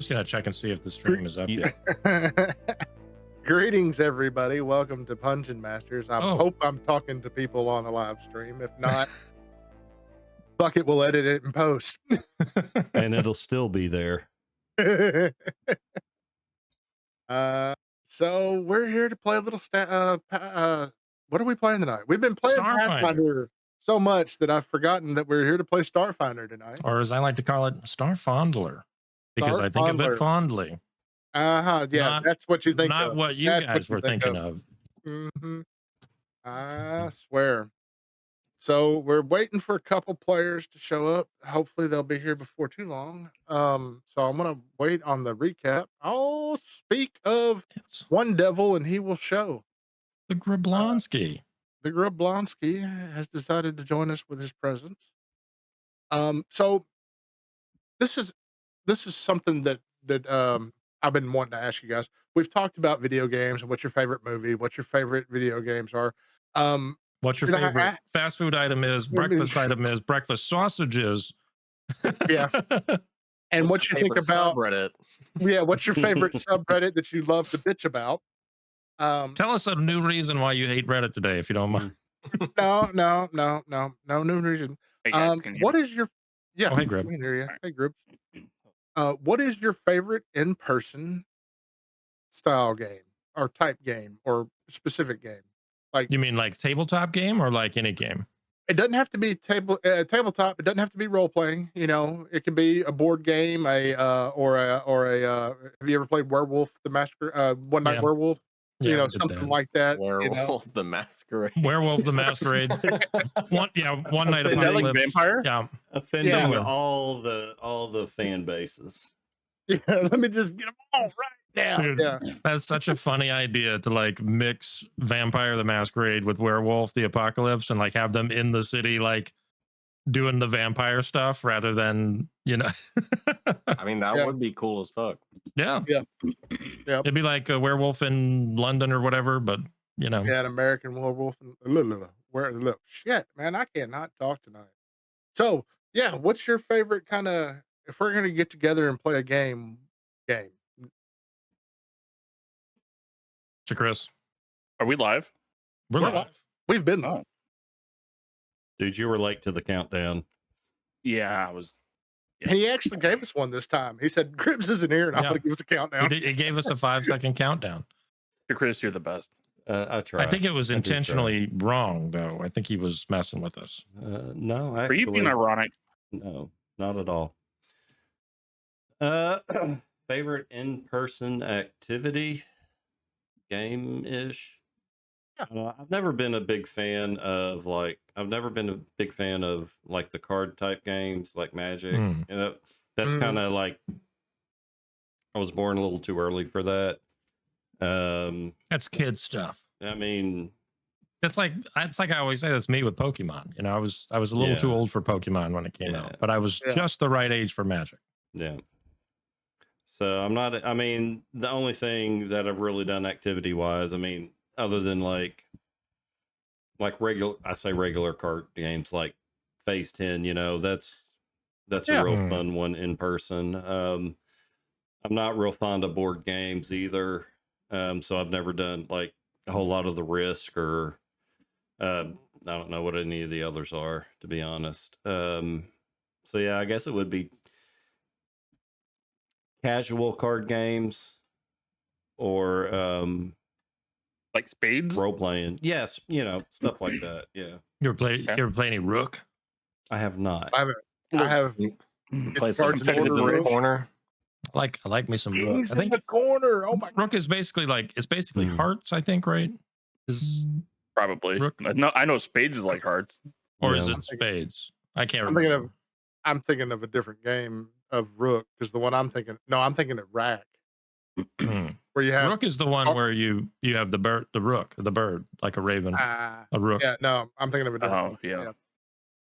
just gonna check and see if the stream is up yet. Greetings, everybody. Welcome to Pungeonmasters. I Oh. hope I'm talking to people on the live stream. If not, Bucket will edit it in post. And it'll still be there. So we're here to play a little what are we playing tonight? We've been playing Starfinder. Pathfinder so much that I've forgotten that we're here to play Starfinder tonight. Or as I like to call it, Starfondler. Because I think of it fondly. Yeah, Not- that's what you think Not of. what you That's guys what you were think thinking of. Mm-hmm. I swear. So we're waiting for a couple players to show up. Hopefully they'll be here before too long. So I'm gonna wait on the recap. Oh, speak of It's one devil and he will show. the Grablonsky. The Grablonsky has decided to join us with his presence. So this is something that I've been wanting to ask you guys. We've talked about video games and what's your favorite movie, what your favorite video games are. What's your Should I favorite fast food item is, breakfast item is, breakfast sausages. Yeah. And what you think about subreddit? Yeah, what's your favorite subreddit that you love to bitch about? Tell us a new reason why you hate Reddit today, if you don't mind. No new reason. Hey guys, can you What is your Oh, hey, Grib. we can hear you. Hey, Grib. What is your favorite in-person style game or type game or specific game? Like, You mean like tabletop game or like any game? it doesn't have to be tabletop. It doesn't have to be role playing. You know, it can be a board game, have you ever played Werewolf the Massacre? One Night Yeah. Werewolf. Yeah, You know, we did something that. like that. Werewolf the Masquerade. Werewolf the Masquerade. One night Is Is that like apocalypse. vampire? Yeah. Offending Yeah. all the fan bases. Yeah, let me just get them all right now. Dude, Yeah, that's such a funny idea to like mix Vampire the Masquerade with Werewolf the Apocalypse and like have them in the city like doing the vampire stuff rather than, you know. I mean, that Yeah. would be cool as fuck. Yeah. Yep. It'd be like a werewolf in London or whatever, but you know. yeah, an American Werewolf. Look, shit, man, I cannot talk tonight. So, yeah, what's your favorite kind of? If we're gonna get together and play a game. To Chris. Are we live? We're We're live. We've been Oh. Dude, you were late to the countdown. Yeah, I was. and he actually gave us one this time. He said, "Gribbs isn't here, and I'm Yeah. gonna give us a countdown." It gave us a 5-second countdown. Chris, you're the best. I tried. I think it was I did try. intentionally wrong, though. I think he was messing with us. No, Are actually, you being ironic? no, not at all. Favorite in-person activity, game-ish. Yeah. I've never been a big fan of like the card type games like Magic. Hmm. You know, that's Mhm. kind of like I was born a little too early for that. That's kid stuff. I mean, It's like I always say, that's me with Pokemon. You know, I was a little too Yeah. old for Pokemon when it came Yeah. out, but I was Yeah. just the right age for Magic. yeah. So I'm not. I mean, the only thing that I've really done activity wise, I mean, other than like regular card games like Phase 10, you know, that's Yeah. a real Mm. fun one in person. I'm not real fond of board games either. So I've never done like a whole lot of the Risk or I don't know what any of the others are, to be honest. So yeah, I guess it would be casual card games or Like spades? role playing. Yes, you know, stuff like that. Yeah. You ever play any Rook? I have not. I have Play some cards in Kings in order, the Rook. corner. I like me some Rook. Kings I in think the corner. Oh my! Rook is basically Hmm. hearts, I think, right? Is Probably. Rook. No, I know spades is like hearts. Or is Yeah. it spades? I can't I'm thinking remember. I'm thinking of a different game of Rook because the one I'm thinking. No, I'm thinking of Rack, where you have Rook is the one Oh. where you have the bird, the bird, like a raven, a rook. Yeah, no, I'm thinking of a different. Oh, yeah.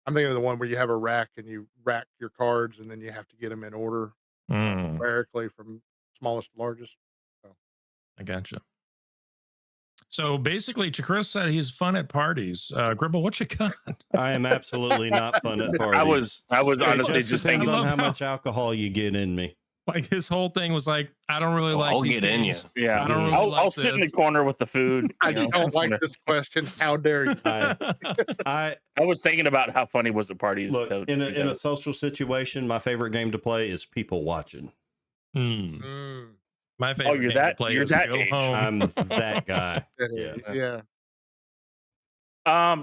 I'm thinking of the one where you have a rack and you rack your cards and then you have to get them in order Mm, numerically from smallest to largest. I gotcha. So basically, Chris said he's fun at parties. Gribble, what you got? I am absolutely not fun at parties. I was It honestly just just depends thinking. on love how how- much alcohol you get in me. Like his whole thing was like, I don't really like I'll these get in you. games. Yeah, I don't really I'll like sit in the this. corner with the food. I you know, don't like kinda- this question. How dare you? I I was thinking about how funny was the parties. look to in do a that. social situation. My favorite game to play is people watching. Hmm. Mm, My favorite you're game to that- play you're is that go age. home. I'm that guy. yeah. Yeah. Yeah.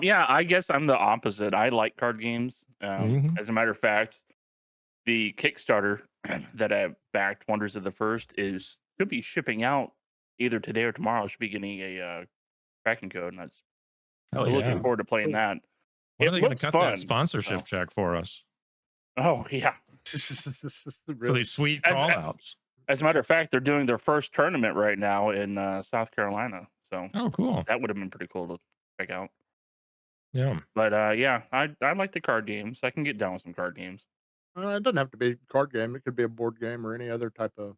Yeah, I guess I'm the opposite. I like card games. Mhm. As a matter of fact, the Kickstarter that I backed, Wonders of the First, should be shipping out either today or tomorrow. I should be getting a tracking code, and that's Hell I'm looking yeah. forward to playing Cool. that. When It are they going looks to cut fun. that sponsorship so- check for us? Oh yeah. For Really? these sweet As- call outs. As a matter of fact, they're doing their first tournament right now in South Carolina. So Oh, cool. that would have been pretty cool to check out. Yeah. But yeah, I like the card games. I can get down with some card games. It doesn't have to be a card game. It could be a board game or any other type of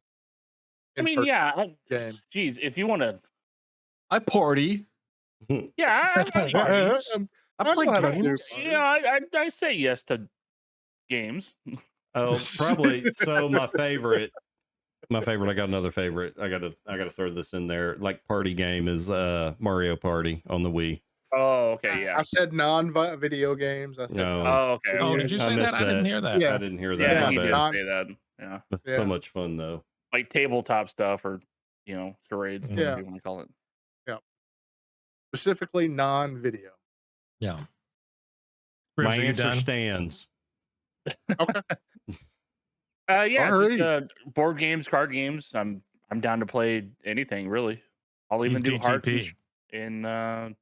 I mean, in-person yeah. game. Geez, if you want to, I party. yeah, I Parties. I play know how to do games. parties. yeah, I say yes to games. Oh, probably. So my favorite. I got another favorite. I gotta throw this in there. Like party game is Mario Party on the Wii. Oh, okay, yeah. I said non-video games. I said No. Oh, okay. Oh, okay. did you I say that? missed I didn't that. hear that. Yeah. I didn't hear that. Yeah, My he bad. did non- say that. Yeah, That's Yeah. so much fun though. like tabletop stuff or charades, Mhm. whatever you want to call it. specifically non-video. Yeah. My Ribs, are you answer done? stands. Okay. Yeah, Alright. just board games, card games. I'm down to play anything really. I'll He's even do hearts DTP. in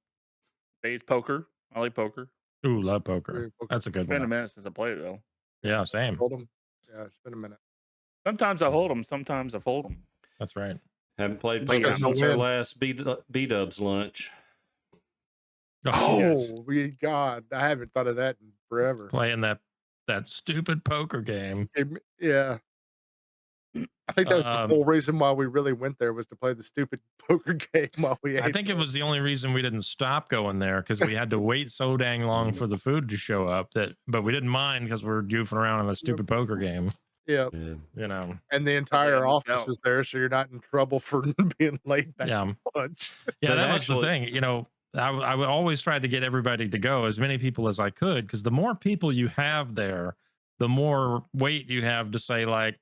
spades poker. I like poker. Ooh, love poker. Very poker. That's a good It's been a one. minute since I played it though. Yeah, same. Hold 'em. Yeah, it's been a minute. Sometimes I hold them, sometimes I fold them. That's right. Haven't played Just poker gotta since our win. last B-Dubs lunch. Oh, yes. God, I haven't thought of that in forever. Playing that stupid poker game. Yeah. I think that was the Um, whole reason why we really went there was to play the stupid poker game while we ate. I think it was the only reason we didn't stop going there because we had to wait so dang long for the food to show up but we didn't mind because we're goofing around on a stupid poker game. Yeah, Yeah. You know. and the entire missed office out. was there, so you're not in trouble for being late back Yeah. to lunch. Yeah, But that was actually- the thing. You know, I would always try to get everybody to go, as many people as I could, because the more people you have there, the more weight you have to say, like,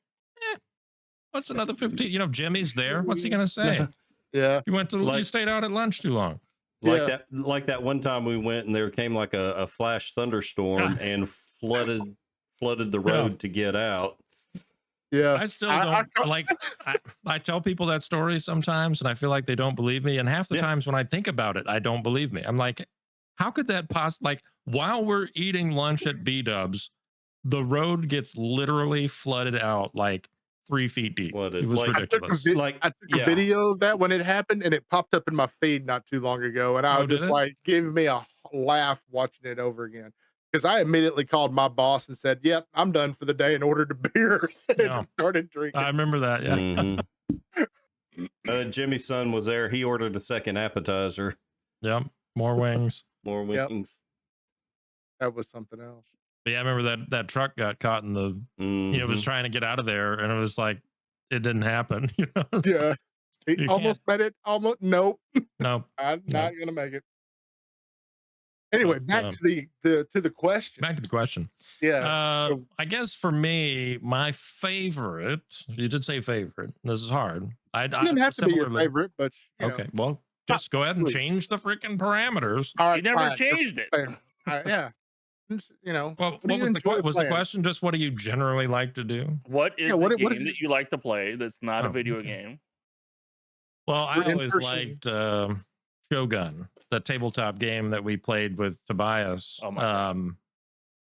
what's another 15? You know, Jimmy's there. What's he gonna say? Yeah, You went to you Like- stayed out at lunch too long. Yeah. Like that one time we went and there came like a flash thunderstorm and flooded the road to get out. yeah. I still I don't like. I tell people that story sometimes, and I feel like they don't believe me. And half the Yeah. times when I think about it, I don't believe me. I'm like, how could that possibly? Like, while we're eating lunch at B Dubs, the road gets literally flooded out like 3 feet deep. Flooded. It was Like- ridiculous. Like, I took a yeah. video of that when it happened, and it popped up in my feed not too long ago, and I Oh, was did just it? like, giving me a laugh watching it over again. Because I immediately called my boss and said, "Yep, I'm done for the day," and ordered a beer and Yeah. started drinking. I remember that. Yeah. Mhm. Jimmy's son was there. He ordered a second appetizer. Yep. More wings. More Yep. wings. That was something else. But yeah, I remember that truck got caught in the. You know, it was Mhm. trying to get out of there, and it was like, it didn't happen. You know. Yeah, he You almost made it. Almost nope. No. I'm No. not gonna make it. Anyway, But, back to the question. Back to the question. Yeah. so- I guess for me, my favorite. You did say favorite. This is hard. it didn't have to be your similarly- favorite, but you know. Okay, well, just go ahead and please. change the freaking parameters. All right, You never fine, changed it. fine. Yeah. You know. Well, what do what you was enjoy the playing? question? Just what do you generally like to do? What is Yeah, what the is game it- that you like to play that's not a Oh, video okay. game? Well, I For always in-person- liked Shogun, the tabletop game that we played with Tobias. Oh my God.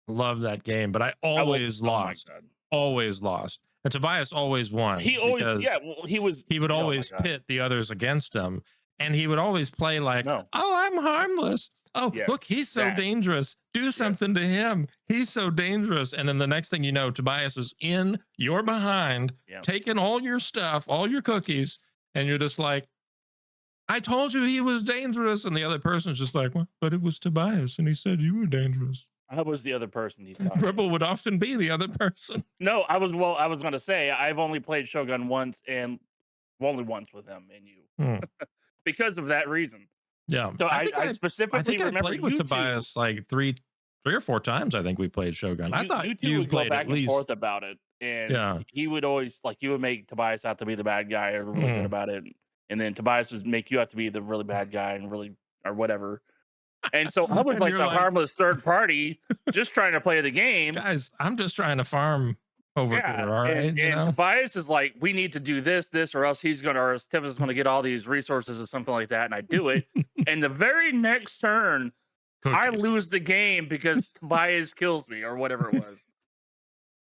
Love that game, but I I will- always oh my lost. God. Always lost. And Tobias always won. He always, because yeah. Well, he was. he would oh my always God. pit the others against him, and he would always play like, No. "Oh, I'm harmless. Oh, Yes, look, he's so that. dangerous. Do something to him. He's so dangerous." And then the next thing you know, Tobias is in, you're behind, Yeah. taking all your stuff, all your cookies, and you're just like, "I told you he was dangerous," and the other person's just like, "Well, but it was Tobias, and he said you were dangerous." I was the other person he thought. Gribble would often be the other person. No, I was going to say I've only played Shogun once and only once with him and you Hmm. because of that reason. Yeah. So I I specifically think I remember played with you Tobias like three or four times. I think we played Shogun. I thought you two you would go played back at and least. forth about it, and Yeah. he would always you would make Tobias out to be the bad guy or really good about it, and then Tobias would make you out to be the really bad guy and really or whatever. And so I was And like you're the like- harmless third party, just trying to play the game. Guys, I'm just trying to farm over here. All right. and, you know? Tobias is like, we need to do this, or else Tiff is gonna get all these resources or something like that, and I do it. And the very next turn, I Cookies. lose the game because Tobias kills me or whatever it was.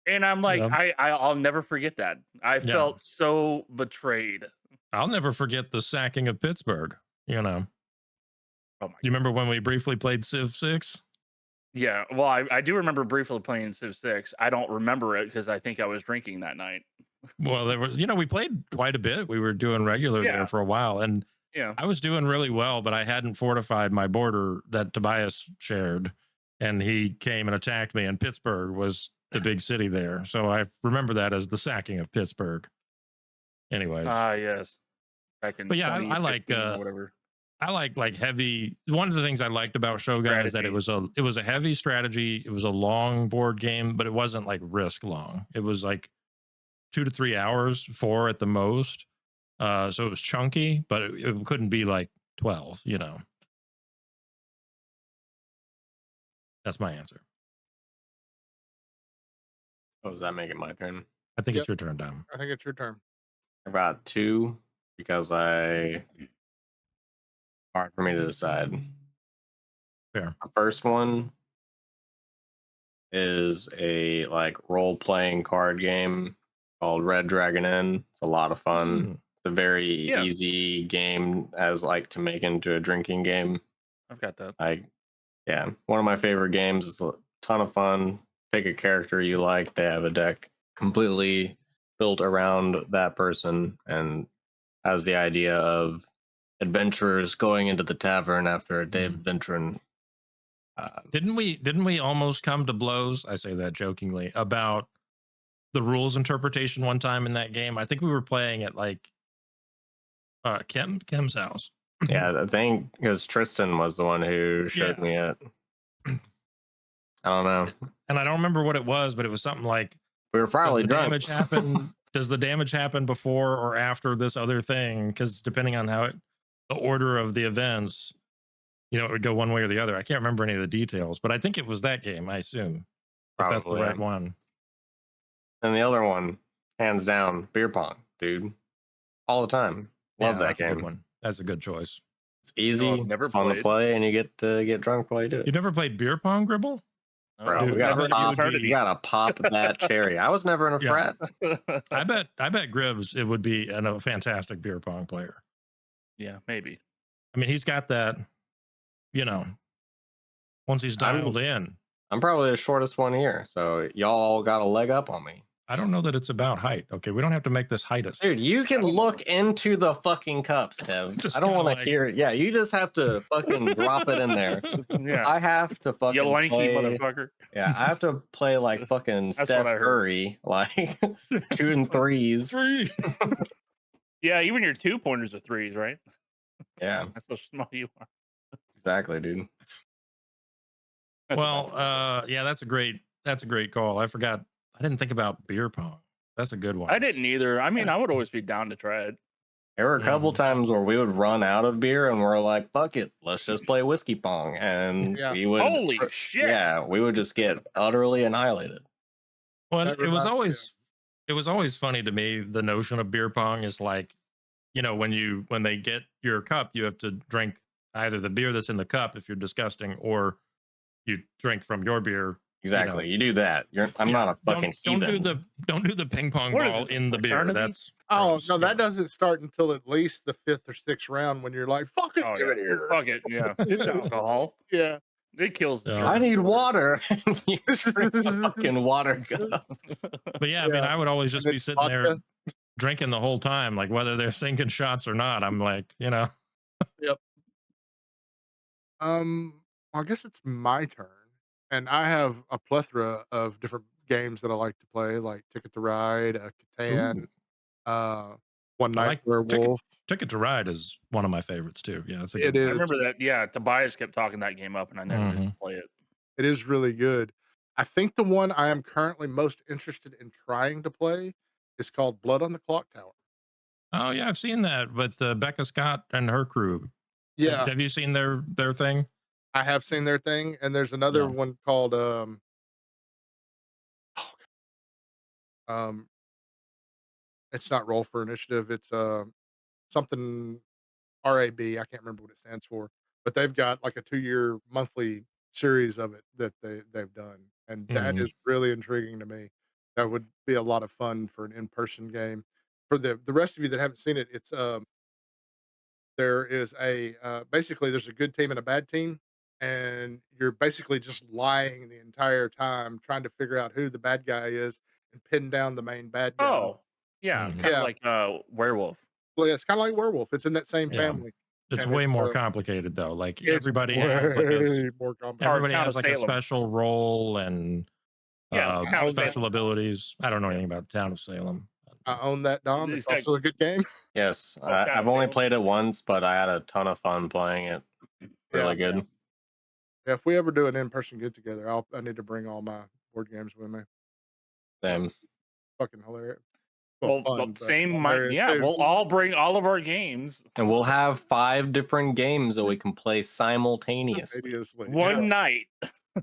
And I'm like, Yeah. I'll never forget that. I felt so betrayed. I'll never forget the sacking of Pittsburgh. You know. Oh my! You remember when we briefly played Civ 6? Yeah, well, I do remember briefly playing Civ 6. I don't remember it because I think I was drinking that night. Well, there was, we played quite a bit. We were doing regular there for a while, and Yeah, I was doing really well, but I hadn't fortified my border that Tobias shared, and he came and attacked me, and Pittsburgh was the big city there. So I remember that as the sacking of Pittsburgh. Anyway. yes. Back in But yeah, I like 2015 or whatever. I like heavy. One of the things I liked about Shogun is that it was a heavy strategy. It was a long board game, but it wasn't like Risk long. It was like 2 to 3 hours, 4 at the most. So it was chunky, but it couldn't be like 12. That's my answer. Oh, does that make it my turn? I think it's your turn, Dom. I think it's your turn. I got 2 because hard for me to decide. Fair. The first one is a role-playing card game called Red Dragon Inn. It's a lot of fun. It's a very easy game to make into a drinking game. I've got that. One of my favorite games. It's a ton of fun. Pick a character you like. They have a deck completely built around that person and has the idea of adventurers going into the tavern after a day of adventuring. Didn't we almost come to blows? I say that jokingly about the rules interpretation one time in that game. I think we were playing at Kim's house. Yeah, I think because Tristan was the one who showed me it. I don't know. And I don't remember what it was, but it was something like, we were probably drunk. Damage happen? Does the damage happen before or after this other thing? Because depending on the order of the events, it would go one way or the other. I can't remember any of the details, but I think it was that game, I assume. If that's the right one. And the other one, hands down, beer pong, dude. All the time. Love that that's game. A good one. That's a good choice. It's easy, never it's fun to play, and you get to get drunk while you do it. You never played beer pong, Gribble? Bro, Dude, you gotta pop that cherry. I was never in a frat. I bet Gribbs it would be a fantastic beer pong player. Yeah, maybe. I mean, he's got that, once he's dialed in. I'm probably the shortest one here, so y'all got a leg up on me. I don't know that it's about height. Okay, we don't have to make this heightist. Dude, you can look into the fucking cups, Tev. I don't want to hear it. Yeah, you just have to fucking drop it in there. Yeah. I have to fucking You lanky play, motherfucker. Yeah, I have to play like fucking Steph Curry, like 2 and 3s. Yeah, even your 2-pointers are 3s, right? Yeah. That's how small you are. Exactly, dude. That's a great call. I forgot. I didn't think about beer pong. That's a good one. I didn't either. I mean, I would always be down to try it. There were a couple times where we would run out of beer and we're like, fuck it, let's just play whiskey pong. And we would Holy shit. Yeah, we would just get utterly annihilated. Well, it was always funny to me. The notion of beer pong is like, when they get your cup, you have to drink either the beer that's in the cup if you're disgusting, or you drink from your beer. Exactly. You do that. I'm not a fucking heathen. Don't do the ping pong ball in the beer. That's no, that doesn't start until at least the 5th or 6th round when you're like, fuck it, give it here. Fuck it, yeah. It's alcohol. Yeah. It kills the I need water. You drink the fucking water cup. But yeah, I mean, I would always just be sitting there drinking the whole time, like whether they're sinking shots or not. I'm like, Yep. I guess it's my turn. and I have a plethora of different games that I like to play, like Ticket to Ride, Catan, Ooh, One I Night like Werewolf. Ticket to Ride is one of my favorites too. Yeah, it's a good It one. I is. remember that. Yeah, Tobias kept talking that game up, and I never did Hmm. play it. It is really good. I think the one I am currently most interested in trying to play is called Blood on the Clock Tower. Oh yeah, I've seen that with Becca Scott and her crew. Yeah, Have you seen their thing? I have seen their thing, and there's another Yeah. one called oh, um, it's not Roll for Initiative. It's something RAB. I can't remember what it stands for, but they've got like a 2-year monthly series of it that they've done, and that Hmm. is really intriguing to me. That would be a lot of fun for an in-person game. For the rest of you that haven't seen it, it's there is a basically there's a good team and a bad team, and you're basically just lying the entire time trying to figure out who the bad guy is and pin down the main bad guy. Oh, yeah, Hmm. kind of Yeah, like Werewolf. well, yeah, it's kind of like Werewolf. It's in that same Yeah. family, It's and way more complicated though. Like it's way more Or complicated. everybody Town has of like a Salem. special role and Yeah, I Town of own that. special Salem. abilities. I don't know Yeah, anything about Town of Salem. I own that, Dom. It's it's like also a good game. Yes, Town I've of only Salem. played it once, but I had a ton of fun playing it. Yeah, Really good. if we ever do an in-person get together, I need to bring all my board games with me. Same. Fucking hilarious. Well, Well, fun, but same. hilarious Yeah, too. we'll all bring all of our games And we'll have 5 different games that we can play simultaneously. Simultaneously. one night.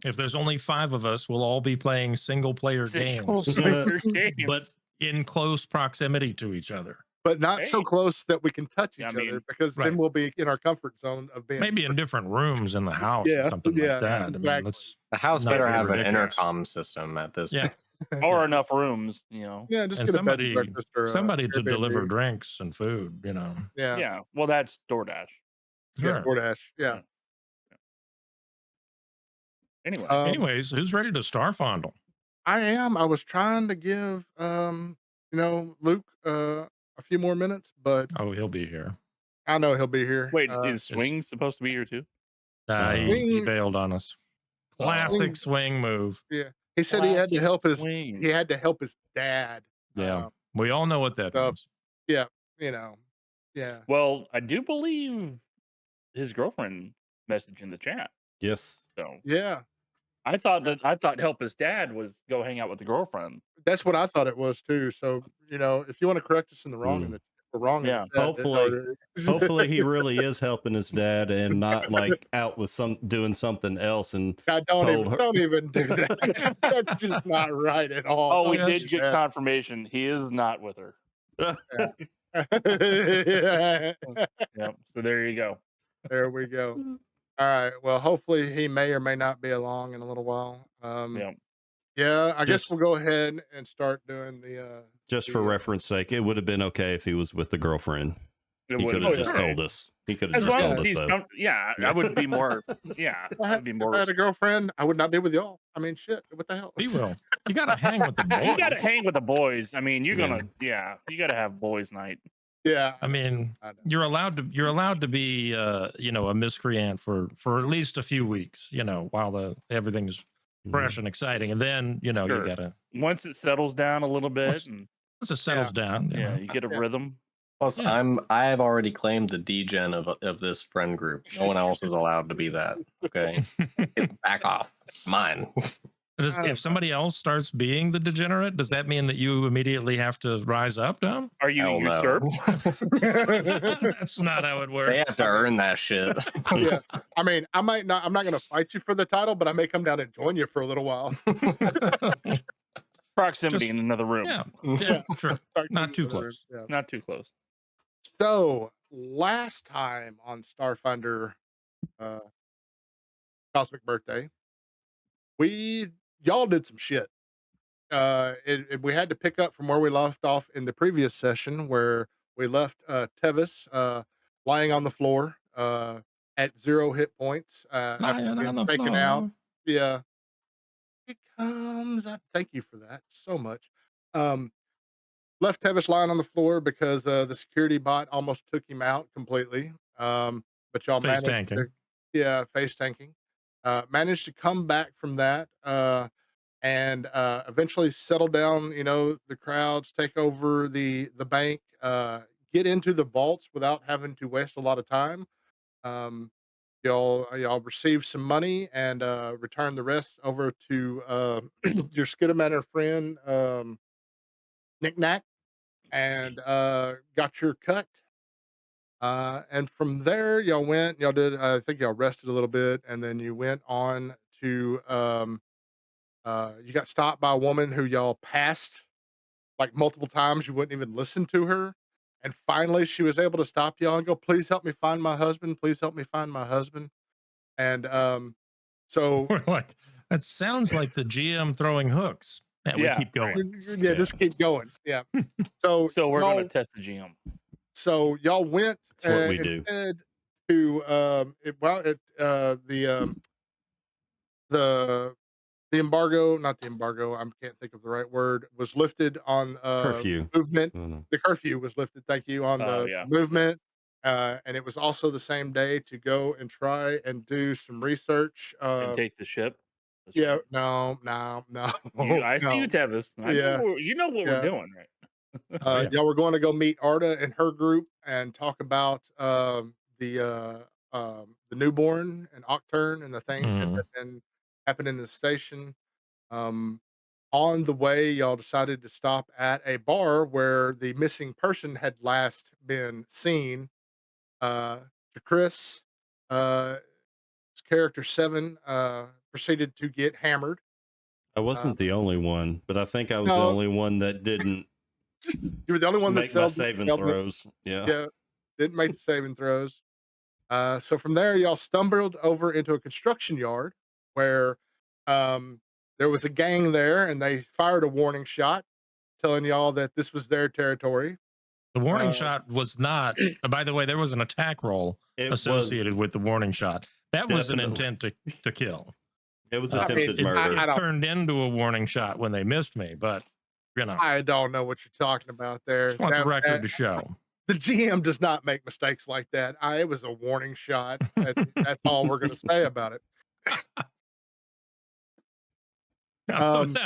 If there's only 5 of us, we'll all be playing single player Single games, player but games. in close proximity to each other. But not so Hey, close that we can touch I each other, mean, because then Right. we'll be in our comfort zone of being Maybe in different rooms in the house or something like that. I mean, exactly. let's The house not better be have an ridiculous. intercom system at this Yeah. point. or Yeah. enough rooms, you know. Yeah, just And get a bed and breakfast or somebody to deliver Airbnb. drinks and food, Yeah, Yeah, well, that's DoorDash. yeah, Sure. DoorDash. Yeah. Yeah. Anyway, Anyways, who's ready to star fondle? I am. I was trying to give Luke a few more minutes, but Oh, he'll be here. I know he'll be here. wait, is It's Swing supposed to be here too? he Swing, bailed on us. Classic swing. swing move. Yeah, he said he had to Classic help his Swing. he had to help his dad. Yeah. We all know what that Stuff. means. Yeah, you know. Yeah. Well, I do believe his girlfriend messaged in the chat. Yes. So Yeah. I thought help his dad was go hang out with the girlfriend. That's what I thought it was too. So, if you want to correct us in the wrong, Mm. we're wrong in Yeah. the chat. Hopefully, hopefully he really is helping his dad and not like out with doing something else and God, told her. don't even do that. That's just not right at all. Oh, we Don't Yes. did do get confirmation. He is not with her. that. Yeah. Yep. So there you go. There we go. All right. Well, hopefully he may or may not be along in a little while. Yep. Yeah, I guess Just we'll go ahead and start doing just for the reference sake, it would have been okay if he was with the girlfriend. It He would could have have been just all told right. us. He could have As just long told as us he's though. yeah, I would be more yeah, I'd be if more I had a girlfriend, I would not be with y'all. I mean, shit. What the hell? He will. You got to hang with the you gotta boys. hang with the boys. I mean, you're Yeah. gonna you gotta have boys' night. Yeah. I mean, I know. you're allowed to be a miscreant for at least a few weeks, while everything's fresh and exciting. And then, you Sure. gotta Once it settles down a little bit and once it settles down, yeah, you get a Yeah. rhythm. Plus, Yeah. I've already claimed the degen of this friend group. No one else is allowed to be that. Okay, back off. Mine. If somebody else starts being the degenerate, does that mean that you immediately have to rise up, Dom? Are you Hell no. usurped? That's not how it They works. have to earn that shit. Yeah. I mean, I'm not going to fight you for the title, but I may come down and join you for a little while. Proximity Just- in another room. Yeah, sure. Start Not taking too another- close. Yeah. Not too close. So last time on Starfinder Cosmic Birthday, y'all did some shit. We had to pick up from where we left off in the previous session, where we left Tevis lying on the floor at 0 hit points after Lying being on the taken floor. out. Yeah, it comes up. Thank you for that so much. Left Tevis lying on the floor because the security bot almost took him out completely. But y'all Face managed to, tanking. yeah, face tanking. managed to come back from that and eventually settle down. The crowds, take over the bank, get into the vaults without having to waste a lot of time. Um, y'all receive some money and return the rest over to your Skidamander friend, Knick Knack, and got your cut. And from there, y'all did, I think y'all rested a little bit, and then you went on to, you got stopped by a woman who y'all passed like multiple times. You wouldn't even listen to her. And finally, she was able to stop y'all and go, "Please help me find my husband. Please help me find my husband." And so, We're like, that sounds like the GM throwing hooks. Yeah, we Yeah, keep right. going. yeah, just keep going. Yeah. So So we're gonna y'all, test the GM. y'all went That's what we do. instead to the embargo, not the embargo, I can't think of the right word, was lifted on Curfew. movement. Oh, no. The curfew was lifted, thank you, on Oh the yeah. movement. And it was also the same day to go and try and do some research. And take the ship. That's Yeah, right. no, no, I see you, no. Tevis. I know Yeah, you know what we're yeah. doing, right? Oh, yeah. Y'all were going to go meet Arda and her group and talk about the newborn and Octurne and the things that Mhm. had been happening in the station. Um, on the way, y'all decided to stop at a bar where the missing person had last been seen. To Chris, uh, his character Seven proceeded to get hammered. I Uh, wasn't the only one, but I think I was the no, only one that didn't you were the only one that make my sailed, saving sailed it. throws. Yeah. Yeah, didn't make the saving throws. So from there, y'all stumbled over into a construction yard where um, there was a gang there, and they fired a warning shot, telling y'all that this was their territory. The warning Uh, shot was not. By the way, there was an attack roll It was associated with the warning shot. That was an definitely, intent to kill. it was I mean, attempted It, murder. it turned into a warning shot when they missed me, but I don't know what you're talking about there. just want the record to show. The GM does not make mistakes like that. It was a warning shot. That's all we're going to say about it. Um,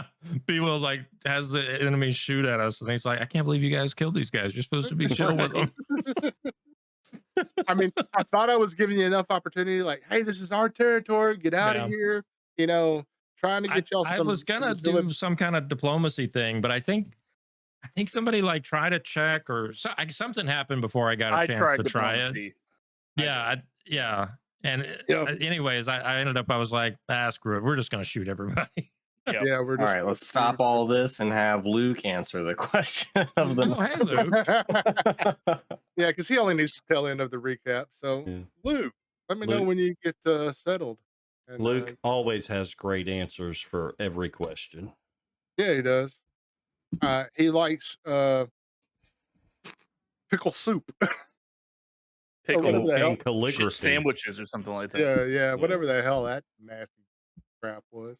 People like has the enemy shoot at us, and he's like, "I can't believe you guys killed these guys. You're supposed to be chill with them." I mean, I thought I was giving you enough opportunity, like, "Hey, this is our territory. Get out of Yeah, here." You know, trying to get y'all I was some gonna ability. do some kind of diplomacy thing, but I think somebody like tried to check or something happened before I got a I chance tried to try it. diplomacy. Yeah, I did. yeah. And Yeah, anyways, I ended up. I was like, screw it. We're just gonna shoot everybody. Yep. yeah, we're All just right, let's stop all this and have Luke answer the question of Oh, hey, Luke. the. yeah, because he only needs the tail end of the recap. So, Yeah. Luke, let me know Luke when you get settled. And Luke always has great answers for every question. yeah, he does. He likes pickle soup or Pickle whatever the hell. And calligraphy. sandwiches or something like that. Yeah, Yeah. whatever the hell that nasty crap was.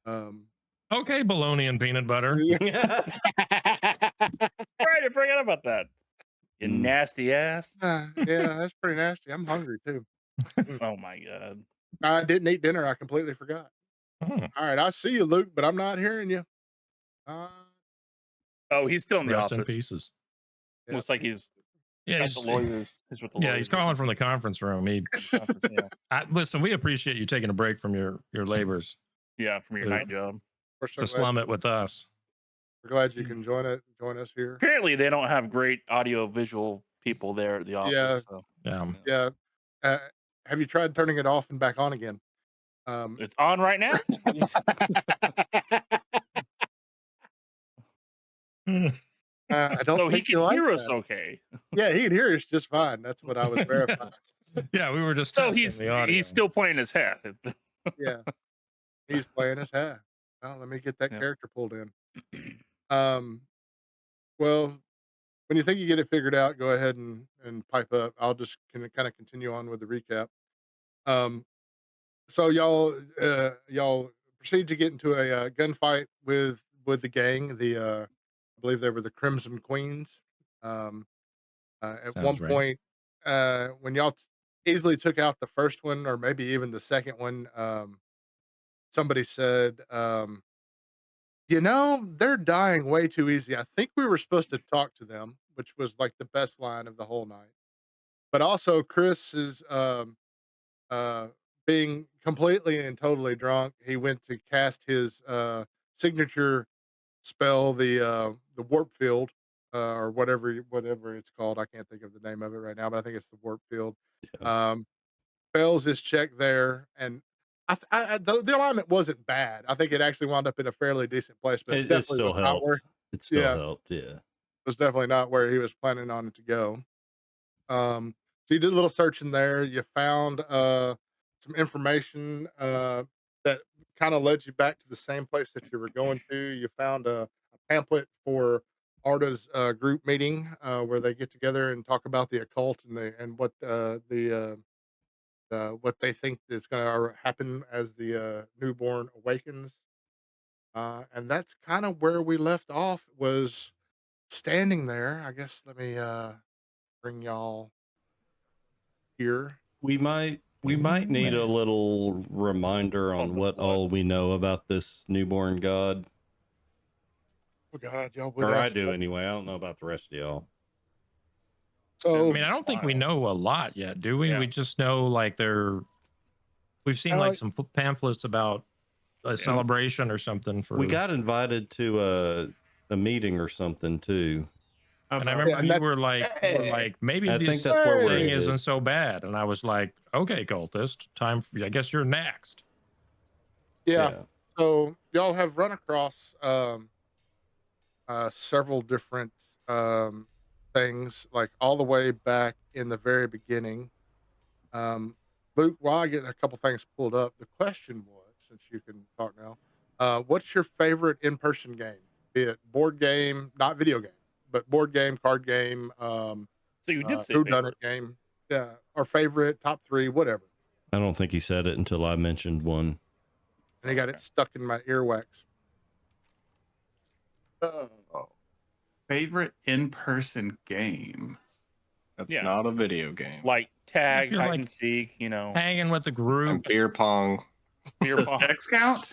Um, Okay, bologna and peanut butter. yeah, Right, I forgot about that. You Mm. nasty ass. yeah, that's pretty nasty. I'm hungry too. Oh my god. I didn't eat dinner. I completely forgot. Hmm, All right, I see you, Luke, but I'm not hearing you. Uh, Oh, he's still in the rest in office. pieces. yeah. Looks like he's Yeah, got the lawyers. He's with the lawyers. he's or calling from the something. conference room. Yeah. Listen. We appreciate you taking a break from your labors Yeah, from your to, night job. We're so to glad. slum it with us. We're glad you can join us here. Apparently, they don't have great audio visual people there at the Yeah, office. So Yeah. yeah. Uh, have you tried turning it off and back on again? it's on right now. I don't So he think can you like hear us that. okay. Yeah, he can hear us just fine. That's what I was verifying. Yeah, we were just So testing the audio. he's still playing his hat. Yeah, he's playing his hat. Well, let me get that Yeah. character pulled in. Um, well, when you think you get it figured out, go ahead and pipe up. I'll just kind of continue on with the recap. Um, so y'all proceed to get into a gunfight with the gang. I believe they were the Crimson Queens. At one Sounds right. point, when y'all easily took out the first one or maybe even the second one. Somebody said, they're dying way too easy. I think we were supposed to talk to them, which was like the best line of the whole night. But also, Chris is uh, being completely and totally drunk. He went to cast his signature spell, the warp field, or whatever it's called. I can't think of the name of it right now, but I think it's the warp field. Yeah. Fails his check there, and the alignment wasn't bad. I think it actually wound up in a fairly decent place, but It definitely still was not where. helped. It still Yeah, helped. Yeah. was definitely not where he was planning on it to go. So you did a little searching there. You found some information that kind of led you back to the same place that you were going to. You found a pamphlet for Arda's group meeting where they get together and talk about the occult and what what they think is going to happen as the newborn awakens. And that's kind of where we left off. Was standing there. I guess let me bring y'all here. We might need a little reminder on what all we know about this newborn god. Oh God, y'all would Or I ask do that. anyway. I don't know about the rest of y'all. So I mean, I don't think we know a lot yet, do we? Yeah. We just know like we've seen like some pamphlets about a celebration or something for. We got invited to a meeting or something too. And I Yeah, remember and you that's were like, maybe I this think that's where we're thing headed. isn't so bad. And I was like, okay, cultist, time for you. I guess you're next. yeah. So y'all have run across several different things, like all the way back in the very beginning. Luke, while I get a couple things pulled up, the question was, since you can talk now, what's your favorite in-person game? Be it board game, not video game, but board game, card game, So you did say who done favorite. it game, yeah, or favorite, top three, whatever. I don't think he said it until I mentioned one. And he got it stuck in my earwax. Favorite in-person game? That's Yeah. not a video game. Like tag, feel hide like and seek, Hanging with the And group. beer pong. beer Does pong. sex count?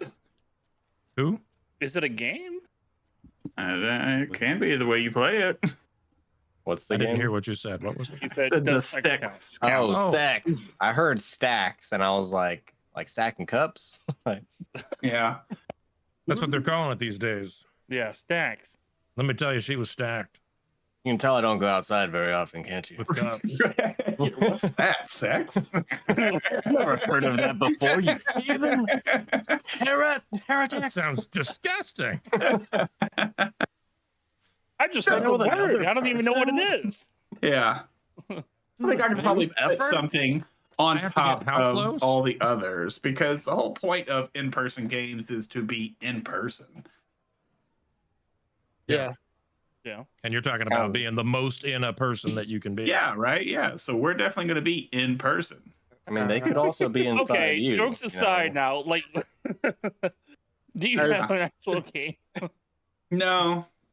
Who? Is it a game? It can be the way you play it. What's the I game? didn't hear what you said. What was it? He said, The does sex count? sex count. Oh, Oh. stacks. I heard stacks, and I was like stacking cups. Yeah. That's what they're calling it these days. Yeah, stacks. Let me tell you, she was stacked You can tell I don't go outside very often, can't you? with cups. What's that? Sex? I've never heard of that before. You heathen heretic. That sounds disgusting. I just Share heard the with another word. I don't even know what it is. Yeah. I think I could probably put Effort? something I on have to get top how of close? all the others because the whole point of in-person games is to be in person. Yeah. Yeah. And you're talking about being the most in a person that you can be. Yeah, right. Yeah. So we're definitely going to be in person. I mean, they could also be inside Okay, you. jokes you know? aside now, like, do you Hey, have an actual game?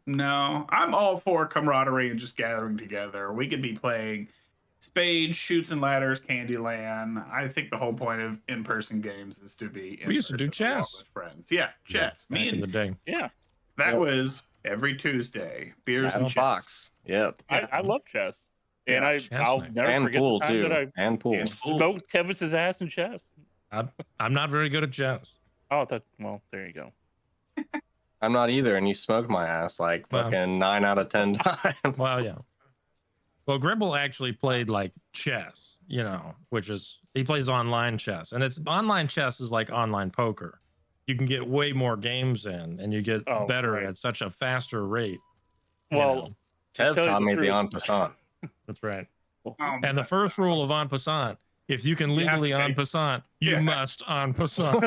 No, I'm all for camaraderie and just gathering together. We could be playing Spades, Shoots and Ladders, Candyland. I think the whole point of in-person games is to be in We used to do person along chess. with friends. Yeah, chess. Back in the day. Yeah. That Yep. was every Tuesday. Beers Battle and chess. box. Yep. I love chess. And Yeah, I'll nice. never And forget pool the time too. that I And pool. And pool. smoked Tevis's ass in chess. I'm not very good at chess. Oh, well, there you go. I'm not either, and you smoked my ass like Well. fucking 9 out of 10 times. Well, yeah. Well, Gribble actually played like chess, which is he plays online chess, and it's online chess is like online poker. You can get way more games in, and you get Oh, better right. at such a faster rate. you Well, know. Tev tell you taught the me the truth. en passant. That's right. Oh, And the that's first the- rule of en passant: if you can You have to legally en take it. passant, you Yeah. must en passant.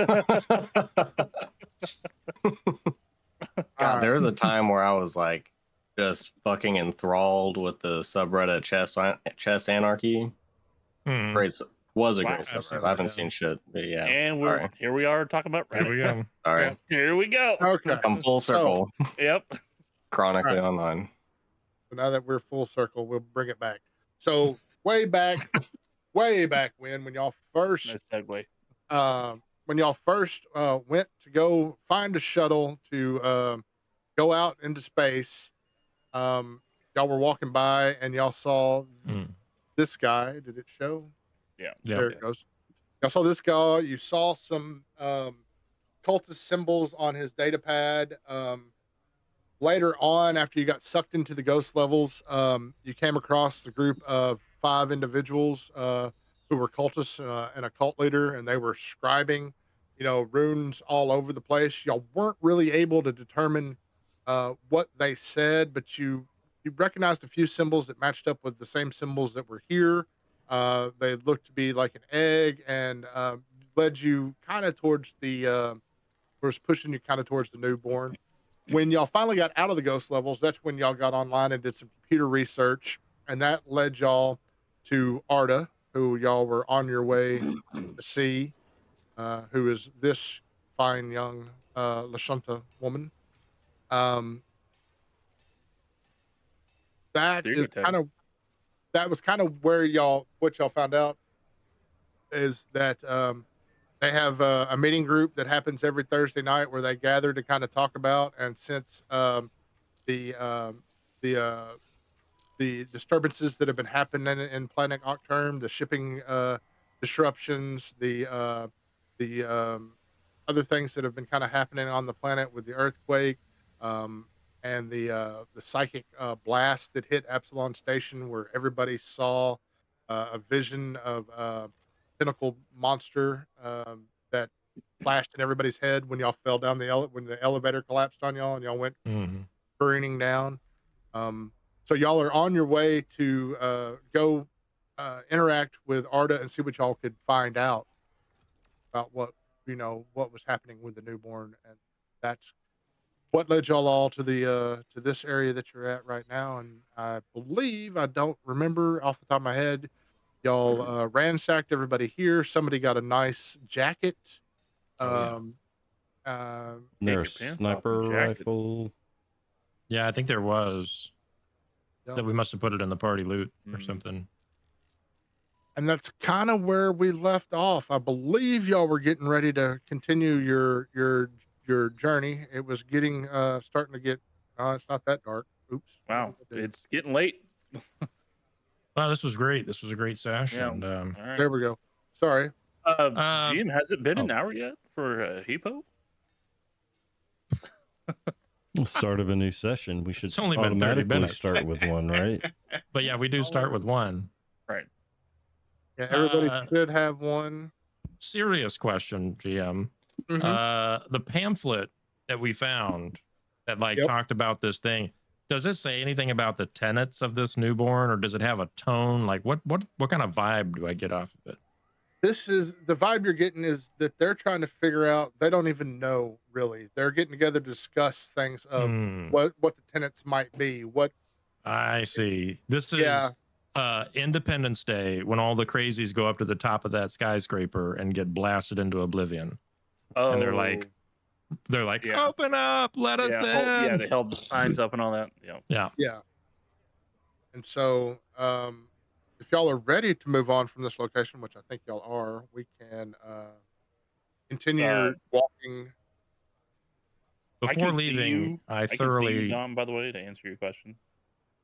God, there was a time where I was like just fucking enthralled with the subreddit chess anarchy. Hmm. Great, was a Wow. great subreddit. Absolutely, I haven't yeah. seen shit, but yeah. And Sorry. here we are talking about There Reddit. we go. Sorry, Here we go. Okay. come full circle. Yep. Chronically online. So now that we're full circle, we'll bring it back. So way back way back when y'all first Nice segue. went to go find a shuttle to go out into space. Y'all were walking by and y'all saw Mm. this guy. Did it show? Yeah. Yeah. There it goes. Y'all saw this guy. You saw some cultist symbols on his data pad. Later on, after you got sucked into the ghost levels, you came across the group of 5 individuals who were cultists and a cult leader, and they were scribing, runes all over the place. Y'all weren't really able to determine what they said, but you recognized a few symbols that matched up with the same symbols that were here. They looked to be like an egg, and led you kind of towards was pushing you kind of towards the newborn. When y'all finally got out of the ghost levels, that's when y'all got online and did some computer research, and that led y'all to Arda, who y'all were on your way to see, who is this fine young Lashunta woman. Um, that There you go, is Teddy. that was kind of where what y'all found out is that they have a meeting group that happens every Thursday night where they gather to kind of talk about, and since the um, the uh, the disturbances that have been happening in Planet Octerm, the shipping disruptions, the other things that have been kind of happening on the planet with the earthquake, um, and the psychic blast that hit Absalon Station, where everybody saw a vision of tentacle monster that flashed in everybody's head when y'all fell down when the elevator collapsed on y'all and y'all went Mhm. careening down. So y'all are on your way to go interact with Arda and see what y'all could find out about what was happening with the newborn, and that's what led y'all all to this area that you're at right now. And I believe, I don't remember off the top of my head, y'all ransacked everybody here. Somebody got a nice jacket. Oh, yeah. Um, um, There a your pants off and sniper jacket. rifle. Yeah, I think there was yeah. that we must have put it in the party loot or Mhm. something. And that's kind of where we left off. I believe y'all were getting ready to continue your journey. It was getting starting to get. It's not that dark. Oops. What Wow. did I do? It's getting late. Wow, this was great. This was a great sesh, Yeah. and All right. There we go. Sorry. GM, has it been an oh. hour yet for Hippo? Start of a new session. We should It's only been 30 automatically minutes. start with one, right? But yeah, we do start with one. Right. Yeah, everybody Uh, should have one. Serious question, GM. Mhm. The pamphlet that we found that Yep. talked about this thing, does it say anything about the tenets of this newborn, or does it have a tone? Like what kind of vibe do I get off of it? This is the vibe you're getting, is that they're trying to figure out. They don't even know really. They're getting together to discuss things of Hmm. what the tenets might be. What? I see. This Yeah. is Independence Day when all the crazies go up to the top of that skyscraper and get blasted into oblivion. Oh. And they're like, yeah. open up, let us Yeah. in. They held the signs up and all that. Yeah. Yeah. Yeah. And so, if y'all are ready to move on from this location, which I think y'all are, we can continue your walking. I Before can see leaving, you. I I can see thoroughly. you, Dom. By the way, to answer your question.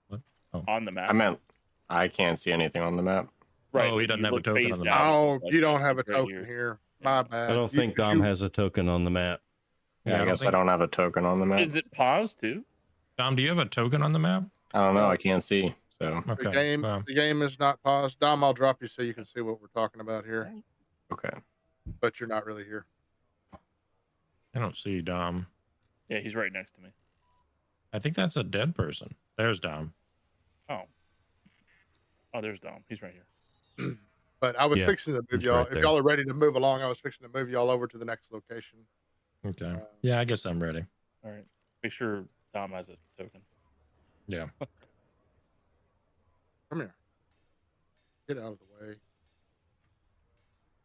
What? Oh. On the map. I meant I can't see anything on the map. Right. Oh, he when doesn't you have a look token on phased the map. out, it Oh, looks like you don't that. have a It's right token here. here. Yeah. My I bad. don't think Dom has a token on the map. Yeah, I guess I don't have a token on the map. Is it paused too? Dom, do you have a token on the map? I don't know. No. I can't see. So Okay. Well, The game is not paused. Dom, I'll drop you so you can see what we're talking about here, okay. but you're not really here. I don't see Dom. Yeah, he's right next to me. I think that's a dead person. There's Dom. Oh. Oh, there's Dom. He's right here. But I was Yeah, fixing to move he's y'all. right If there. y'all are ready to move along, I was fixing to move y'all over to the next location. Okay. Yeah, I guess I'm ready. All right. Make sure Dom has a token. Yeah. Come here. Get out of the way.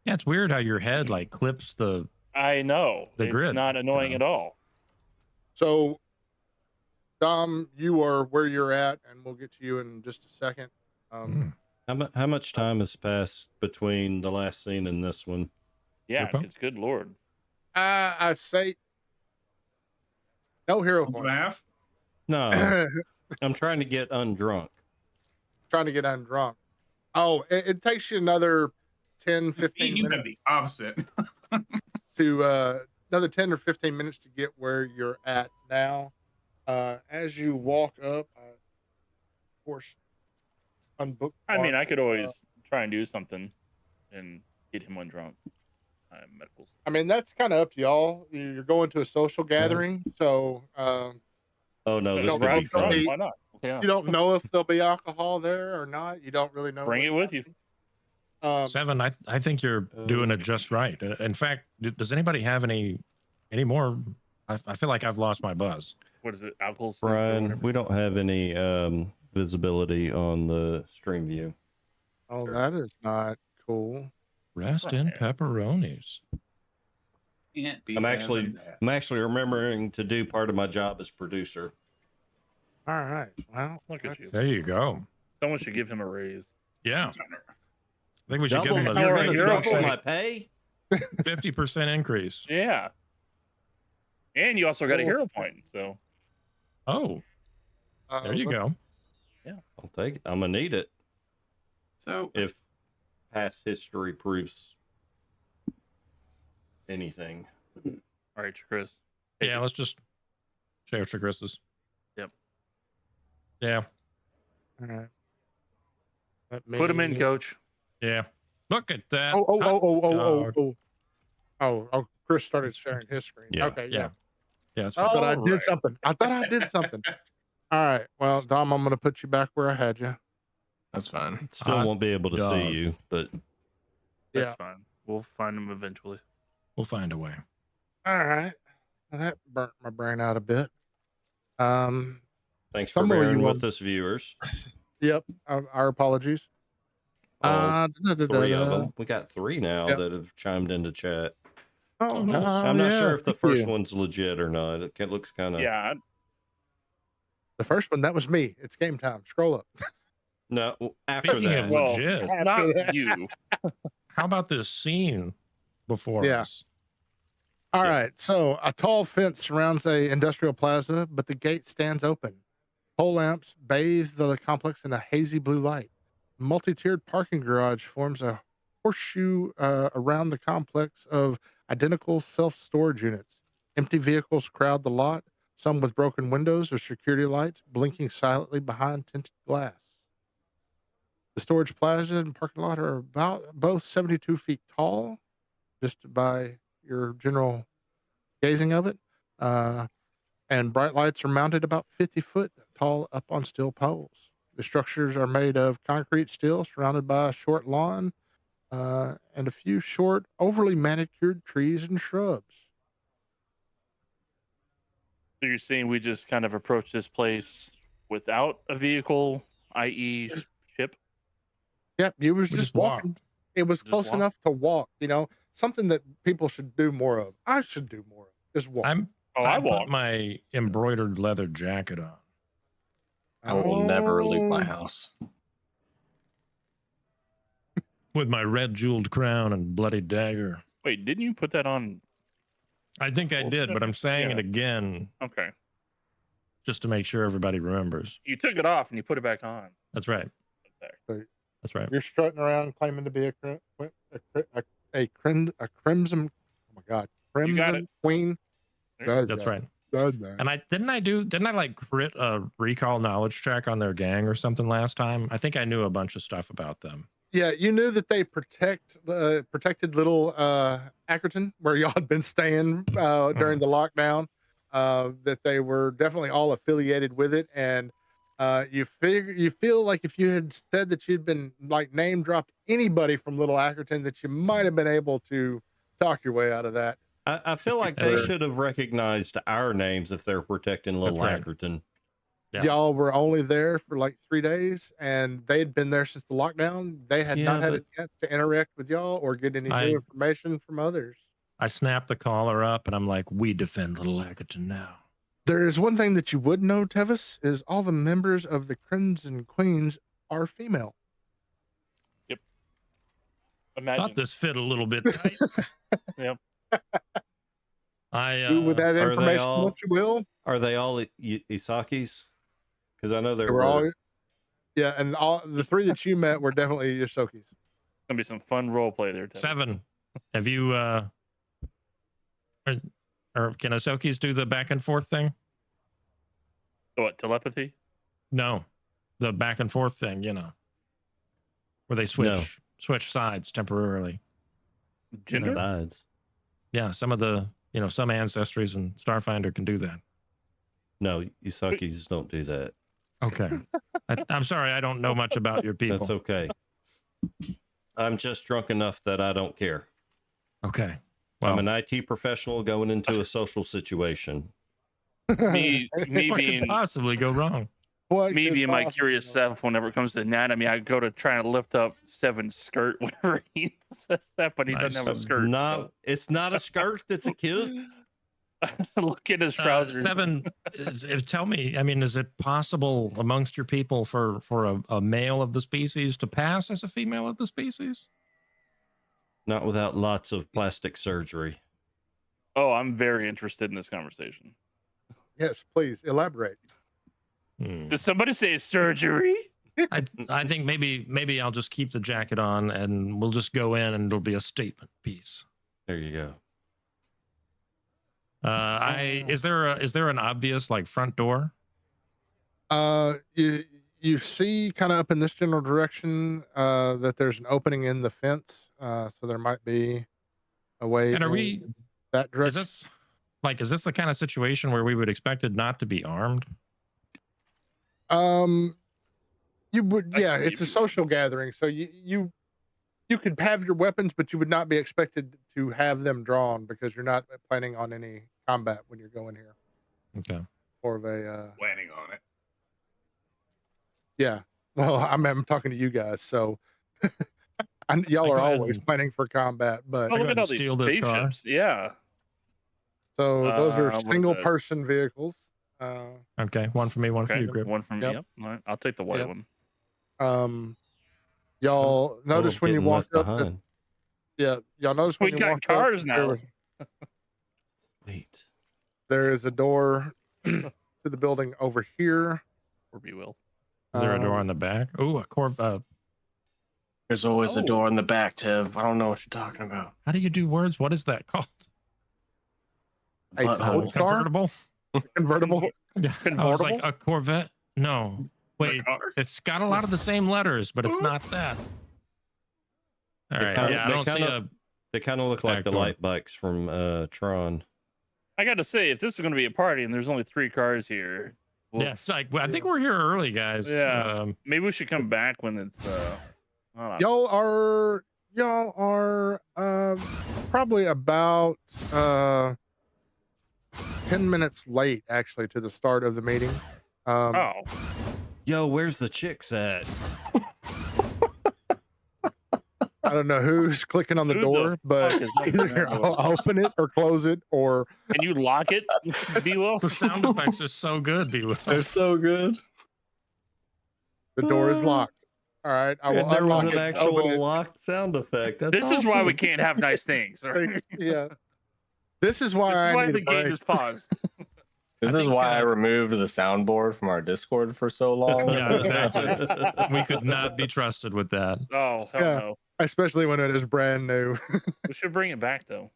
Yeah, it's weird how your head clips the I know. The It's grid, not annoying you at all. So, Dom, you are where you're at, and we'll get to you in just a second. Mm. How much time has passed between the last scene and this one? Yeah, Rippo? it's good lord. I say no hero Month and a points. half. No, I'm trying to get undrunk. Trying to get undrunk. Oh, it takes you another 10, 15 You minutes have the opposite. to another 10 or 15 minutes to get where you're at now. As you walk up, of course, unbookmark. I mean, I could always try and do something and get him undrunk. Medicals. I mean, that's kind of up to y'all. You're going to a social gathering, so Oh no, You this don't could know be if they'll fun. be- Why not? Yeah. you don't know if there'll be alcohol there or not. You don't really know. Bring it with you. Seven, I think you're doing it just right. In fact, does anybody have any more? I feel like I've lost my buzz. What is it? Alcohol soup or Brian, whatever? we don't have any visibility on the stream view. Oh, that is not cool. Rest in Right. pepperonis. Can't be I'm actually having that. remembering to do part of my job as producer. All right. Well, Look at you. There you go. Someone should give him a raise. Yeah, I think we should give Double, him a you're Alright, gonna you're double okay. my pay? 50% increase. Yeah. And you also got a Cool. hero point. So Oh, there you go. I'll take it. I'm gonna need it So if past history proves anything. all right, Chris. Yeah, let's just share to Chris's. Yep. Yeah, All right. Put him in, coach. yeah. Look at that. Oh, Chris started It's- sharing his screen. Yeah. Okay, Yeah. yeah. Yeah, it's I thought I All did right. something. I thought I did something. All right. Well, Dom, I'm going to put you back where I had you. That's fine. Still Hot won't be able to dog. see you, but That's Yeah. fine. We'll find him eventually. We'll find a way. All right. Well, that burnt my brain out a bit. thanks for Somewhere you bearing will- with us, viewers. Yep. Our apologies. Oh, 3 of Da-da-da-da. them. We got 3 now Yep. that have chimed into chat. Oh, nice. I'm not sure if the thank you. first one's legit or not. It looks kind of Yeah. The first one, that was me. It's game time. Scroll up. no. After Speaking that, of Well, legit, not that. you. how about this scene before Yeah. us? All Yeah. right. So a tall fence surrounds a industrial plaza, but the gate stands open. Pole lamps bathe the complex in a hazy blue light. Multi-tiered parking garage forms a horseshoe around the complex of identical self-storage units. Empty vehicles crowd the lot, some with broken windows or security lights blinking silently behind tinted glass. The storage plaza and parking lot are about both 72 feet tall, just by your general gazing of it. And bright lights are mounted about 50 foot tall up on steel poles. The structures are made of concrete steel surrounded by a short lawn and a few short, overly manicured trees and shrubs. So you're saying we just kind of approach this place without a vehicle, i.e., ship? Yep, you was We just just walking. walked. It was Just close walk? enough to walk, something that people should do more of. I should do more of. Just walk. Oh, I I put walk. my embroidered leather jacket on. I will never leave my Oh, house. With my red jeweled crown and bloody dagger. Wait, didn't you put that on? I think I Well, did, but I'm saying it yeah. again Okay. just to make sure everybody remembers. You took it off and you put it back on. That's right. Okay. That's right. You're strutting around claiming to be a crimson. Oh my God, You got crimson queen. That's right. And I like crit a recall knowledge check on their gang or something last time. I think I knew a bunch of stuff about them. Yeah, you knew that they protected little Ackerton, where y'all had been staying during the lockdown. That they were definitely all affiliated with it, and you feel like if you had said that you'd been like name dropped anybody from Little Ackerton, that you might have been able to talk your way out of that. I feel like That's they right. should have recognized our names if they're protecting Little That's right. Ackerton. Yeah. Y'all were only there for like 3 days, and they had been there since the lockdown. They had not Yeah, had a but- chance to interact with y'all or get any I- new information from others. I snapped the collar up and I'm like, we defend Little Ackerton now. There is one thing that you would know, Tevis, is all the members of the Crimson Queens are female. Imagine. Thought this fit a little bit tight. Yep. I Do with that Are they information all- what you will. Are they all Isakis? Because I know They there were were. all, yeah, and all the three that you met were definitely Yosokis. Gonna be some fun role play there. Teddy. 7. Have you or can Ahsokis do the back and forth thing? What, telepathy? No, the back and forth thing. You know, where they switch sides temporarily. Gender? Sides. Yeah, some of the some ancestries in Starfinder can do that. No, Isakis don't do that. Okay, I'm sorry, I don't know much about your people. That's okay. I'm just drunk enough that I don't care. Okay, I'm well, an IT professional going into a social situation. Me what being could possibly go wrong? What me could being my possibly curious go self whenever it comes to anatomy, I go to try and lift up Seven's skirt whenever he says that, but he Nice. doesn't have a skirt. It's not a skirt. It's a kilt. Look at his trousers. 7, tell me. I mean, is it possible amongst your people for a male of the species to pass as a female of the species? Not without lots of plastic surgery. Oh, I'm very interested in this conversation. Yes, please elaborate. Did somebody say surgery? I think maybe I'll just keep the jacket on and we'll just go in and it'll be a statement piece. There you go. Is there an obvious like front door? You see kind of up in this general direction that there's an opening in the fence, so there might be a way And are we? in that direction. Is this the kind of situation where we would expect it not to be armed? You would, Like, yeah, it's a social gathering, so you could have your weapons, but you would not be expected to have them drawn because you're not planning on any combat when you're going here. Okay. More of a Planning on it. yeah. Well, I'm talking to you guys, so y'all Like, are go ahead always and- planning for combat, but Oh, go look ahead at all and these steal this car. spaceships. Yeah. so those are what is that? single-person vehicles. Okay, one for me, one for Okay. you, Grip. One from Yep. yep. All right, I'll take the white Yep. one. Y'all notice when you Getting left walked up that, behind. y'all notice when We you got walked cars up, now. Wait. there is a door to the building over here. Or we will. Is there a door Um, on the back? Oh, a Corvette. There's always a Oh. door in the back, Tev. I don't know what you're talking about. How do you do words? What is that called? A Butthole. sports car? Convertible? Convertible. I was like Convertible? a Corvette. No, wait. The car? It's got a lot of the same letters, but it's not that. All They right. kinda- Yeah, I they don't see kinda- a. They kind of look like Back the door. light bikes from Tron. I got to say, if this is going to be a party and there's only 3 cars here, well, Yeah, it's like I think we're here early, guys. Yeah. maybe we should come back when it's. I don't know. Y'all are probably about 10 minutes late actually to the start of the meeting. Oh, Yo, where's the chicks at? I don't know who's clicking on the Who the door, but fuck is knocking either that door? I'll open it or close it, or can you lock it? Be well. The sound effects are so good, B. Will. They're so good. the door is locked. All right, I will And there was unlock an it, and open actual it. locked sound effect. That's This is why we awesome. can't have nice things. all right? Yeah, this is why This is I why need the a game break. is paused. This I is think, why I removed the soundboard from our Discord for so long. Yeah, exactly. We could not be trusted with that. Oh, hell Yeah. no. Especially when it is brand new. We should bring it back, though.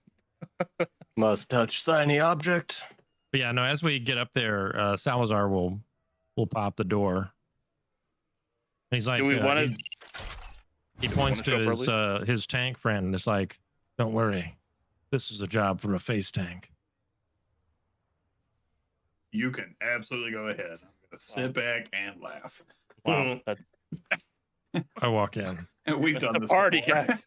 Must touch shiny object. But yeah, no. As we get up there, Salazar will pop the door. And he's like, Do we want to? he points wanna show to his tank friend, and it's like, "Don't worry, this is a job for a face tank." You can absolutely go ahead. I'm gonna sit back and laugh. Wow, that's I walk in. And we've It's done a this party, before. guys.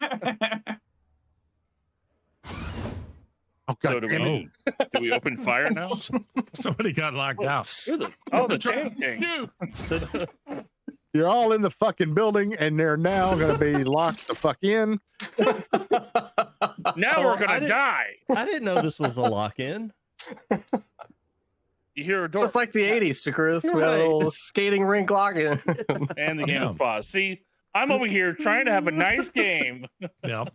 Oh So God do damn it. do we open fire now? Somebody got locked out. Oh, the tank thing. You're all in the fucking building, and they're now going to be locked the fuck in. Now Oh, we're I gonna didn't- die. I didn't know this was a lock-in. You hear a door, Just like the 80s, to Chris. We had a Right. little skating rink locking. and the game Yeah. is paused. See, I'm over here trying to have a nice game. Yep.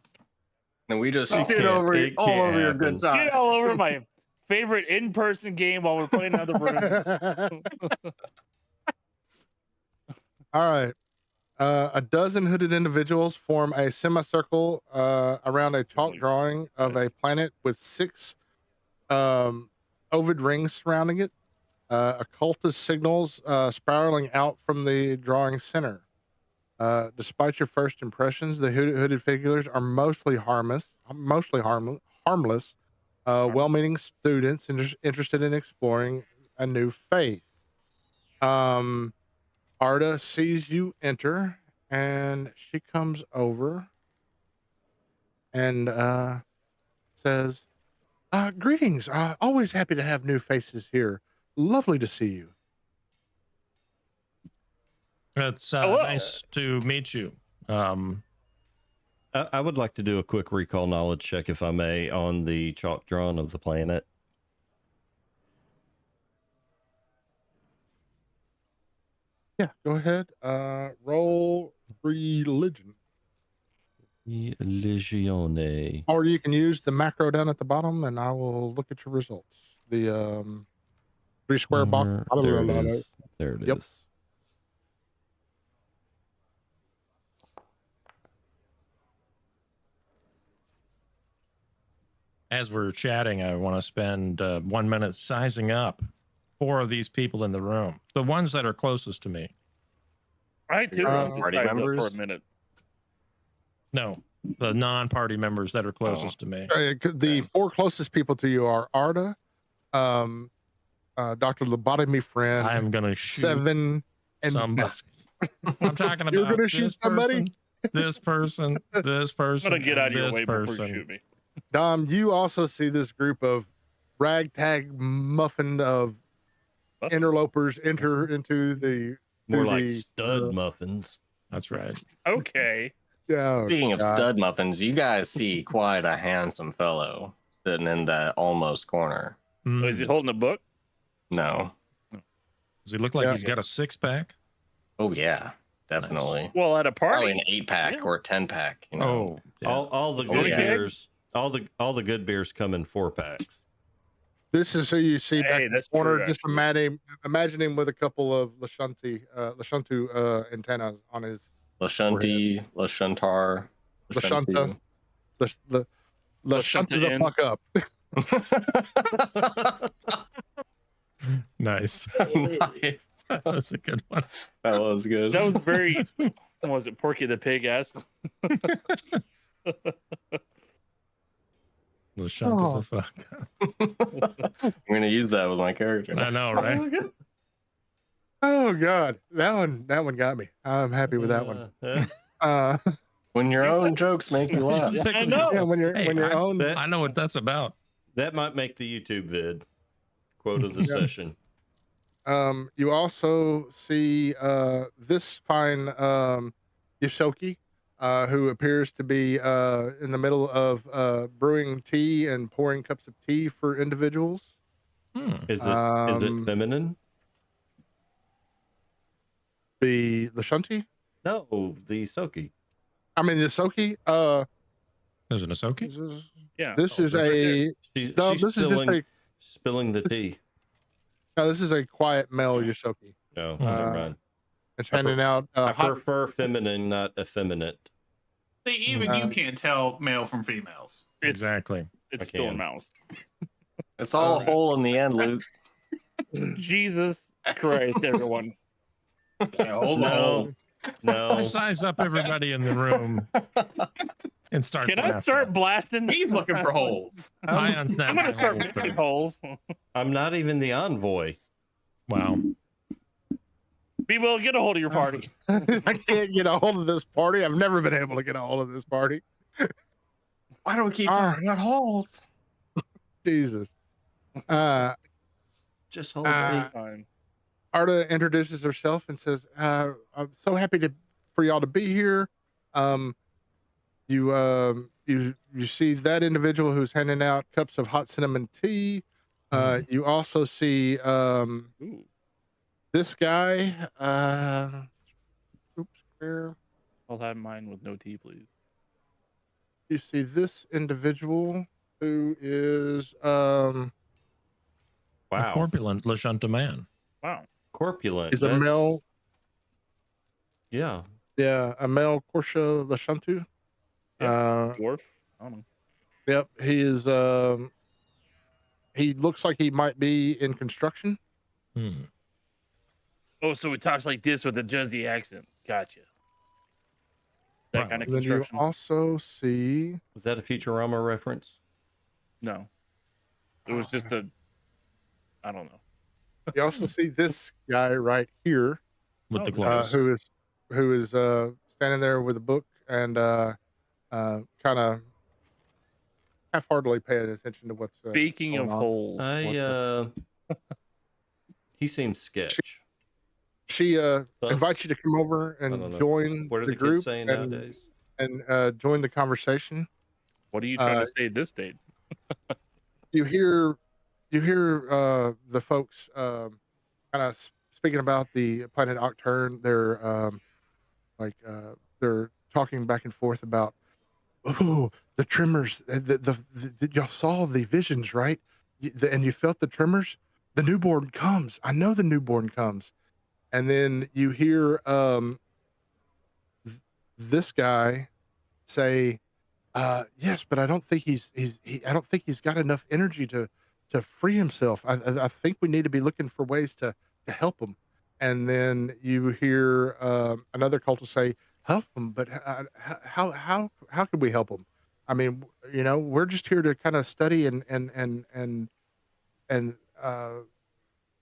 And we just It shit can't- over it all can't over your good happen. time. Get all over my favorite in-person game while we're playing in other rooms. All right. A dozen hooded individuals form a semicircle around a chalk drawing of a planet with 6 ovid rings surrounding it. Occultist signals spiraling out from the drawing center. Despite your first impressions, the hooded figures are mostly harmless, well-meaning students interested in exploring a new faith. Arda sees you enter, and she comes over and says, "Greetings. Always happy to have new faces here. Lovely to see you." It's Hello. nice to meet you. I would like to do a quick recall knowledge check, if I may, on the chalk drawing of the planet. Yeah, go ahead. Roll religion, Legione. or you can use the macro down at the bottom, and I will look at your results. The 3 square box. There it is. There it is. Yep. As we're chatting, I want to spend 1 minute sizing up 4 of these people in the room, the ones that are closest to me. I too want to Party size up for members? a minute. No, the non-party members that are closest to me. The 4 closest people to you are Arda, Dr. Lobotomy Friend, I am gonna shoot 7, and somebody. Dusk. I'm talking about You're gonna shoot this somebody? person, this person, this person, I'm gonna get out of and your this way before you person. shoot me. Dom, you also see this group of ragtag muffin of What? interlopers enter into the More through like the- stud muffins. That's right. Okay. Oh, Speaking of God. stud muffins, you guys see quite a handsome fellow sitting in that almost corner. Mm. Is he holding a book? No. Does he look like Yeah. he's got a 6-pack? Oh yeah, definitely. Well, at a Probably party. an 8-pack Yeah. or a 10-pack. You know? Oh, yeah. All the Oh, good yeah. beers, all the good beers come in 4-packs. This is who you see back Hey, in the that's corner. true, Just actually. imagine him with a couple of Lashantu antennas on his Lashunti, Lashuntar, Lashunta. the Lashunta the in. fuck up. Nice. Nice. That was a good one. That was good. That was very. What was it Porky the Pig ass? The shunt of the fuck. I'm gonna use that with my character. I know, right? Oh God, that one got me. I'm happy with that one. Uh, When your own jokes make you laugh. I know. yeah, when Hey, you're own. that- I know what that's about. That might make the YouTube vid. Quote of the Yeah. session. You also see this fine Yoshoki, who appears to be in the middle of brewing tea and pouring cups of tea for individuals. Hmm. Is it feminine? The Shanti? No, the Soki. I mean the Soki. There's an Asoki? Yeah. This Oh, is that's right there. a She's no. This is just spilling the this- tea. no. This is a quiet male Yoshoki. No, Hmm. never mind. It's I handing out I hot. prefer feminine, not effeminate. See, even Uh, you can't tell male from females. It's, Exactly. It's I still a can. mouse. It's all Alright. whole in the end, Luke. Jesus Christ, everyone. Hold No, no. I size up everybody in the room and start. Can I start blasting? He's looking for holes. I unsnap I'm my gonna start holster. making holes. I'm not even the envoy. Wow. Be well, get a hold of your party. I can't get a hold of this party. I've never been able to get a hold of this party. Why do we keep talking about holes? Jesus. Just hold Uh, me. Fine. Arda introduces herself and says, "I'm so happy for y'all to be here. You see that individual who's handing out cups of hot cinnamon tea. You also see Ooh. this guy. Oops, where? I'll have mine with no tea, please. You see this individual who is A Wow. corpulent Lashunta man. Wow. Corpulent. he's a male, Yeah. a male Korsha Lashantu. Yeah. Dwarf. I don't know. Yep, he is. He looks like he might be in construction. Hmm. Oh, so he talks like this with a Jersey accent. Gotcha. That kind of And then you construction. also see. Is that a Futurama reference? No. It was just a. I don't know. You also see this guy right here, With the Oh, gloves. who is standing there with a book and kind of half-heartedly paying attention to what's Speaking going of on. holes, He seems sketch. She Sus? invites you to come over I don't and know. join What are the the kids group saying and nowadays? join the conversation. what are you trying to say at this stage? You hear the folks kind of speaking about the planet Octurne. They're talking back and forth about, oh, the tremors. Y'all saw the visions, right? And you felt the tremors. The newborn comes. I know the newborn comes. And then you hear this guy say, yes, but I don't think I don't think he's got enough energy to free himself. I think we need to be looking for ways to help him. And then you hear another cultist say, help him, but how could we help him? I mean, we're just here to kind of study and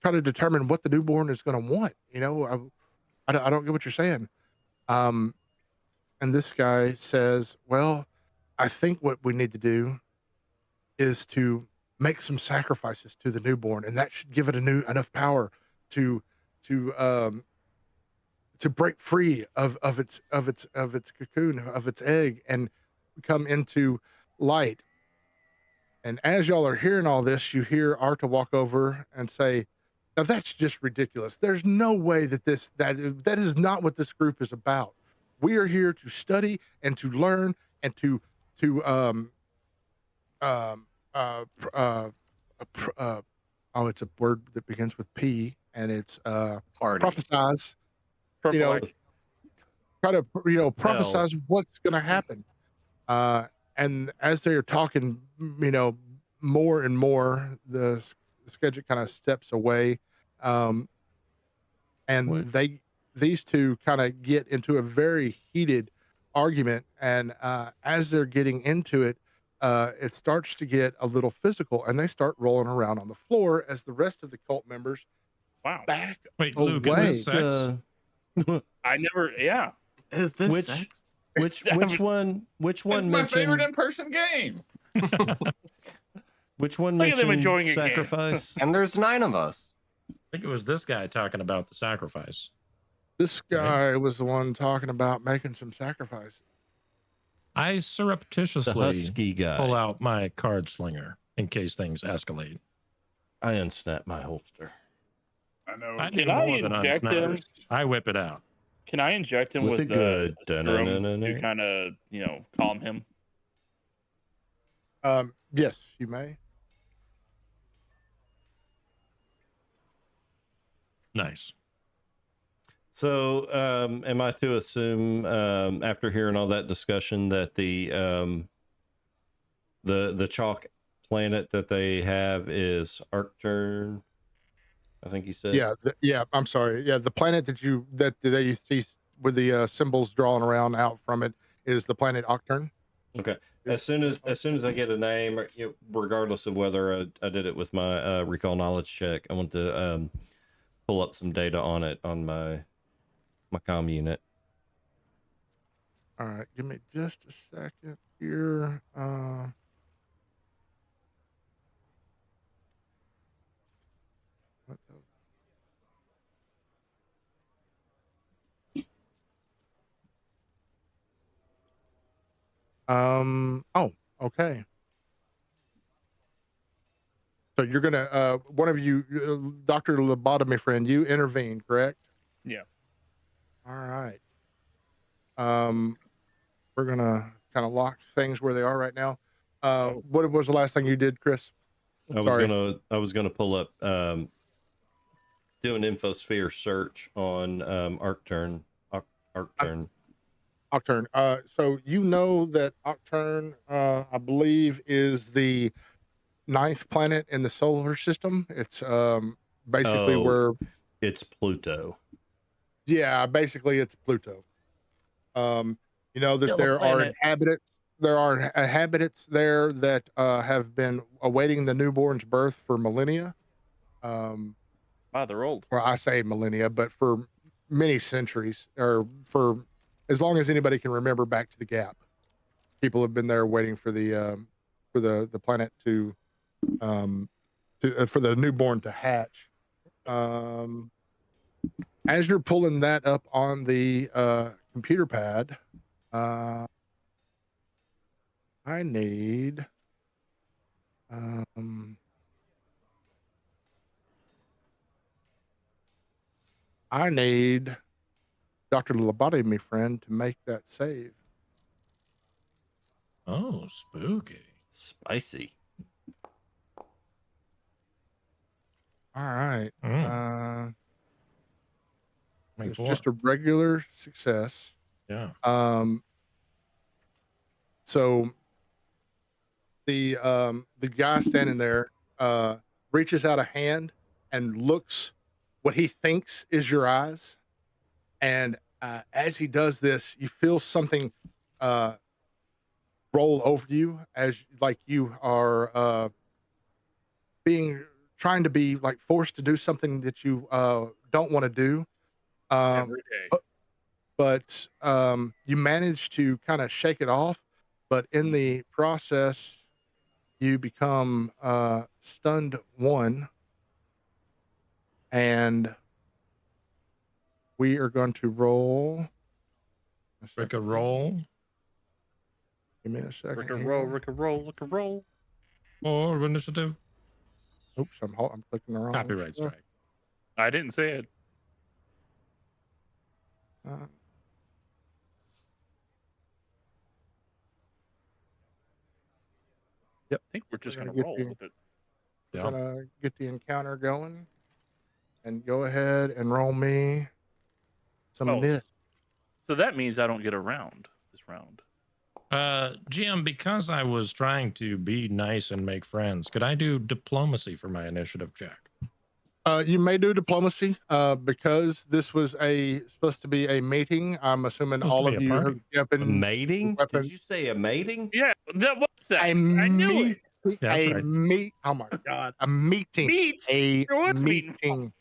try to determine what the newborn is going to want. I don't get what you're saying. Um, and this guy says, well, I think what we need to do is to make some sacrifices to the newborn, and that should give it enough power to to um to break free of its cocoon, of its egg, and come into light. And as y'all are hearing all this, you hear Arta walk over and say, now that's just ridiculous. There's no way that is not what this group is about. We are here to study and to learn and to um oh, it's a word that begins with P, and it's Party. prophesize. Prophylactic. Try to Hell. prophesize what's going to happen. Uh, and as they're talking, more and more, the schedule kind of steps away, um, and What? these two kind of get into a very heated argument. And as they're getting into it, it starts to get a little physical, and they start rolling around on the floor as the rest of the cult members Wow. back Wait, Luke, is away. this sex? I never. Yeah. Is this Which- sex? Which one It's my favorite mentioned in-person game. which one Look at them mentioned enjoying a game. sacrifice? And there's 9 of us. I think it was this guy talking about the sacrifice. This Right. guy was the one talking about making some sacrifices. I The surreptitiously husky guy. pull out my card slinger in case things escalate. I unsnap my holster. I know. I do Can I more than inject unsnap. him? I whip it out. Can I inject him Whip with it good. serum Dun-dun-dun-dun-dun. to kind of calm him? Yes, you may. Nice. So, am I to assume, after hearing all that discussion, that the chalk planet that they have is Arcturn? I think you said. Yeah, I'm sorry. Yeah, the planet that you see with the symbols drawn around out from it is the planet Octurne. Okay. As soon as I get a name, regardless of whether I did it with my recall knowledge check, I want to pull up some data on it on my comm unit. All right, give me just a second here. What the- Oh, okay. So you're gonna one of you, Dr. Lobotomy friend, you intervene, correct? Yeah. All right. We're gonna kind of lock things where they are right now. Oh. What was the last thing you did, Chris? I Sorry. was gonna pull up do an infosphere search on Arcturn. Arcturn. Octurne. So you know that Octurne, I believe, is the 9th planet in the solar system. It's basically Oh, where, it's Pluto. yeah, basically it's Pluto. You know that Still a there are planet. inhabitants. There are inhabitants there that have been awaiting the newborn's birth for millennia. Wow, they're old. Or I say millennia, but for many centuries, or for as long as anybody can remember back to the gap. People have been there waiting for the planet to for the newborn to hatch. As you're pulling that up on the computer pad, I need I need Dr. Lobotomy friend to make that save. Oh, spooky. Spicy. All right. It's just a regular success. Yeah. So the guy standing there reaches out a hand and looks what he thinks is your eyes, and as he does this, you feel something roll over you, as like you are being trying to be like forced to do something that you don't want to do. Every day. But you manage to kind of shake it off, but in the process you become stunned 1, and we are going to roll Rick a roll. Give me a second. Rick a roll, Rick a roll, Rick a roll. Or initiative. Oops, I'm clicking the wrong Copyright stuff. strike. I didn't say it. Yep. I think we're just We're gonna gonna roll get with it. We're gonna get the encounter going, and go ahead and roll me some Oh, nit. so that means I don't get a round this round. GM, because I was trying to be nice and make friends, could I do diplomacy for my initiative check? You may do diplomacy because this was supposed to be a meeting. I'm assuming Supposed to all be of a you have party. A weapons. mating? Weapon. Did you say a mating? Yeah, that was that. A I knew it. That's a right. meet. Oh my god, a meeting. Meat. A There was meat meeting.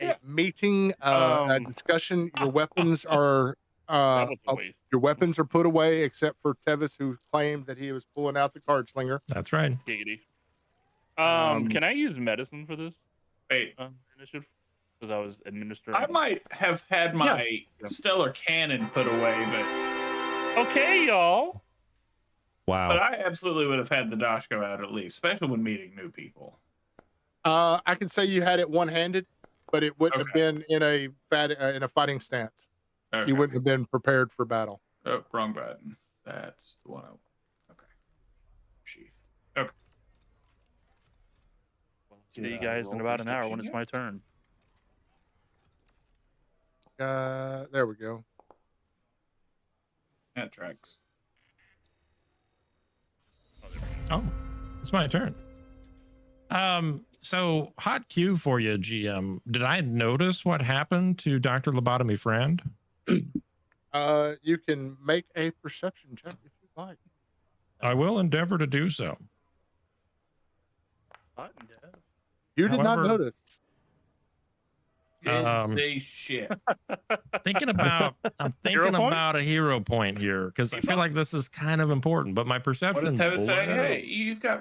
Yeah. A meeting. A discussion. Your weapons are. That was a waste. Your weapons are put away, except for Tevis, who claimed that he was pulling out the card slinger. That's right. Giggity. Can I use medicine for this Wait, initiative? Because I was administering. I might have had my stellar cannon put away, but okay, y'all. Wow. But I absolutely would have had the Dashko out at least, especially when meeting new people. I can say you had it one-handed, but it wouldn't have been in a fighting stance. Okay. You wouldn't have been prepared for battle. Oh, wrong button. That's the one. Okay. Sheath. Okay. See you guys in about an hour when it's my turn. There we go. That tracks. Oh, it's my turn. So hot cue for you, GM. Did I notice what happened to Dr. Lobotomy friend? You can make a perception check if you'd like. I will endeavor to do so. You did not However, notice. Say shit. I'm thinking about a hero point here because I feel like this is kind of important, but my What perception. does Tevis say? Hey,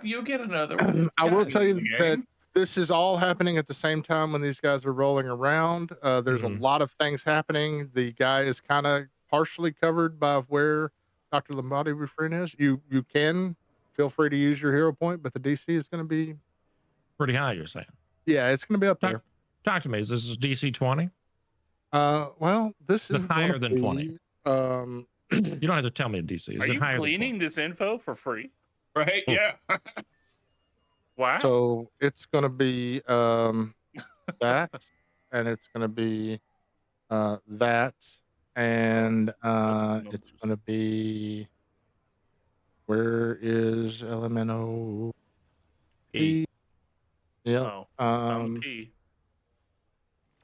you'll get another one. I will tell you that this is all happening at the same time when these guys are rolling around. There's a lot of things happening. The guy is kind of partially covered by where Dr. Lobotomy friend is. You can feel free to use your hero point, but the DC is going to be Pretty high, you're saying? Yeah, it's going to be up there. Talk to me. Is this DC 20? Well, this Is it is gonna higher than 20? be, um, You don't have to tell me a DC. Is Are it you higher than gleaning this info for free? Right? Yeah. Wow. so it's gonna be that, and it's gonna be that, and Numbers. it's gonna be where is LMNO? E. Yep. Oh, found P.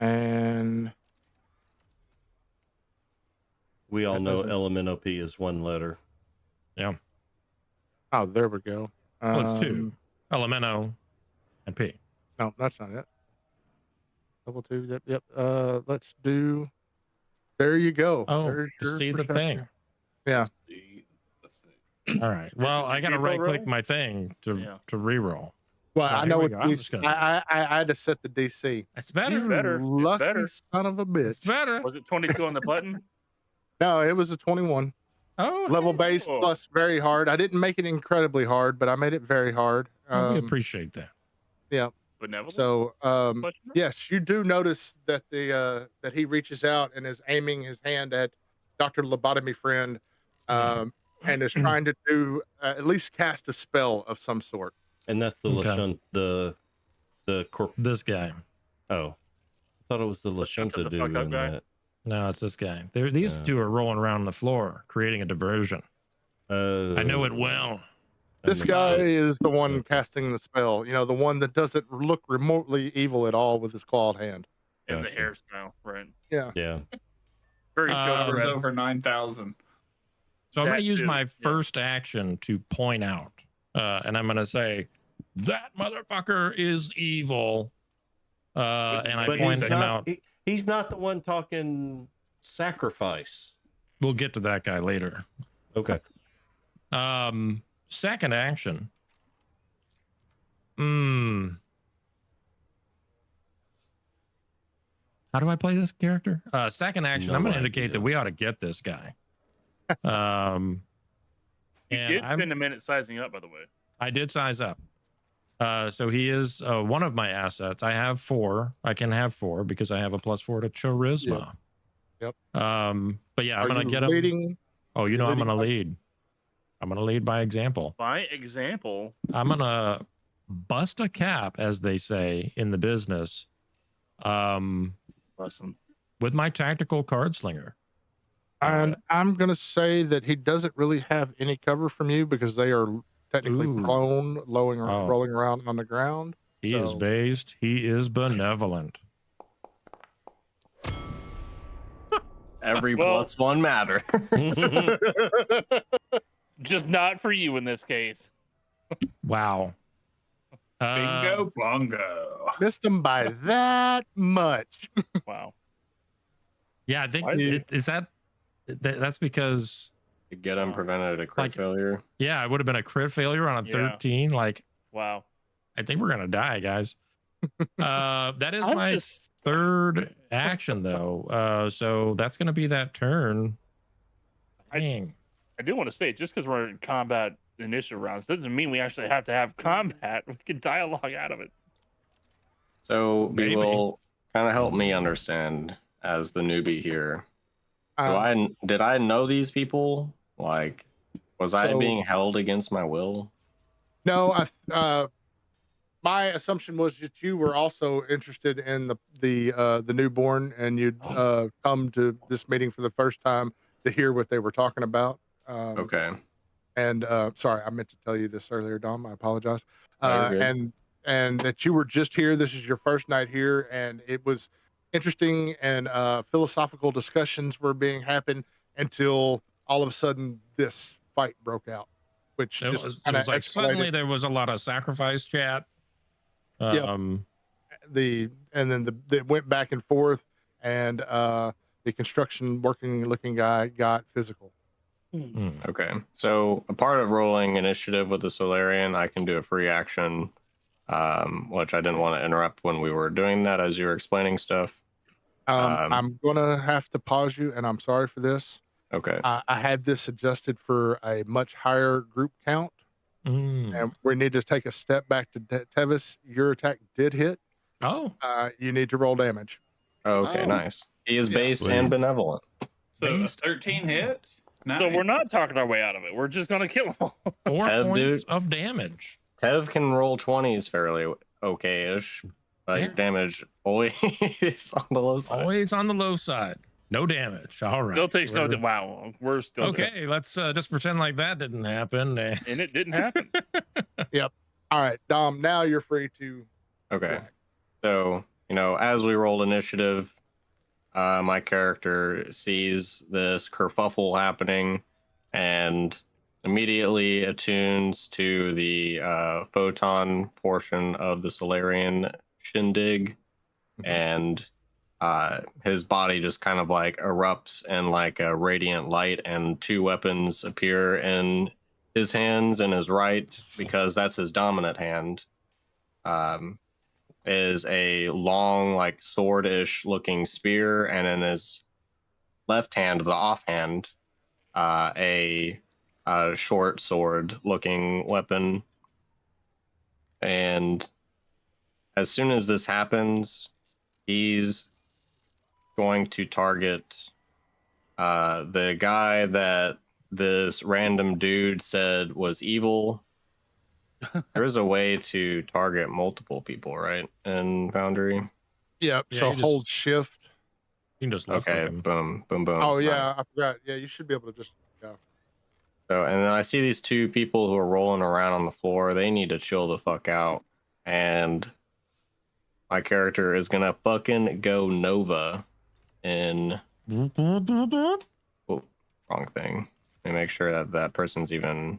And We all that know doesn't. LMNOP is one letter. Yeah. Oh, there we go. Well, it's 2. Elemento and P. No, that's not it. Double 2. Yep. Yep. Let's do. There you go. Oh, There's to your see the thing. perception. Yeah. All right. This Well, is I your got to depot right click roll? my thing to Yeah. reroll. Well, So I here know we what go. I'm DC. just gonna do it. I had to set the DC. It's better. You better. It's lucky better. son of a It's bitch. better. Was it 22 on the button? No, it was a 21. Oh, Level hey. base Oh. plus very hard. I didn't make it incredibly hard, but I made it very hard. Well, we appreciate that. Yeah. Benevolent? So, Question mark? yes, you do notice that that he reaches out and is aiming his hand at Dr. Lobotomy Friend, and is trying to do at least cast a spell of some sort. And that's the Okay. Lashunta, the corp. This guy. Oh, I thought it was the Lashunta Lashunta the dude fuck up in guy? that. No, it's this guy. These two are rolling around the floor, creating a diversion. I know it well. This guy Understood. is the one Okay. casting the spell. You know, the one that doesn't look remotely evil at all with his clawed hand. And the Gotcha. hairstyle, right? Yeah. Yeah. Very show Numbers presence. over 9,000. So I'm going to That use too, my yeah. first action to point out, and I'm going to say, that motherfucker is evil. And I But point he's him not. out. He's not the one talking sacrifice. We'll get to that guy later. Okay. Second action. How do I play this character? Second action, No I'm going to indicate idea. that we ought to get this guy. You And did spend a minute sizing up, by the way. I did size up. So he is one of my assets. I have 4. I can have 4 because I have a +4 to charisma. Yep. But yeah, I'm Are going to you get him. leading? Oh, you know, I'm leading going to by- lead. I'm going to lead by example. By example, I'm going to bust a cap, as they say in the business, listen. with my tactical card slinger. And I'm going to say that he doesn't really have any cover from you because they are technically Ooh. prone, rolling Oh. around on the ground. He is So- based. He is benevolent. Every Well- +1 matter. Just not for you in this case. Wow. Bingo bongo. Missed him by that much. Wow. Yeah, I think Why is is that's because To get him prevented a crit Like- failure. yeah, it would have been a crit failure on a Yeah. 13. Like, Wow. I think we're gonna die, guys. That is I'm my just- third action though. So that's gonna be that turn. Dang. I do want to say, just because we're in combat initiative rounds doesn't mean we actually have to have combat. We can dialogue out of it. So Maybe. you will kind of help me understand as the newbie here. Did I know these people? Like, was I So- being held against my will? No, my assumption was that you were also interested in the newborn, and you'd come to this meeting for the first time to hear what they were talking about. Okay. And sorry, I meant to tell you this earlier, Dom. I apologize. No, you're good. And that you were just here. This is your first night here, and it was interesting, and philosophical discussions were being happened until all of a sudden this fight broke out, which It just was kind of like escalated. suddenly there was a lot of sacrifice chat. Yep. Um, It went back and forth, and the construction working looking guy got physical. Okay. So a part of rolling initiative with the Solarian, I can do a free action, which I didn't want to interrupt when we were doing that as you were explaining stuff. I'm gonna have to pause you, and I'm sorry for this. Okay. I had this adjusted for a much higher group count, and we need to take a step back to Tevis. Your attack did hit. Oh, You need to roll damage. Oh, okay, Oh. nice. He is Yeah. based Sweet. and benevolent. So a Based- 13 hit. Nice. So we're not talking our way out of it. We're just gonna kill him. 4 Tev, points dude. of damage. Tev can roll 20s fairly okay-ish, but your Yeah. damage always on the low side. Always on the low side. No damage. All right. Still takes no. We're- Wow, we're still Okay, let's just pretend like that didn't happen. and it didn't happen. All right, Dom. Now you're free to. Okay. fly. So, as we roll initiative, my character sees this kerfuffle happening and immediately attunes to the photon portion of the Solarian shindig, Mhm. and his body just kind of like erupts in like a radiant light, and 2 weapons appear in his hands and his right, because that's his dominant hand. Is a long, like sword-ish looking spear, and in his left hand, the offhand, a short sword looking weapon. And as soon as this happens, he's going to target the guy that this random dude said was evil. There is a way to target multiple people, right? In Foundry. Yep. Yeah, So you just- hold shift. You can just left Okay, click him. boom, boom, boom. Oh Nice. yeah, I forgot. Yeah, you should be able to just. Yeah. So, and then I see these 2 people who are rolling around on the floor. They need to chill the fuck out. And my character is gonna fucking go Nova in. Oh, wrong thing. Let me make sure that that person's even.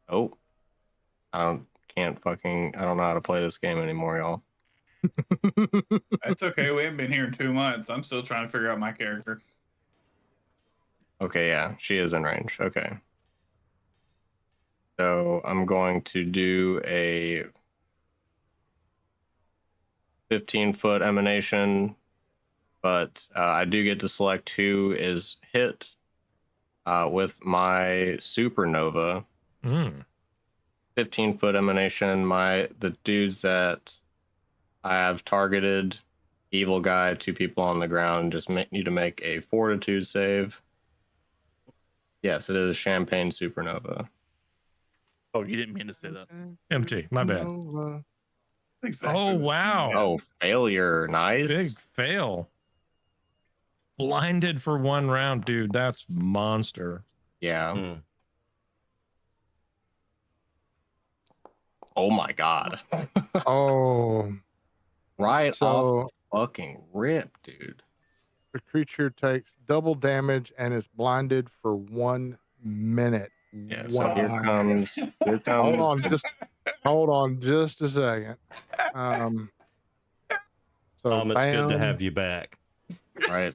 Oh, I don't know how to play this game anymore, y'all. That's okay. We haven't been here in 2 months. I'm still trying to figure out my character. Okay, yeah, she is in range. Okay. So I'm going to do a 15-foot emanation, but I do get to select who is hit with my supernova. 15-foot emanation. The dudes that I have targeted, evil guy, 2 people on the ground, just need to make a fortitude save. Yes, it is a champagne supernova. Oh, you didn't mean to say that. MT, my bad. Exactly. Oh, wow. Yeah. Oh, failure. Nice. Big fail. Blinded for 1 round, dude. That's monster. Yeah. Mm. Oh my god. Oh, Right off so fucking rip, dude. the creature takes double damage and is blinded for 1 minute. Yeah, so here Wow. comes Hold on just a second. So It's good to bam, have you back. right.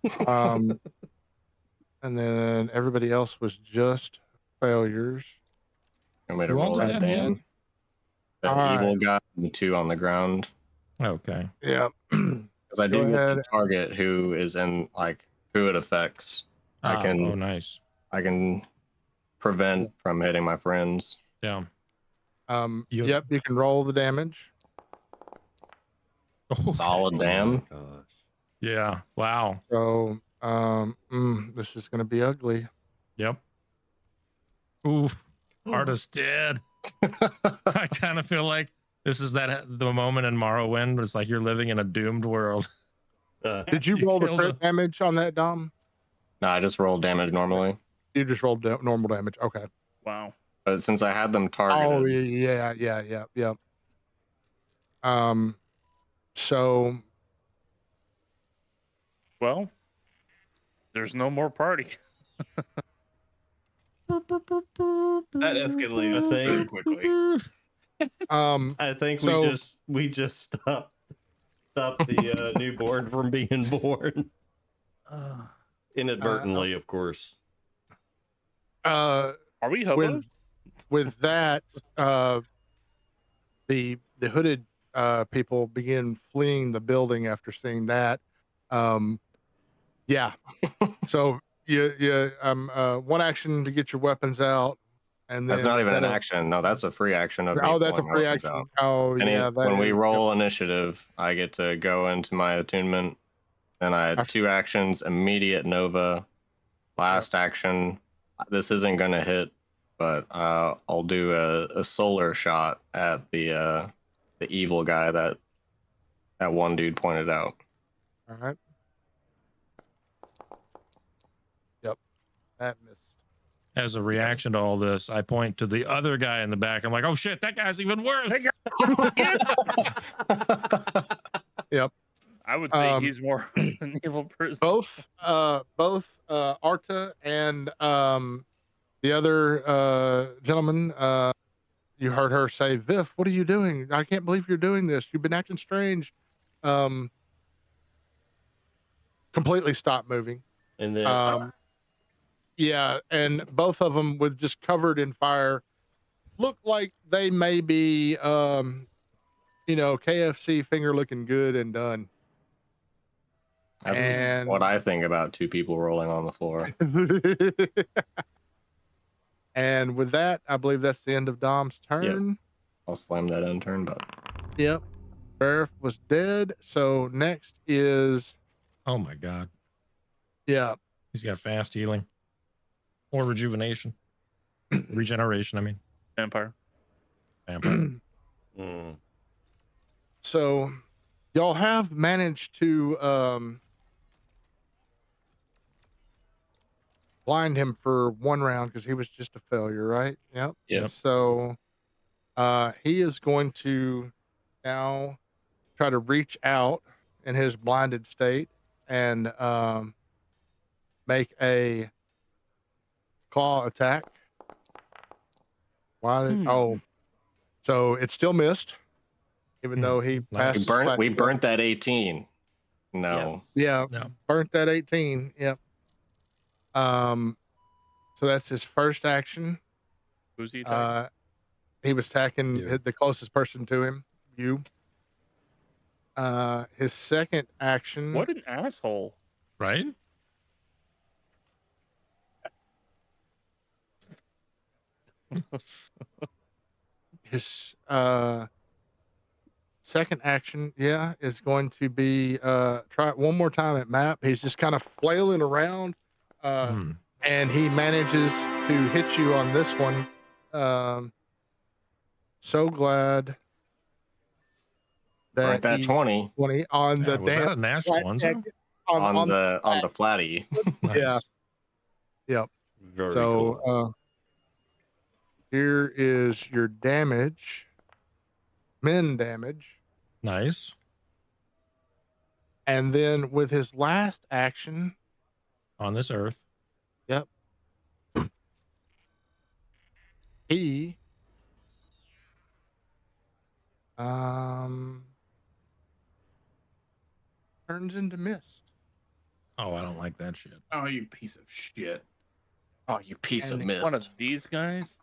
and then everybody else was just failures. I'm going to Who all roll did that that down. again? The All evil right. guy and the 2 on the ground. Okay. Yeah. Because I Go do get ahead. to target who is in, like, who it affects. I can Oh, nice. prevent from hitting my friends. Yeah. Yep, you can roll the damage. Okay. Solid Oh damn. my gosh. Yeah. Wow. So this is gonna be ugly. Yep. Ooh. Artist dead. I kind of feel like this is the moment in Morrowind where it's like you're living in a doomed world. Did you You roll the killed crit damage on that, Dom? No, I just rolled damage normally. You just rolled normal damage. Okay. Wow. But since I had them Oh targeted, yeah. So Well, there's no more party. That escalated very quickly. I think So- we just stopped the newborn from being born inadvertently, of course. uh Are we hobos? with that, the hooded people begin fleeing the building after seeing that. Yeah. So you 1 action to get your weapons out, and then that's not is even that an action. No, that's a free action of me. Oh, that's a pulling my free weapons action. out. Oh And yeah, that when we is- roll initiative, I get to go into my attunement. Then I had After- 2 actions, immediate Nova. Last action, this isn't going to hit, but I'll do a solar shot at the evil guy that one dude pointed out. All right. Yep. That missed. As a reaction to all this, I point to the other guy in the back. I'm like, oh shit, that guy's even worse. Yep. I would say Um, he's more an evil person. Both Arta and the other gentleman, you heard her say, "Viv, what are you doing? I can't believe you're doing this. You've been acting strange." Completely stopped moving. And then Yeah, and both of them with just covered in fire, look like they may be, KFC finger looking good and done. That's And what I think about 2 people rolling on the floor. and with that, I believe that's the end of Dom's turn. I'll slam that end turn button. Yep. Sheriff was dead. So next is, Oh my god, yeah, he's got fast healing or rejuvenation, regeneration. I mean, Vampire. vampire. so y'all have managed to blind him for 1 round because he was just a failure, right? Yep. Yep. So he is going to now try to reach out in his blinded state and make a claw attack. Oh, so it's still missed, even though he Nice. passed. We burnt that 18. No. yes. Yeah, No. burnt that 18. Yep. So that's his first action. Who's he attacking? He was attacking You. the closest person to him, you. His second action. What an asshole. Right? His second action, is going to be try it one more time at map. He's just kind of flailing around, and he manages to hit you on this one. So glad Burnt that 20 on Yeah, the was that damn a natural one? Sir? on the flatty. Nice. Yeah. Yep. Very So cool. here is your damage. Min damage. Nice. And then with his last action, On this earth. yep, he turns into mist. Oh, I don't like that shit. Oh, you piece of shit. Oh, you piece of And mist. One of these guys?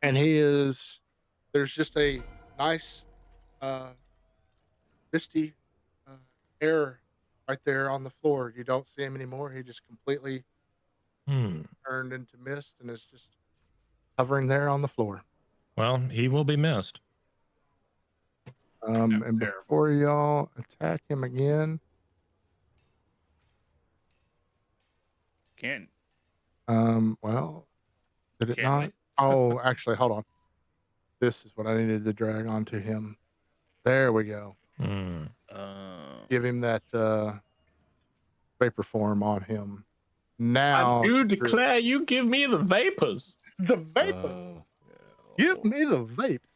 And there's just a nice misty air right there on the floor. You don't see him anymore. He just completely turned into mist and is just hovering there on the floor. Well, he will be missed. And terrible. before y'all attack him again, Can't. well, did it Can not? we? Oh, actually, hold on. This is what I needed to drag onto him. There we go. Give him that vapor form on him. Now, I do declare you give me the vapors. the vapor. Give me the vapes.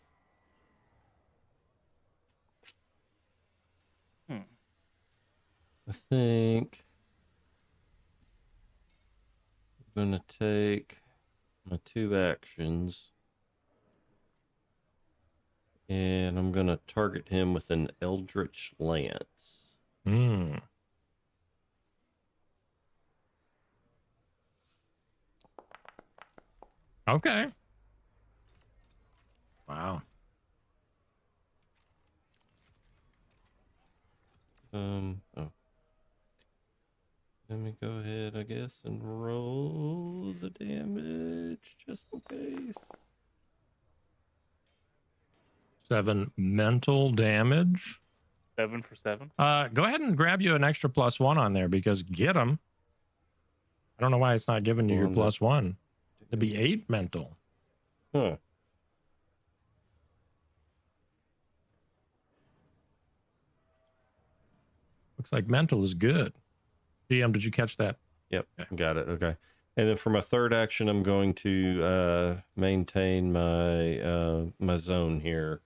I think I'm gonna take my 2 actions, and I'm gonna target him with an Eldritch Lance. Okay. Wow. Oh. Let me go ahead, I guess, and roll the damage just in case. 7 mental damage. 7 for 7. Go ahead and grab you an extra +1 on there because get them. I don't know why it's not giving you your +1. It'd be 8 mental. Huh. Looks like mental is good. GM, did you catch that? Yep, Okay. got it. Okay. And then for my third action, I'm going to maintain my my zone here.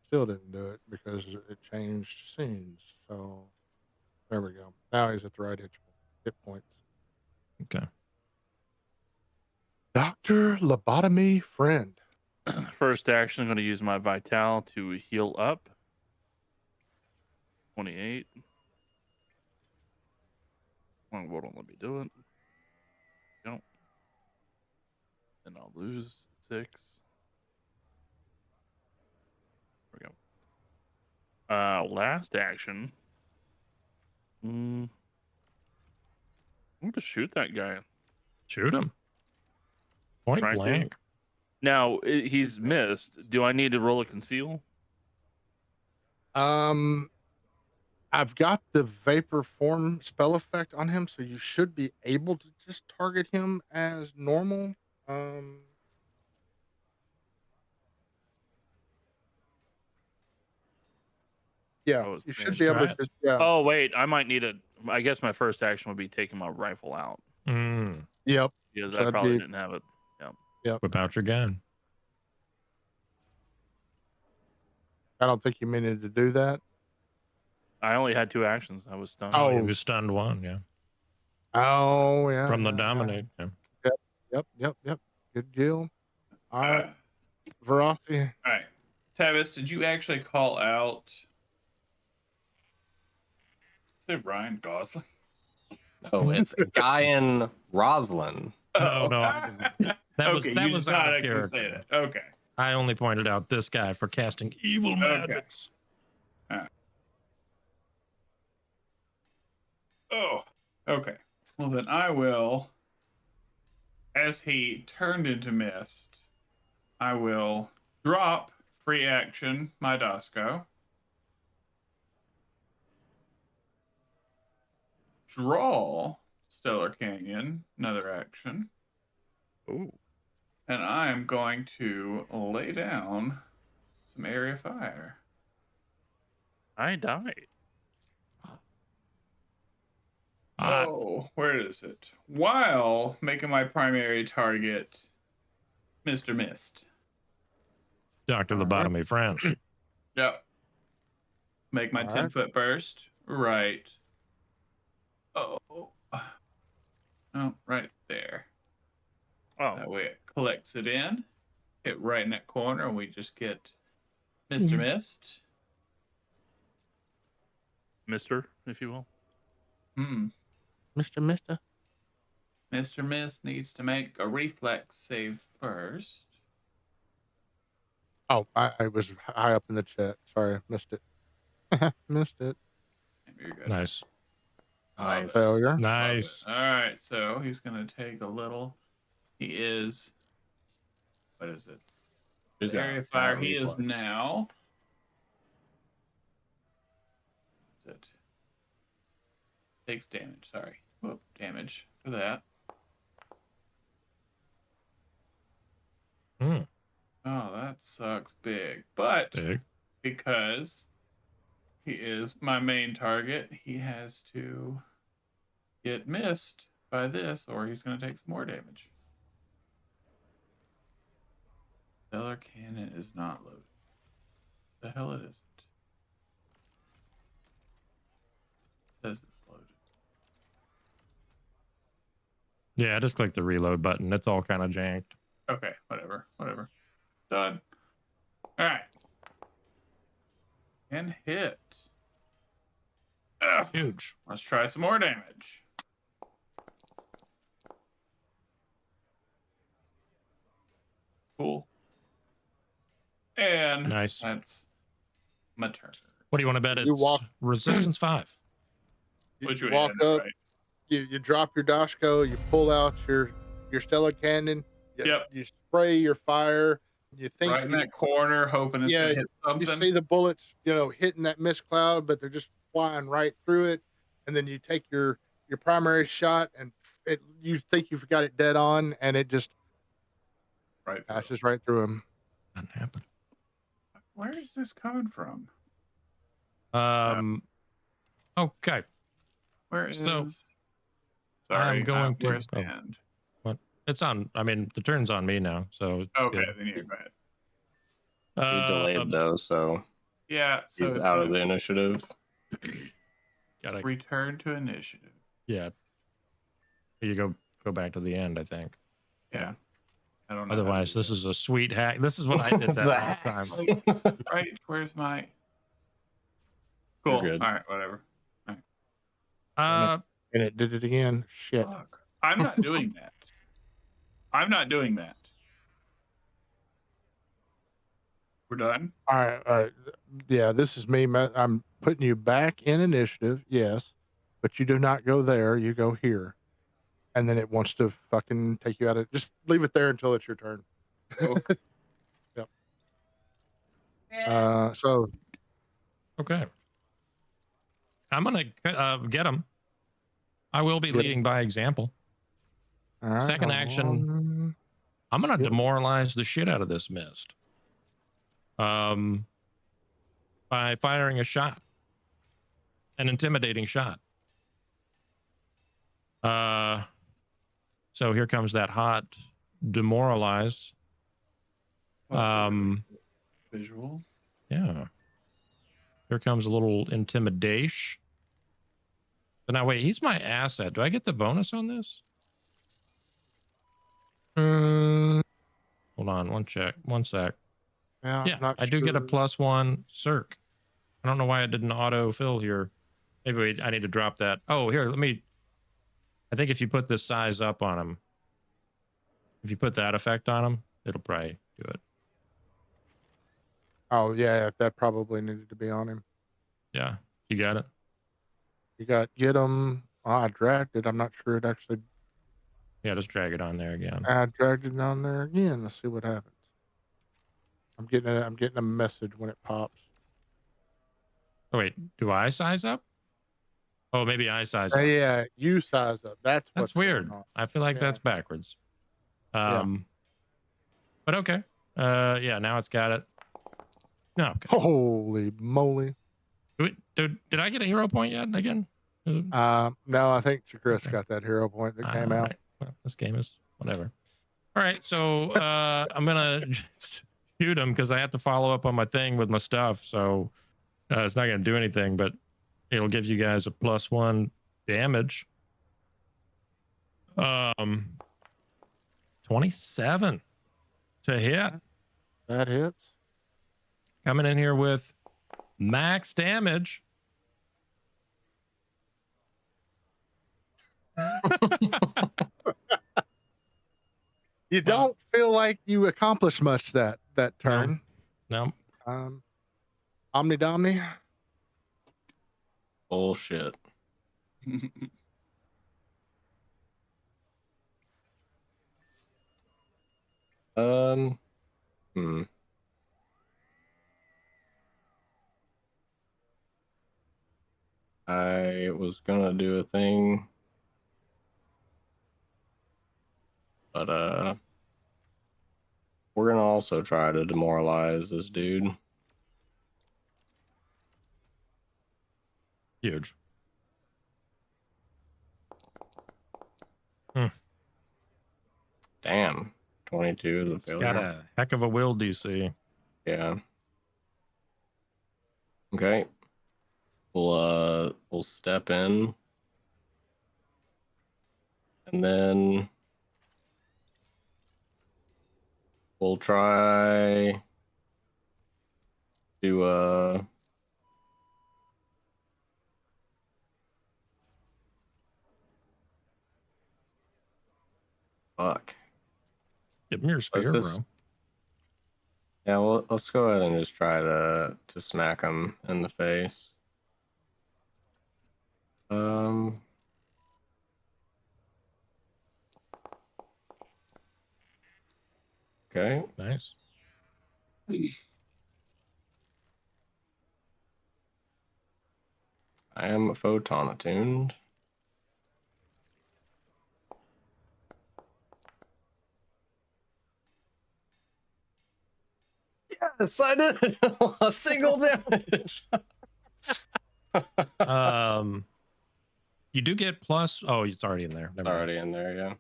Still didn't do it because it changed scenes. So there we go. Now he's at the right hit points. Okay. Dr. Lobotomy Friend. First action, I'm going to use my Vital to heal up. 28. Well, won't let me do it. Don't. Then I'll lose 6. There we go. Last action. I'm going to shoot that guy. Shoot him. Point Try to. blank. Now, he's missed. Do I need to roll a conceal? I've got the vapor form spell effect on him, so you should be able to just target him as normal. Yeah, Oh, it's you should finished. be able Try to it. just, yeah. Oh, wait. I might need a. I guess my first action would be taking my rifle out Yep. because So I that'd probably be- didn't have it. Whip out your gun. I don't think you needed to do that. I only had 2 actions. I was stunned. Oh, Oh. he was stunned 1, yeah. Oh, yeah. From the yeah, dominate. Yeah. Yep. Good deal. All right. Veracity. All right. Tavis, did you actually call out? Say Ryan Gosling. Oh, it's Guyan Roslin. No, that was okay, that you was did out not of actually character. say that. Okay. I only pointed out this guy for casting evil magics. Oh, okay. Well, then I will, as he turned into mist, I will drop free action my Dosco. Draw Stellar Canyon, another action. Ooh. And I am going to lay down some area fire. I died. Oh, where is it? While making my primary target Mr. Mist. Dr. Lobotomy Friend. Yep. Make my All 10-foot burst. Right. Oh. Oh, right there. Oh, That way it collects it in. Hit right in that corner, and we just get Mr. Mist. Mister, if you will. Mr. Mr. Mist needs to make a reflex save first. Oh, I was high up in the chat. Sorry, I missed it. Missed it. You're good. Nice. Nice. Failure. Nice. All right, so he's going to take a little. He is. What is it? Who's got Area fire. that He is reflex? now. What's it? Takes damage. Sorry. Whoop, damage for that. Hmm. Oh, that sucks big. But Big. because he is my main target, he has to get missed by this, or he's going to take some more damage. Stellar Cannon is not loaded. The hell it isn't. It says it's loaded. Yeah, just click the reload button. It's all kind of janked. Okay, whatever. Done. All right. And hit. Ugh. Huge. Let's try some more damage. Cool. And Nice. that's my turn. What do you want to bet You it's walk- resistance 5? Which You way walk in, up. right? you drop your Dashko, you pull out your Stella cannon, Yep. you spray your fire, you think Right in that corner, hoping it's yeah, gonna hit you something. see the bullets, hitting that mist cloud, but they're just flying right through it, and then you take your primary shot, and you think you've got it dead on, and it just Right through. passes right through him. Doesn't happen. Where is this coming from? Okay. Where is? So, Sorry, I'm going to- where's oh. end? It's on. I mean, the turn's on me now. So it's Okay, good. then yeah, go ahead. He delayed though, so Yeah, so he's it's out of gonna the initiative. Gotta, return to initiative. yeah. You go back to the end, I think. Yeah. I don't know. Otherwise, this is a sweet hack. This is what I did that last time. Right, where's my cool. good. All right, whatever. Uh, And it did it again. Shit. Fuck. I'm not doing that. I'm not doing that. We're done. All right. Yeah, this is me. I'm putting you back in initiative, yes, but you do not go there. You go here, and then it wants to fucking take you out of. Just leave it there until it's your turn. Cool. Yep. So okay. I'm gonna get him. I will be Get 'em. leading by example. all right, Second hold action. on. I'm gonna Yep. demoralize the shit out of this mist. By firing a shot, an intimidating shot. So here comes that hot demoralize. Visual. Yeah. Here comes a little intimidation. But now wait, he's my asset. Do I get the bonus on this? Mm, Hold on, one sec. yeah, Yeah, I'm not I do get a sure. +1 circ. I don't know why it didn't auto fill here. Maybe I need to drop that. Oh, here, I think if you put this size up on him, if you put that effect on him, it'll probably do it. Oh yeah, that probably needed to be on him. Yeah, you got it. You got get him. Oh, I dragged it. I'm not sure it actually. Yeah, just drag it on there again. I dragged it on there again. Let's see what happens. I'm getting a message when it pops. Oh, wait, do I size up? Oh, maybe I size up. Yeah, you size up. That's what's That's weird. going on. I feel like Yeah. that's backwards. Yeah. But okay. Yeah, now it's got it. No, okay. Holy moly. Did I get a hero point yet again? No, I think Chris Okay. got that hero point that came All out. right. Well, this game is whatever. All right, so I'm gonna just shoot him because I have to follow up on my thing with my stuff. So it's not gonna do anything, but it'll give you guys a +1 damage. 27 to hit. That hits. Coming in here with max damage. You don't feel like you accomplished much that turn. No. Omni Domni. Bullshit. Hmm. I was gonna do a thing, but we're gonna also try to demoralize this dude. Huge. Damn, 22 is a It's failure. got a heck of a will DC. Yeah. Okay. We'll step in, and then we'll try to fuck. Give him your spear, just- bro. Yeah, well, let's go ahead and just try to smack him in the face. Okay. Nice. I am photon attuned. Yes, I did. A single damage. You do get plus. Oh, it's already in there. Never mind. Already in there, yeah.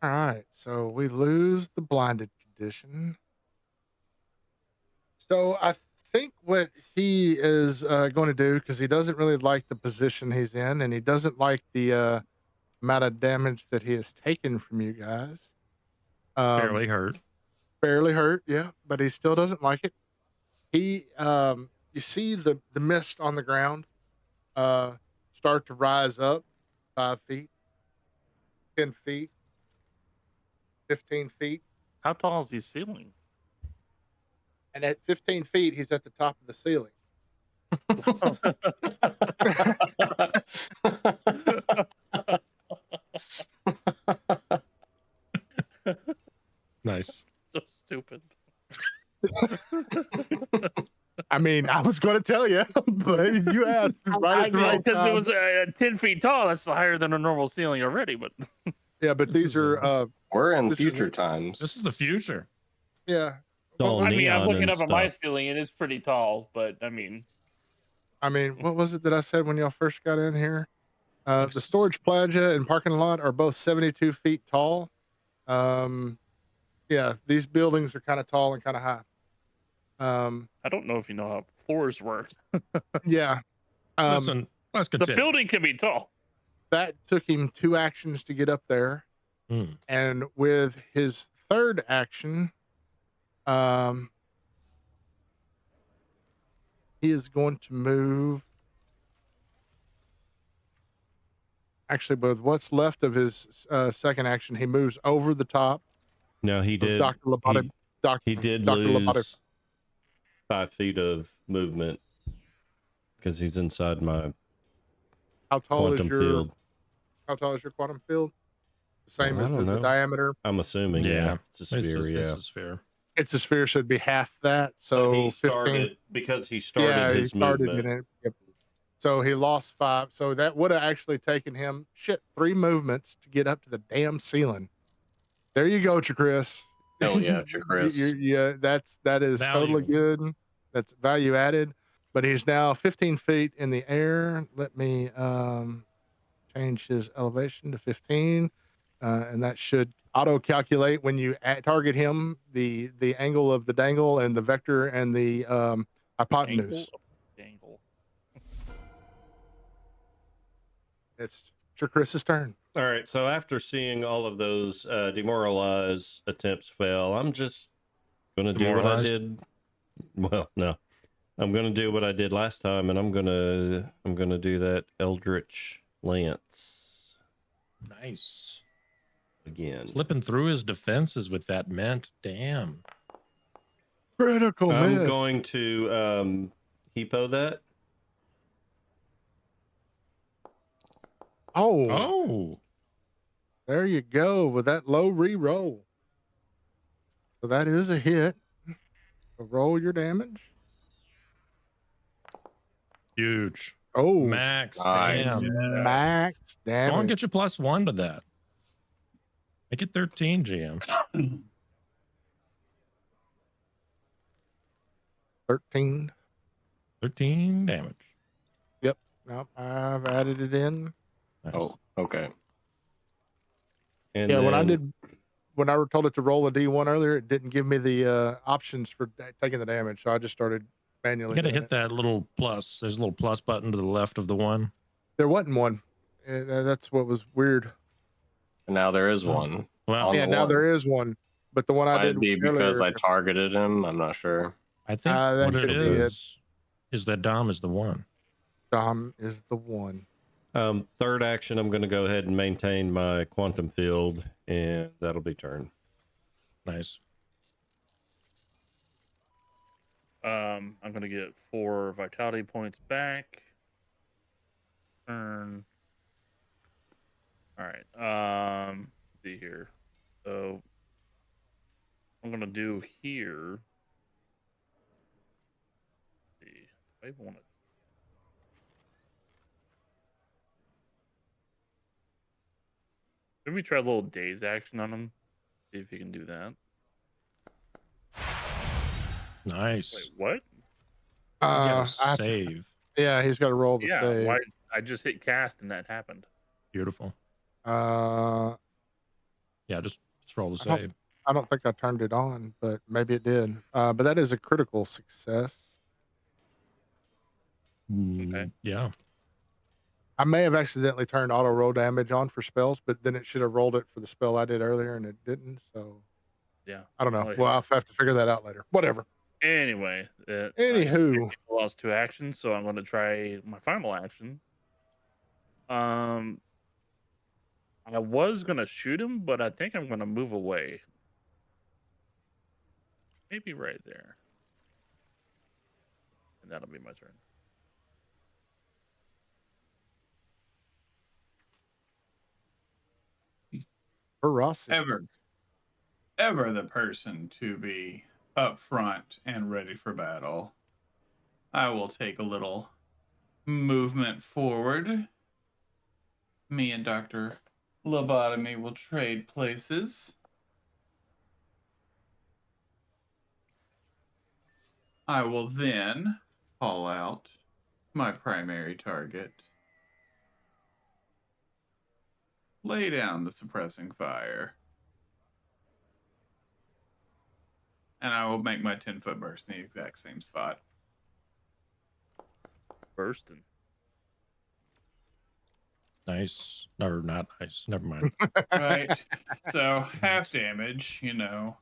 All right, so we lose the blinded condition. So I think what he is going to do, because he doesn't really like the position he's in, and he doesn't like the amount of damage that he has taken from you guys. Barely hurt. Barely hurt, yeah, but he still doesn't like it. He, you see the mist on the ground start to rise up 5 feet, 10 feet, 15 feet. How tall is the ceiling? And at 15 feet, he's at the top of the ceiling. Nice. So stupid. I mean, I was going to tell you, but you asked right at the right Because it time. was 10 feet tall. That's higher than a normal ceiling already. But Yeah, but This these is are, We're in This is- future times. This is the future. yeah. all I mean, I'm neon looking and up at my stuff. ceiling. It is pretty tall. But I mean, What was it that I said when y'all first got in here? The Yes. storage plaza and parking lot are both 72 feet tall. Yeah, these buildings are kind of tall and kind of high. I don't know if you know how floors work. Yeah. Listen, let's The continue. building can be tall. That took him 2 actions to get up there. Hmm. And with his third action, he is going to move. Actually, with what's left of his second action, he moves over the top No, he of did. Dr. Lobotic. He did Dr. Lobotic. lose 5 feet of movement because he's inside my How tall is quantum your field. How tall is your quantum field? The same I as don't the know. diameter. I'm assuming, yeah, it's a sphere, This yeah. is fair. It's a sphere, so it'd be half that. But So he 15. started because he started Yeah, he his started movement. in it. Yep. So he lost 5. So that would have actually taken him 3 movements to get up to the damn ceiling. There you go, Chris. Hell yeah, Chris. Yeah, that is totally Value. good. That's value added. But he's now 15 feet in the air. Let me change his elevation to 15, and that should auto calculate when you target him the angle of the dangle and the vector and the hypotenuse. Angle. It's Chris's turn. All right, so after seeing all of those demoralize attempts fail, I'm just gonna do what I Demoralized? did. Well, no, I'm gonna do what I did last time, and I'm gonna do that Eldritch Lance Nice. again. Slipping through his defenses with that mint. Damn. Critical I'm miss. going to Hippo that. Oh. There you go with that low re-roll. So that is a hit. So roll your damage. Huge. Oh, Max. Nice. Damn. max Go on, damage. get your +1 to that. Make it 13, GM. 13. 13 damage. Yep. Nope, I've added it in. Nice. Oh, okay. And Yeah, then, when I were told it to roll a D1 earlier, it didn't give me the options for taking the damage, so I just started You manually gotta doing hit it. that little plus. There's a little plus button to the left of the one. There wasn't one. That's what was weird. And now there is Oh. one. Well, On Yeah, the now one. there is one, but the one I Might did be because earlier, I targeted him. I'm not sure. I think that what it could be it. is that Dom is the one. Dom is the one. third action, I'm gonna go ahead and maintain my quantum field, and that'll be turn. Nice. I'm gonna get 4 vitality points back. Turn. All right. Let's see here. So I'm gonna do here. Let's see, I want to. Maybe try a little daze action on him. See if you can do that. Nice. Wait, what? He's got I to have to- save. yeah, he's got to roll the Yeah, save. why? I just hit cast and that happened. Beautiful. Uh, Yeah, just roll the I don't- save. I don't think I turned it on, but maybe it did. But that is a critical success. Yeah. I may have accidentally turned auto roll damage on for spells, but then it should have rolled it for the spell I did earlier, and it didn't. So Yeah. I don't know. Oh, yeah. Well, I'll have to figure that out later. Whatever. Anyway, Anywho, I lost 2 actions, so I'm going to try my final action. I was going to shoot him, but I think I'm going to move away. Maybe right there. And that'll be my turn. ferocity. Ever the person to be up front and ready for battle. I will take a little movement forward. Me and Dr. Lobotomy will trade places. I will then call out my primary target. Lay down the suppressing fire. And I will make my 10-foot burst in the exact same spot. Bursting. Nice. Or not nice. Never mind. Right. So half damage, you know.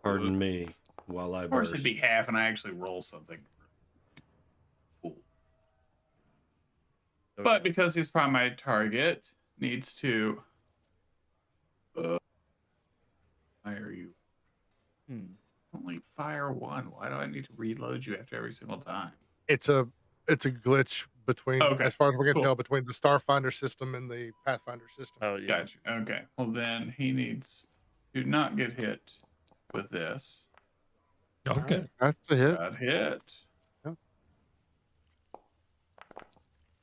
Pardon me while I Of course, burst. it'd be half, and I actually roll something. Cool. But because he's primary target, needs to fire you. Only fire one. Why do I need to reload you after every single time? It's a glitch between, Okay, as far as we can cool. tell, between the Starfinder system and the Pathfinder system. Oh, yeah. Gotcha. Okay. Well, then he needs to not get hit with this. Okay. Right, that's a hit. Got hit.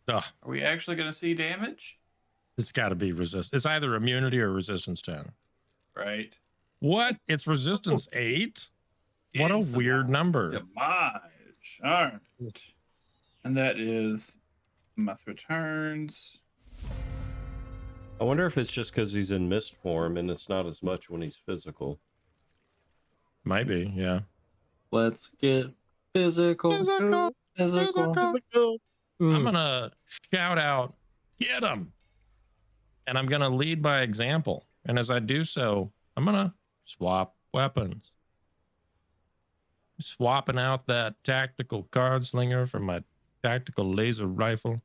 Ugh, Are we actually going to see damage? it's got to be resist. It's either immunity or resistance 10. Right. What? It's resistance 8? What a It's weird number. Damage. All right. And that is Math returns. I wonder if it's just because he's in mist form and it's not as much when he's physical. Might be, yeah. Let's get physical. Physical. I'm going to shout out, get him. And I'm going to lead by example. And as I do so, I'm going to swap weapons. Swapping out that tactical card slinger for my tactical laser rifle.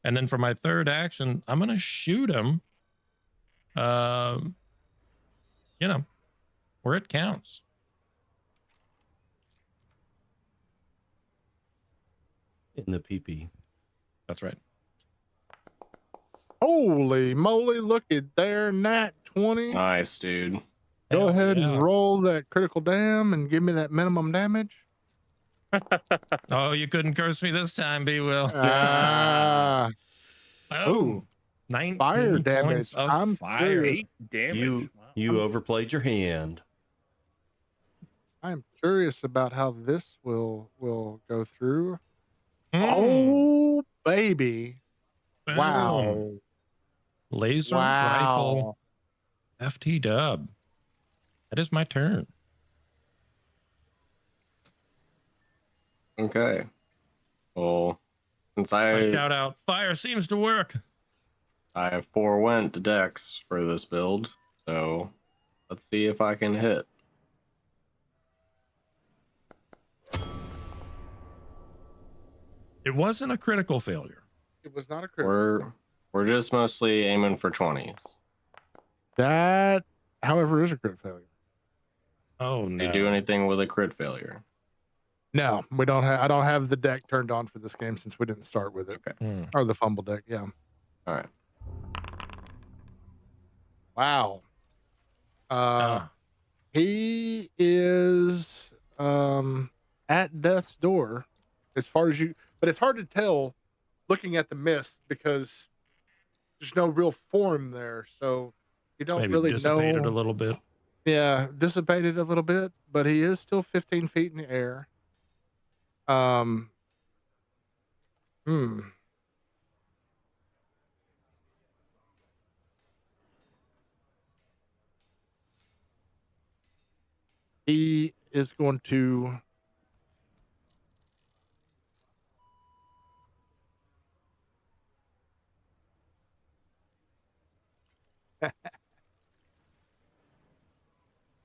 And then for my third action, I'm going to shoot him, you know, where it counts. In the PP. That's right. Holy moly, look at there, nat 20. Nice, dude. Go Hell ahead yeah. and roll that critical dam and give me that minimum damage. Oh, you couldn't curse me this time, B. Will. Ah, Boom. 19 fire points damage. of I'm fire. curious. 8 damage. You Wow. you overplayed your hand. I'm curious about how this will go through. Mm. Oh, baby. Boom. Wow. Laser Wow. rifle FT dub. That is my turn. Okay. Well, since I I shout out, fire seems to work. forewent Dex for this build, so let's see if I can hit. It wasn't a critical failure. It was not a critical. We're just mostly aiming for 20s. That, however, is a crit failure. Oh, Do no. you do anything with a crit failure? No, we don't have. I don't have the deck turned on for this game since we didn't start with it, Okay. or the fumble deck. Yeah. All right. Wow. Ah, He is at death's door, as far as you. But it's hard to tell looking at the mist because there's no real form there, so you don't maybe really dissipated a know. little bit. Yeah, dissipated a little bit, but he is still 15 feet in the air. Um, hmm. He is going to.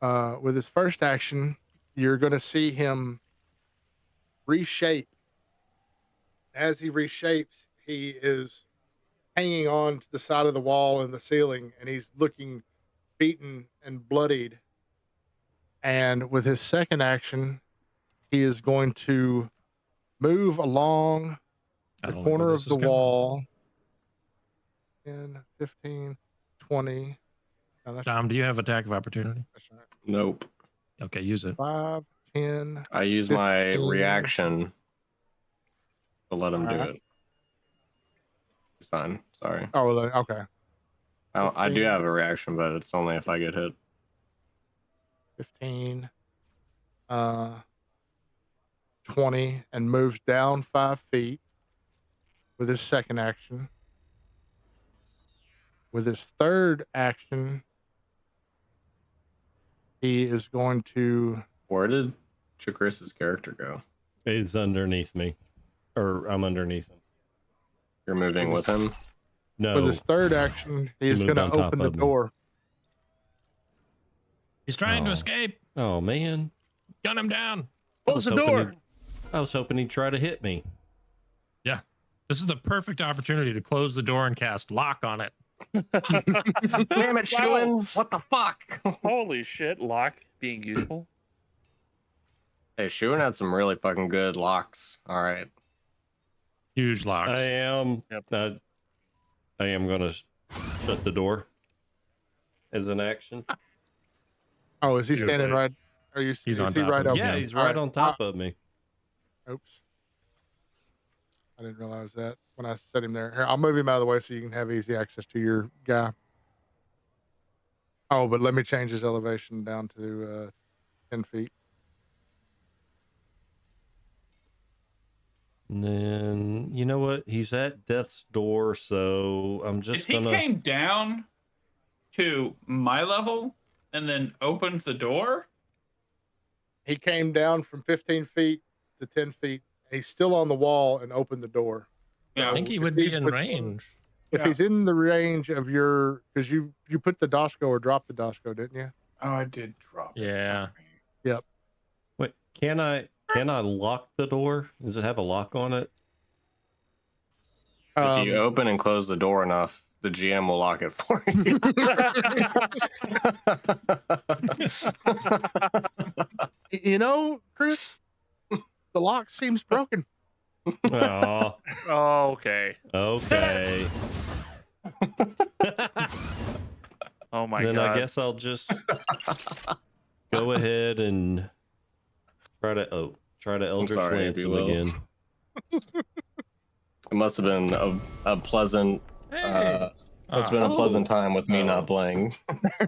With his first action, you're going to see him reshape. As he reshapes, he is hanging on to the side of the wall and the ceiling, and he's looking beaten and bloodied. And with his second action, he is going to move along I the don't like where corner this of the is going. wall. 10, 15, 20. No, Tom, do you have attack of opportunity? that's right. Nope. Okay, use it. 5, 10. I use my 15. reaction to let him do Alright. it. It's fine. Sorry. Oh, okay. I do 15. have a reaction, but it's only if I get hit. 15. 20, and moves down 5 feet with his second action. With his third action, he is going to. Where did Chakris's character go? He's underneath me, or I'm underneath him. You're moving with him? No, With his third action, he's moved going to on top open the of me. door. He's trying to Oh. escape. Oh man, Gun him down. I Close was the hoping door. I was hoping he'd try to hit me. Yeah. This is the perfect opportunity to close the door and cast lock on it. Damn it, Shuin! What the fuck? Holy shit, lock being useful. Hey, Shuin had some really fucking good locks. All right. Huge locks. I am. Yep. I am gonna shut the door as an action. Oh, is he You're standing okay. right? Are you? He's is on he top right of you. over? Yeah, Okay. he's right on top of me. Oops. I didn't realize that when I set him there. Here, I'll move him out of the way so you can have easy access to your guy. Oh, but let me change his elevation down to 10 feet. And then you know what? He's at death's door, so I'm If just he gonna. came down to my level and then opened the door, He came down from 15 feet to 10 feet. He's still on the wall and opened the door. Yeah, I think he if would be he's in within- range. If Yeah. he's in the range of your, because you put the Dosco or dropped the Dosco, didn't you? oh, I did drop it. Yeah. Fuck me. Wait, can I lock the door? Does it have a lock on it? If you open and close the door enough, the GM will lock it for you. You know, Chris, the lock seems broken. Oh, Oh, okay. okay. Oh my Then god. I guess I'll just go ahead and try to Eldritch sorry, Lance if him you will. again. It must have been a pleasant. It's been a pleasant time with me not playing.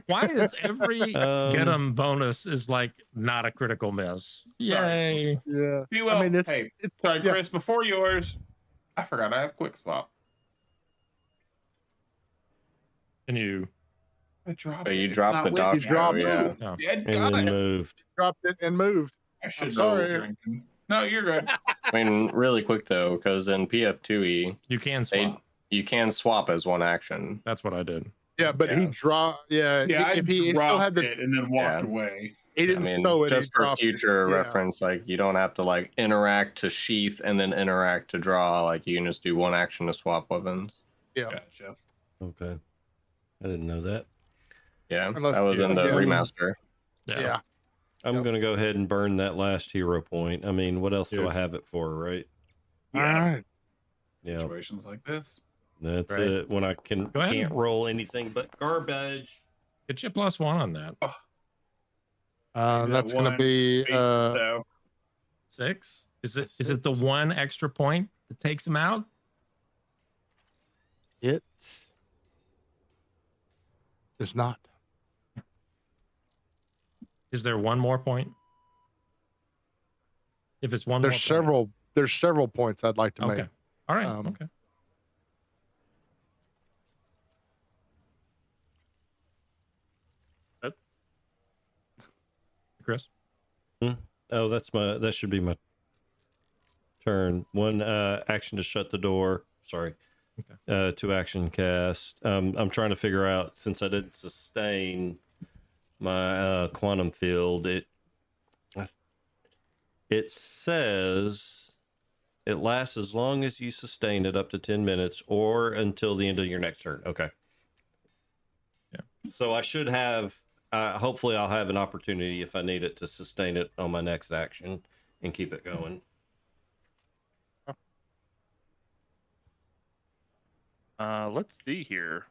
Why is every get 'em bonus is like not a critical miss? Yay. Yeah. Be well. I mean, Hey, it's sorry, yeah. Chris. Before yours, I forgot I have quick swap. Can you? I dropped But it. you It's dropped not the with doc me. show, I yeah. moved. Oh. Dead And God. then moved. dropped it and moved. I should know sorry. drinking. No, you're good. I mean, really quick though, because in PF2E, You can swap. you can swap as one action. That's what I did. Yeah, but he Yeah. dropped. Yeah, Yeah, I if he still dropped had the, it and then walked Yeah. away. he I didn't mean, stow it. he just for dropped it. future Yeah. reference, like you don't have to like interact to sheath and then interact to draw. Like you can just do one action to swap weapons. Yeah. Gotcha. Okay. I didn't know that. Yeah, Unless that was you- in the yeah. remaster. Yeah. I'm Yep. gonna go ahead and burn that last hero point. I mean, what else do I Huge. have it for, right? All right. Yeah, Situations like this. that's Right. it. When I Go ahead. can't roll anything but garbage. Get you +1 on that. That's going to be so 6. Is it the 6. one extra point that takes him out? It is not. Is there one more point? If it's one There's more point. several. There's several points I'd like to Okay. make. All right. Um, Okay. Chris? Oh, that should be my turn. One action to shut the door. Sorry. Okay. 2 action cast. I'm trying to figure out, since I didn't sustain my quantum field, it says it lasts as long as you sustain it, up to 10 minutes, or until the end of your next turn. Okay. Yeah. So I should have, hopefully I'll have an opportunity, if I need it, to sustain it on my next action and keep it going. Let's see here.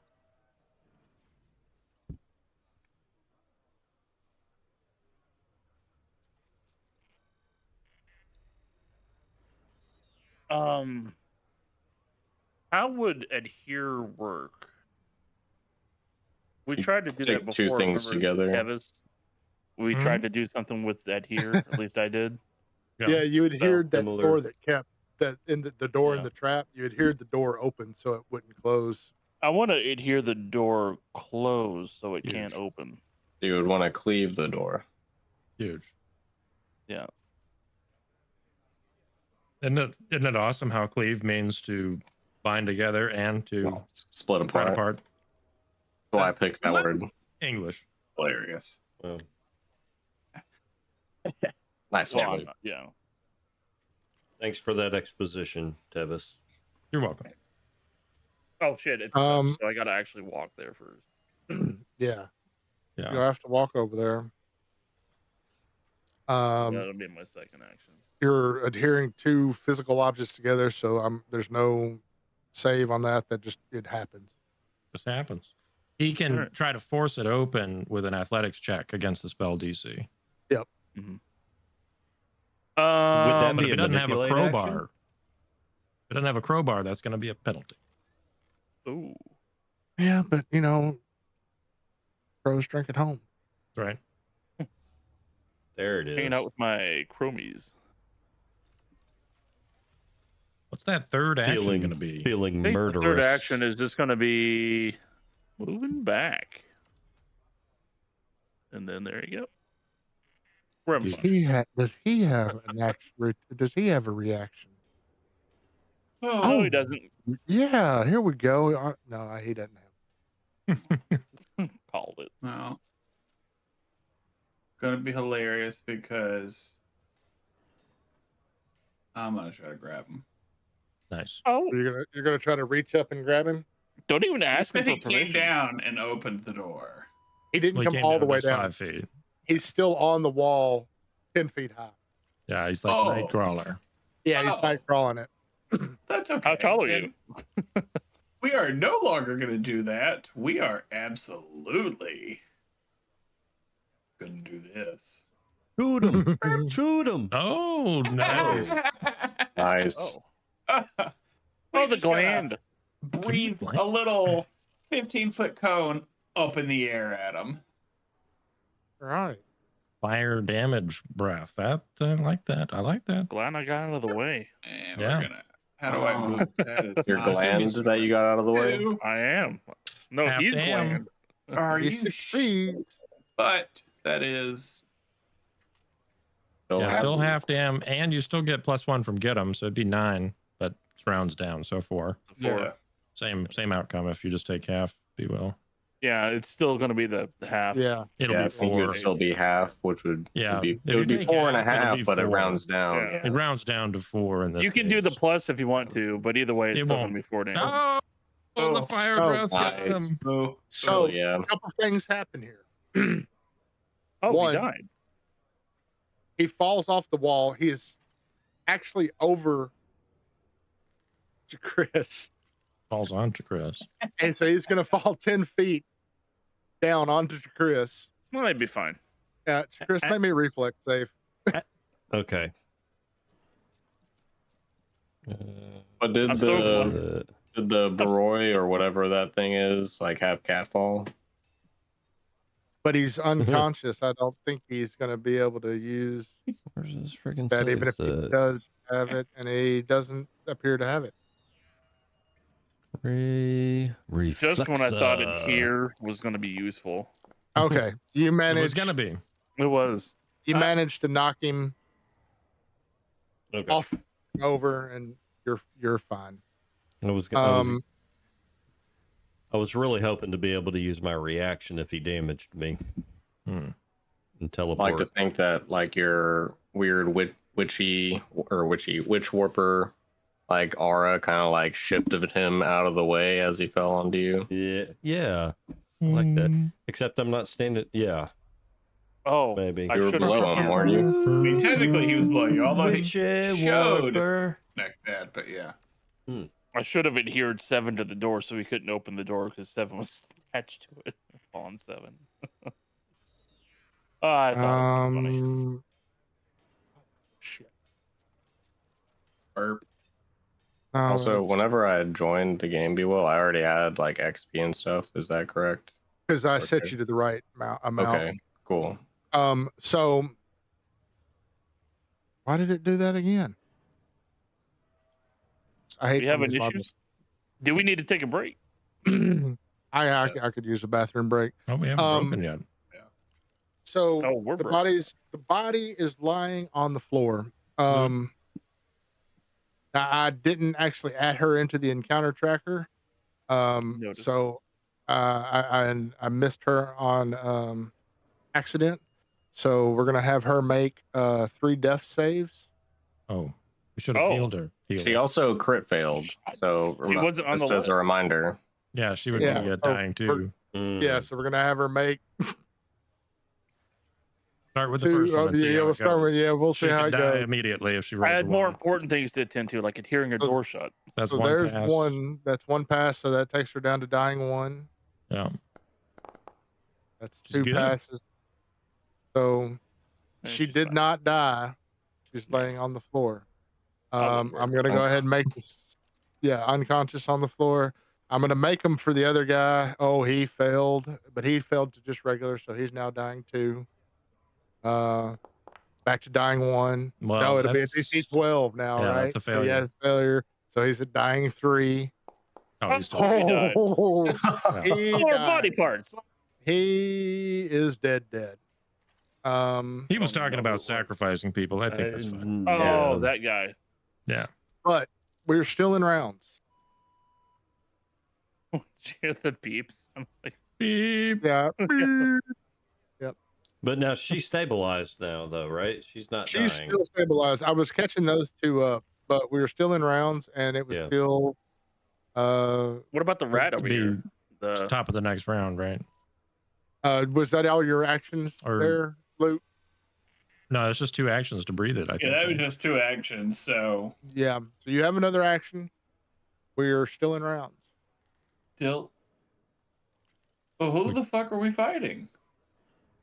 How would adhere work? We You tried to do take that before. two things remember, together. Kevis? We tried to do something with adhere. At least I did. Yeah, you adhered that similar. door that kept that in the door in Yeah. the trap. You adhered the door open so it wouldn't close. I want to adhere the door closed so it Huge. can't open. You would want to cleave the door. Huge. Yeah. Isn't it awesome how cleave means to bind together and to Well, split spread apart. apart? So I That's picked that excellent. word. English. hilarious. Well, Nice Well, one. yeah. thanks for that exposition, Tevis. You're welcome. Oh shit! It's touch, so I gotta actually walk there first. Yeah, Yeah. you'll have to walk over there. That'll be my second action. You're adhering 2 physical objects together, so there's no save on that. That just it happens. This happens. He can Alright. try to force it open with an athletics check against the spell DC. Mm-hmm. that But be if a it doesn't have a manipulate crowbar, action? if it doesn't have a crowbar, that's going to be a penalty. Ooh. Yeah, but crows drink at home. Right. There it is. Hanging out with my chromies. What's that third action feeling going to be? feeling I think murderous. the third action is just gonna be moving back. And then there you go. Rim Does punch. does he have an action? Does he have a reaction? No, he doesn't. Yeah, here we go. No, he doesn't have. Called it. No. Gonna be hilarious because I'm gonna try to grab him. Nice. Oh, You're gonna try to reach up and grab him. don't even ask him Because for he came permission. down and opened the door. He didn't Well, he come came all the way just down. 5 feet. He's still on the wall, 10 feet high. Yeah, he's like Oh. Nightcrawler. Yeah, he's Oh. night crawling it. That's okay. How tall are you? And we are no longer going to do that. We are absolutely going to do this. Shoot him! Shoot him! Oh, nice. Nice. Oh, Oh, oh, the gland. Breathe Blank. a little 15-foot cone up in the air at him. Right. Fire damage breath. I like that. I like that. Glad I got out of the way. And Yeah. we're gonna. How do I move? That is Your not- glands that you got out of the way. Two. I am. No, Half he's damn. gland. Are He you? succeeds. But that is. Yeah, still Absolutely. half damn, and you still get +1 from get 'em, so it'd be 9, but it's rounds down, so 4. Yeah. Same outcome if you just take half. Be well. Yeah, it's still going to be the half. Yeah. It'll Yeah, I be think it 4. would still be half, which would Yeah, be if it you would be take 4 and a half, it'll half, be but it 4. rounds down. Yeah. It rounds down to 4 in this. You can do the case. plus if you want to, but either way, it's It still won't. going to be 4 damage. Oh, the Oh, fire so breath got nice. him. So, So yeah. a couple things happen here. Oh, One. he died. He falls off the wall. He is actually over to Chris. Falls onto Chris. And so he's going to fall 10 feet down onto Chris. Well, they'd be fine. Yeah, Chris, make me a reflex save. Okay. But did I'm so the did the Baroy or whatever that thing is like have catfall? But he's unconscious. I don't think he's going to be able to use Where's this freaking that, even if he does have it, and he doesn't appear to have it. Just when I thought in here was going to be useful. Okay, you It was managed. gonna be. It was. You managed to knock him Okay. off over, and you're fine. I was really hoping to be able to use my reaction if he damaged me and I teleport. like to think that like your weird witch warper like aura kind of like shifted him out of the way as he fell onto you. Yeah, I like that. Except I'm not standing. Yeah, Oh, maybe I You were should have below him, heard. weren't you? I mean, technically he was below you, although he Witchy showed warper. neck that, but yeah. I should have adhered 7 to the door so he couldn't open the door because 7 was attached to it on 7. Oh, I thought it'd be funny. Shit. Burp. No, Also, it's whenever I joined the game, I already had like XP and stuff. Is that correct? because I set Okay. you to the right amount. Okay, cool. So why did it do that again? I hate We some of having these issues? Do we need to take a break? modules. I could use a bathroom break. Oh, we haven't broken yet. So Oh, we're the broke. body is lying on the floor. Now I didn't actually add her into the encounter tracker. Notice. So I missed her on accident. So we're gonna have her make 3 death saves. Oh, we should have Oh. healed her. She also crit failed, so She wasn't on just the as a list. reminder. Yeah, she would Yeah, be so dying too. Yeah, so we're gonna have her make Start with the 2. first one. And see Yeah, how we'll it start goes. with we'll see She how could it die goes. immediately if she I rolls had a more 1. important things to attend to, like adhering a So- door shut. That's So one there's pass. one. That's 1 pass. So that takes her down to dying 1. Yeah. That's She's 2 good. passes. So Yeah, she she's did fine. not die. She's Yeah. laying on the floor. I wouldn't I'm worry gonna about go it. ahead and make this. Yeah, unconscious on the floor. I'm gonna make him for the other guy. Oh, he failed, but he failed to just regular, so he's now dying 2. Back to dying 1. Well, No, it'll be a that's- DC 12 now, yeah, right? that's a So he failure. has failure. So he's a dying 3. Oh, he's still. He died. He More died. body parts. He is dead. He was Don't talking know who it about was. sacrificing people. I think that's fine. Oh, that guy. Yeah. but we're still in rounds. Did you hear the beeps? I'm like, Beep. Yeah. But now she's stabilized now, though, right? She's not She's dying. still stabilized. I was catching those 2 up, but we were still in rounds, and it was Yeah. still. what about the rat over Be here? The top of the next round, right? Was that all your actions Or- there, Luke? No, it's just 2 actions to breathe it. I think. Yeah, that was right? just 2 actions, so Yeah. So you have another action. We are still in rounds. still. Well, who the fuck are we fighting?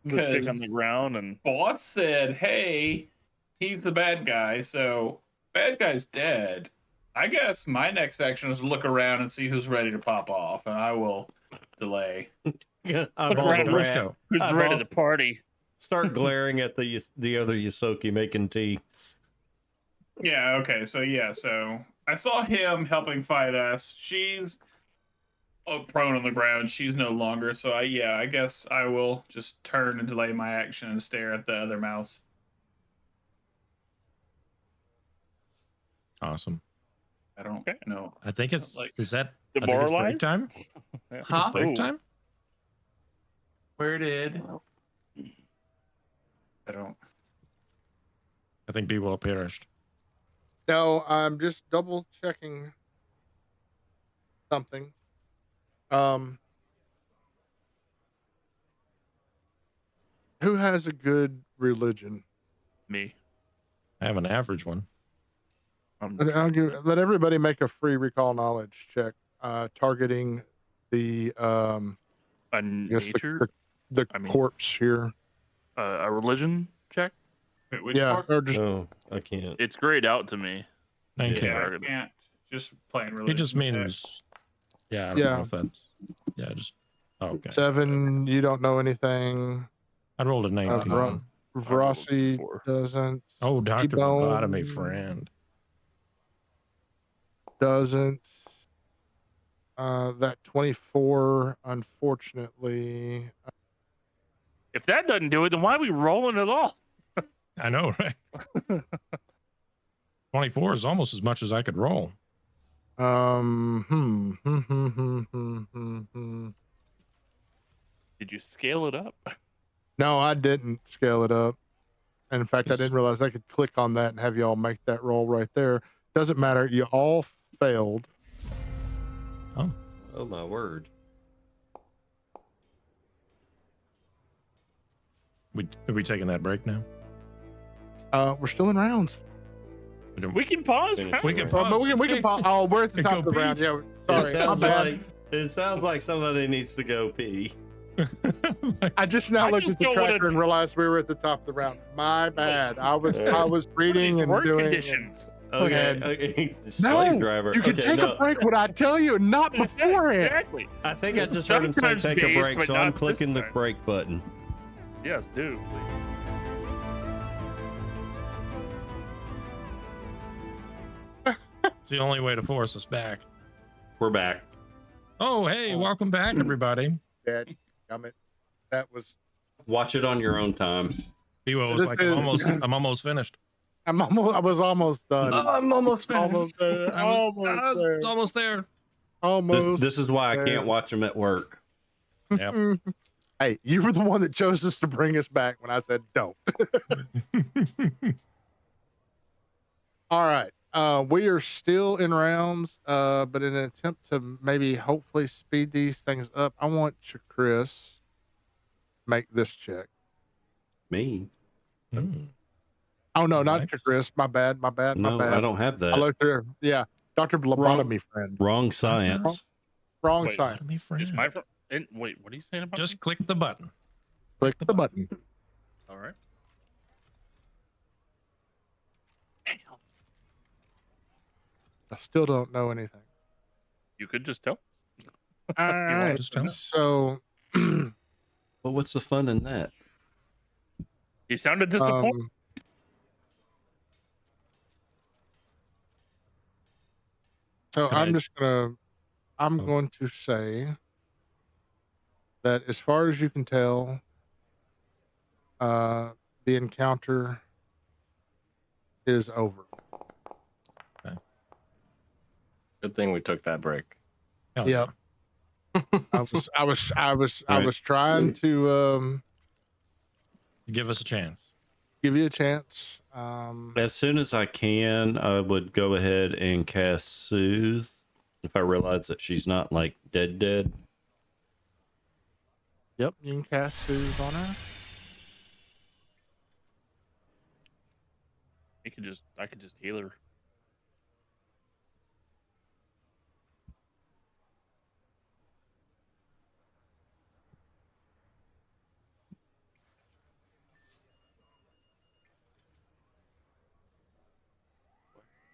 the chick on Because the ground and boss said, "Hey, he's the bad guy." So bad guy's dead. I guess my next action is to look around and see who's ready to pop off, and I will delay. I'm Look all around, the let's rat. go. who's I'm ready all- to party. Start glaring at the other Yosoki making tea. Yeah. Okay. So I saw him helping fight us. She's prone on the ground. She's no longer. So I guess I will just turn and delay my action and stare at the other mouse. Awesome. I don't Okay. know. I think it's Like, is that I think it's break Demoralized? time. Yeah. I think it's break Ooh. time. Where did I don't. I think B well perished. No, I'm just double checking something. Who has a good religion? Me. I have an average one. Let everybody make a free recall knowledge check, targeting the A I guess nature, the I mean- corpse here. a religion check. Wait, which Yeah, part? or just Oh, I can't. It's grayed out to me. 19. Yeah, Yeah. I can't. Just playing He religion. just check. means, yeah, I don't Yeah. know if that's, yeah, just, okay. 7. You don't know anything. I rolled a 19. Ro- Rossi 4. doesn't. Oh, Dr. T-Bone Lobotomy friend. doesn't. That 24, unfortunately. If that doesn't do it, then why are we rolling at all? I know, right? 24 is almost as much as I could roll. Did you scale it up? No, I didn't scale it up. And in fact, I didn't realize I could click on that and have y'all make that roll right there. Doesn't matter. You all failed. Oh my word. Are we taking that break now? We're still in rounds. We can pause. Finish We the can round. pause. But we can pause. Oh, we're at the top Go of the round. Pete. Yeah, It sorry. My sounds bad. like somebody needs to go pee. I just now I looked just at the don't wanna- tracker and realized we were at the top of the round. My bad. I was What reading are and work doing. conditions? Okay, ahead. okay. He's the No, slave driver. you can okay, take no. a break when I tell you, and not beforehand. Exactly. I think I just heard him say Sometimes take a based, break, but so I'm not this clicking the time. break button. Yes, do. It's the only way to force us back. We're back. Oh, hey, welcome back, everybody. Dad, damn it. That was. Watch it on your own time. Biwo was This like, is- I'm almost finished. I was almost done. I'm almost finished. Almost there. Almost there. It's almost there. Almost. This is why I there. can't watch them at work. Yep. Hey, you were the one that chose us to bring us back when I said don't. All right. We are still in rounds, but in an attempt to maybe hopefully speed these things up, I want you, Chris, make this check. Me? Hmm. Oh no, not Nice. you, Chris. My bad. My bad. My No, bad. I don't have I that. looked there. Yeah, Dr. Lobotomy friend. Wrong science. Wrong Wait, side. Lobotomy friend. Is my wait, what are you saying about Just me? click the button. Click the button. All right. I still don't know anything. You could just tell. All You want right. Just tell me. So, But what's the fun in that? You sounded disappointed. So Can I'm I- just gonna. I'm Oh. going to say that as far as you can tell, the encounter is over. Good thing we took that break. Hell Yep. I was Right. trying to Give us a chance. give you a chance. As soon as I can, I would go ahead and cast Soothe if I realize that she's not like dead. Yep, you can cast Soothe on her. I could just heal her.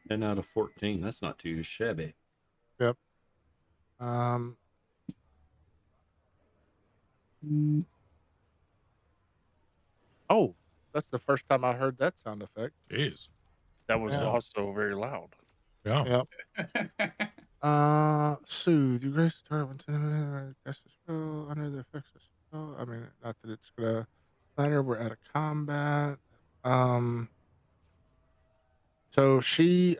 And out of 14, that's not too shabby. Um, oh, that's the first time I heard that sound effect. Jeez. That was Yeah. also very loud. Yeah. Yep. Soothe. You grace the target when 10 minutes cast a spell under the effects of spell. I mean, not that it's gonna matter. We're out of combat. So she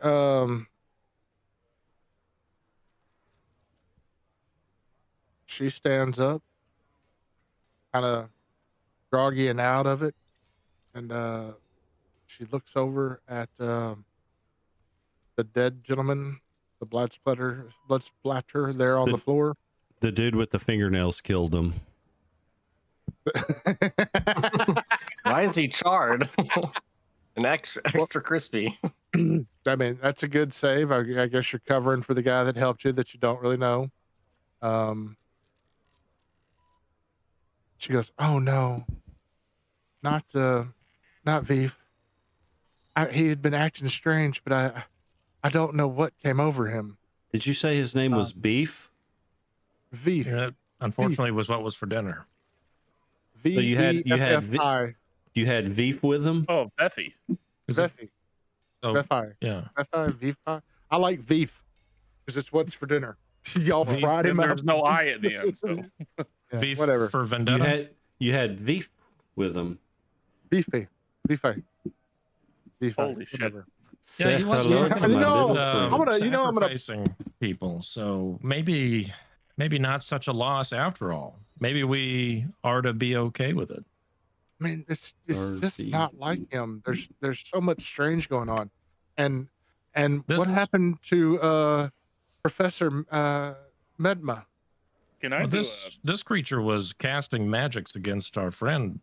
stands up, kind of groggy and out of it, and she looks over at the dead gentleman, the blood splatter there on the floor. The dude with the fingernails killed him. Why is he charred? And extra crispy. I mean, that's a good save. I guess you're covering for the guy that helped you that you don't really know. She goes, "Oh no, not Veef. He had been acting strange, but I don't know what came over him. Did you say his name was Beef? Veef, Yeah, that unfortunately was what was for dinner. So you had Vefi, you had Beef with him? Oh, Beffy. Is it? Vefi, Oh, Vefi, yeah. Vefi. I like Veef because it's what's for dinner. Y'all Veef, fried Then him up. there's no I at the end, so Yeah, Beef whatever. for vendetta. You had Beef with him. Beefy, Beefy, holy shit. whatever. Yeah, he Say was hello talking to my know, little about friend. I'm gonna. sacrificing people. So maybe not such a loss after all. Maybe we are to be okay with it. I mean, it's Or just the- not like him. There's so much strange going on, and This what is- happened to Professor Medma? Can I Well, do this creature was casting magics against our friend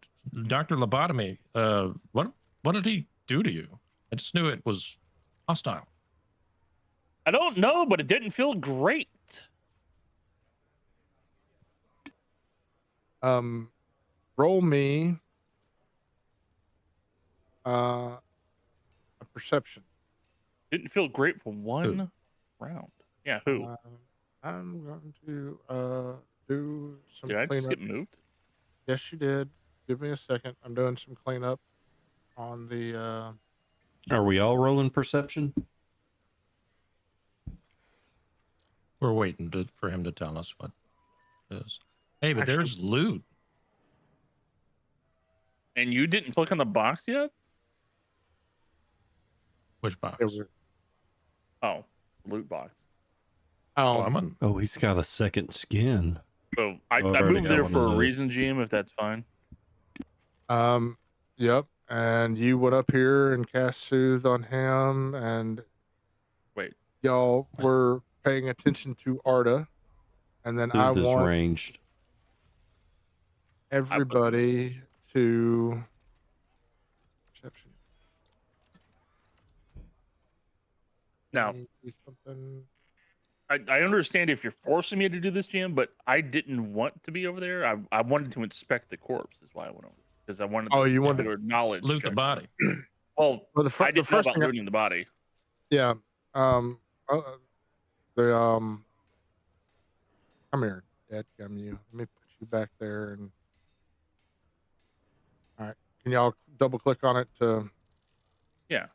Dr. Lobotomy. What did he do to you? I just knew it was hostile. I don't know, but it didn't feel great. Roll me a perception. Didn't feel great for one round. Yeah, who? I'm going to do some Did I just cleanup. get moved? Yes, you did. Give me a second. I'm doing some cleanup on the. Are we all rolling perception? We're waiting for him to tell us what it is. Hey, but Actually- there's loot. And you didn't click on the box yet? Which box? There were- Oh, loot box. Oh, I'm on. Oh, he's got a second skin. So I Oh, I've already moved got there one for of a those. reason, GM, if that's fine. Yep. And you went up here and cast Soothe on him, and Wait. y'all What? were paying attention to Arda, and then I Soothe is want ranged. everybody to perception. Now, Maybe something. I understand if you're forcing me to do this, GM, but I didn't want to be over there. I wanted to inspect the corpse, is why I went over. Because I wanted Oh, to you do wanted a knowledge Loot the check. body. Well, Well, I the didn't know first about thing. looting the body. Yeah. Uh, come here, Dad. Come you. Let me put you back there, and all right. Can y'all double click on it to Yeah.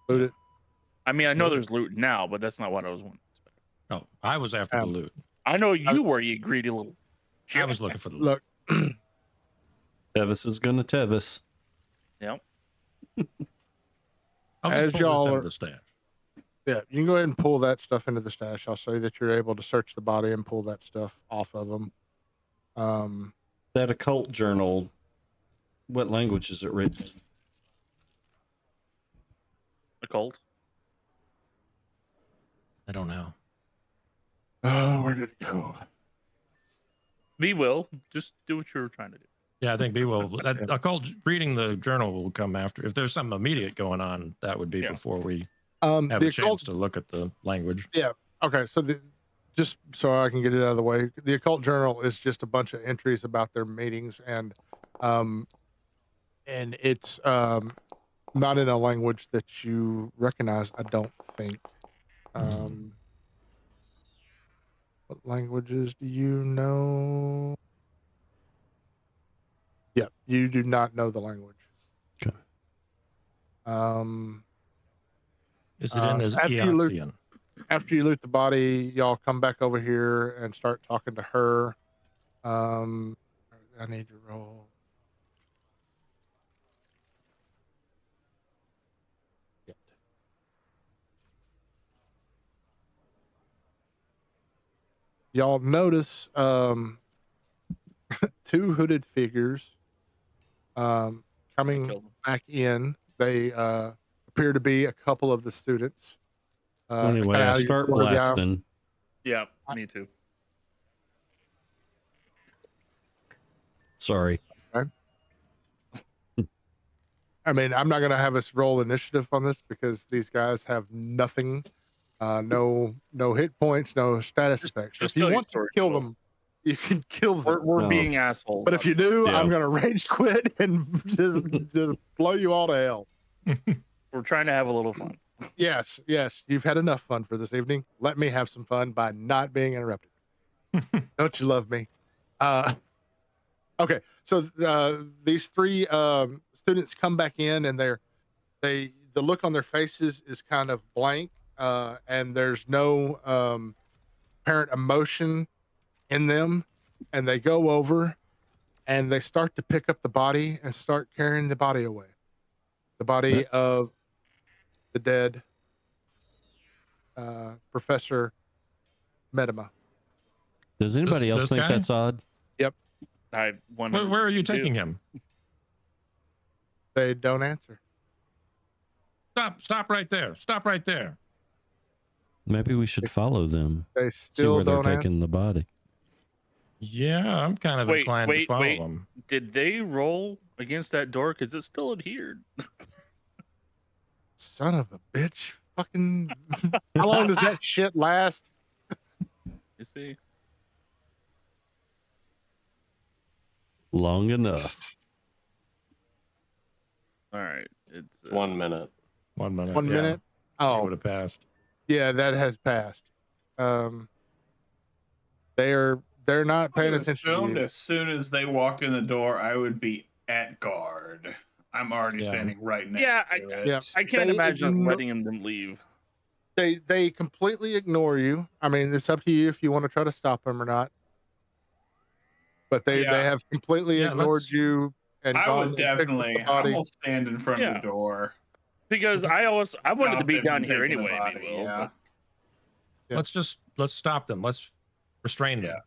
loot it? I mean, I know Sure. there's loot now, but that's not what I was wanting to inspect. Oh, I was after the loot. I know you were, you greedy little shit. I was looking for the loot. Look, Tevis is gonna Tevis. Yep. I'll as just pull y'all this out are- of the stash. yeah, you can go ahead and pull that stuff into the stash. I'll say that you're able to search the body and pull that stuff off of them. That occult journal. What language is it written? Occult. I don't know. Oh, where did it go? We will. Just do what you were trying to do. Yeah, I think B will. That occult reading the journal will come after. If there's something immediate going on, that would be Yeah. before we The have a occult. chance to look at the language. Okay, so just so I can get it out of the way, the occult journal is just a bunch of entries about their meetings, and it's not in a language that you recognize. I don't think. What languages do you know? Yeah, you do not know the language. Okay. Is it in as after you loot- Eoxian? After you loot the body, y'all come back over here and start talking to her. I need to roll. Yep. Y'all notice two hooded figures coming killed them. back in. They appear to be a couple of the students. Anyway, kinda out I of your start corner of the eye. blasting. Yeah, me too. Sorry. I mean, I'm not going to have us roll initiative on this because these guys have nothing, no hit points, no status Just- effects. So just if you tell your want to story, kill Joel. them, You can kill them. We're No. being assholes. But if you do, Yeah. I'm gonna rage quit and just blow you all to hell. We're trying to have a little fun. Yes, yes, you've had enough fun for this evening. Let me have some fun by not being interrupted. Don't you love me? Okay, so these three students come back in, and the look on their faces is kind of blank, and there's no apparent emotion in them. And they go over and they start to pick up the body and start carrying the body away. The body of the dead Professor Medema. Does anybody else this think guy? that's odd? I wanted Where are you to. taking him? They don't answer. Stop right there. Stop right there. Maybe we should follow them. They See still where they're don't answer. taking the body. Yeah, I'm kind of inclined to follow them. Did they roll against that door? Because it's still adhered. Son of a bitch. Fucking. How long does that shit last? You see? Long enough. All right. It's 1 minute. 1 minute. 1 minute? It Oh, would have passed. yeah, that has passed. They're not I paying would attention to assumed you. as soon as they walked in the door, I would be at guard. I'm already Yeah. standing right next Yeah, to it. Yeah. I can't They imagine us igno- letting them leave. They completely ignore you. I mean, it's up to you if you want to try to stop them or not. But they Yeah. have completely Yeah, ignored let's- you and I gone would and picked up definitely. the I'm body. gonna stand in front of Yeah. the door. Because I wanted to Stop be them down from here taking the anyway. body, Meanwhile, yeah. Yeah. Let's stop them. Let's restrain them.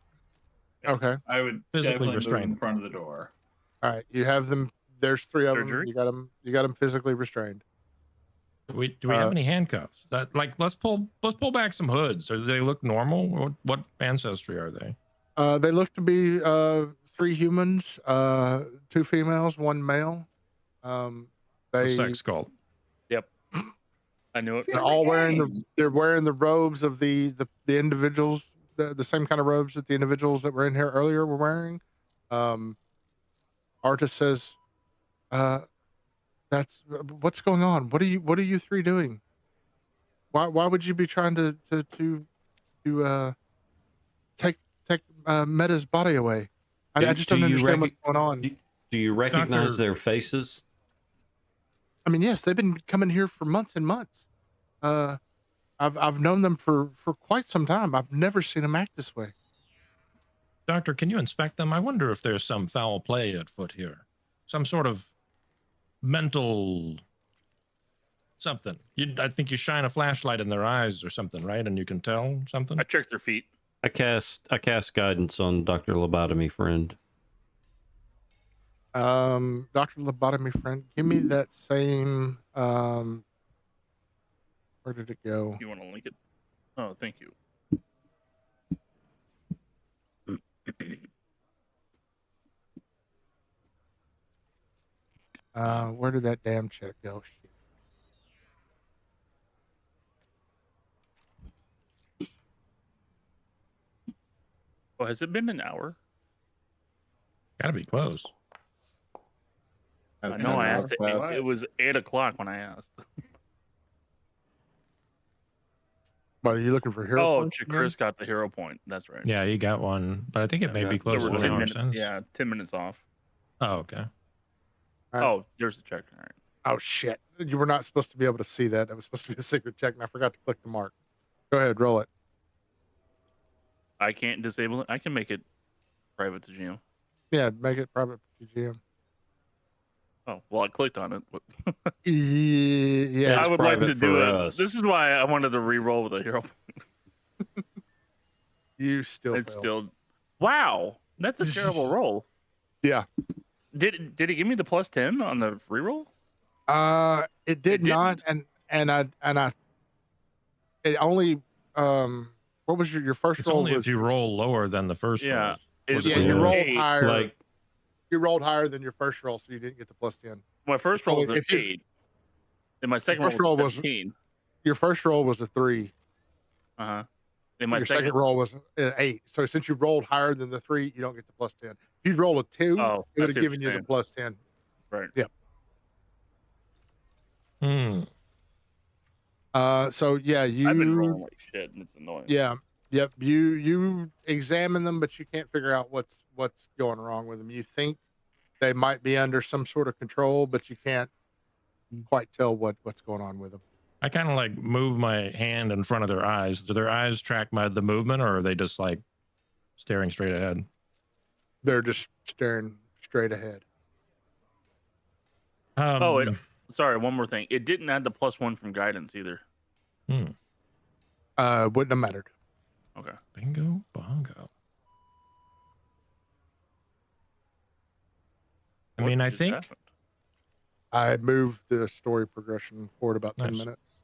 Okay. I would Physically definitely move restrained. in front of the door. All right. You have them. There's three of them. Surgery? You got them physically restrained. Do we have any handcuffs? Let's pull back some hoods. Do they look normal? What ancestry are they? They look to be three humans, 2 females, 1 male. It's They a sex cult. I knew it. they're all wearing the robes of the individuals, the same kind of robes that the individuals that were in here earlier were wearing. Artist says, "That's what's going on. What are you three doing? Why would you be trying to take Meta's body away? I just don't understand what's going on." Do you recognize their faces? I mean, yes, they've been coming here for months and months. I've known them for quite some time. I've never seen them act this way. Doctor, can you inspect them? I wonder if there's some foul play at foot here. Some sort of mental something. I think you shine a flashlight in their eyes or something, right? And you can tell something. I checked their feet. I cast guidance on Dr. Lobotomy Friend. Dr. Lobotomy Friend, give me that same. Where did it go? You want to link it? Oh, thank you. Where did that damn check go? Shit. Oh, has it been an hour? Gotta be close. I know I asked it. It was 8 o'clock when I asked. What are you looking for? Hero Oh, points again? Chris got the hero point. That's right. Yeah, you got one, but I think it may be So close we're to 10 an hour minutes. since. Yeah, 10 minutes off. Oh, okay. All right. Oh, there's the check. All right. Oh shit! You were not supposed to be able to see that. That was supposed to be a secret check, and I forgot to click the mark. Go ahead, roll it. I can't disable it. I can make it private to GM. Yeah, make it private GM. Oh, well, I clicked on it. Yeah, I would like private to do for it. us. This is why I wanted to re-roll with a hero. you still. It's failed. still. Wow, that's a terrible roll. Yeah. Did it give me the +10 on the reroll? It did not, and I. It only. What was your first It's roll? only was, if you roll lower than the first Yeah. roll. Is yeah, was you it rolled 8? higher. Like, You rolled higher than your first roll, so you didn't get the +10. My first roll was an If you- 8, and my second first roll roll was was- 17. Your first roll was a 3. Uh huh. In my Your second roll was 8. So since you rolled higher than the 3, you don't get the plus 10. If you'd roll a 2, Oh, it I would see have what given you're you the saying. plus 10. Right. Yep. Hmm. So yeah, I've been you rolling like shit, and it's annoying. yeah, yep, you examine them, but you can't figure out what's going wrong with them. You think they might be under some sort of control, but you can't quite tell what's going on with them. I kind of like move my hand in front of their eyes. Do their eyes track the movement, or are they just like staring straight ahead? They're just staring straight ahead. Oh, sorry. One more thing. It didn't add the +1 from guidance either. hmm. Wouldn't have mattered. Okay. Bingo bongo. I mean, I just think happened? I moved the story progression forward about 10 Nice. minutes.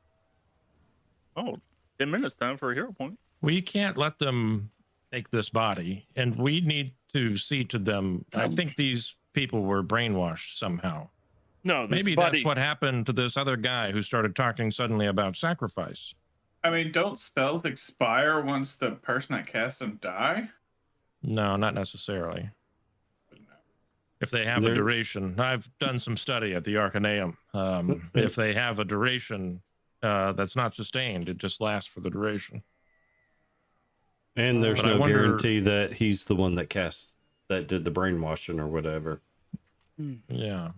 Oh, 10 minutes time for a hero point. we can't let them take this body, and we need to see to them. I think these people were brainwashed somehow. No, this Maybe body, that's what happened to this other guy who started talking suddenly about sacrifice. I mean, don't spells expire once the person that casts them die? No, not necessarily. If they have a There- duration, I've done some study at the Arcaneum. If they have a duration that's not sustained, it just lasts for the duration. And there's But I no wonder- guarantee that he's the one that did the brainwashing or whatever. Yeah.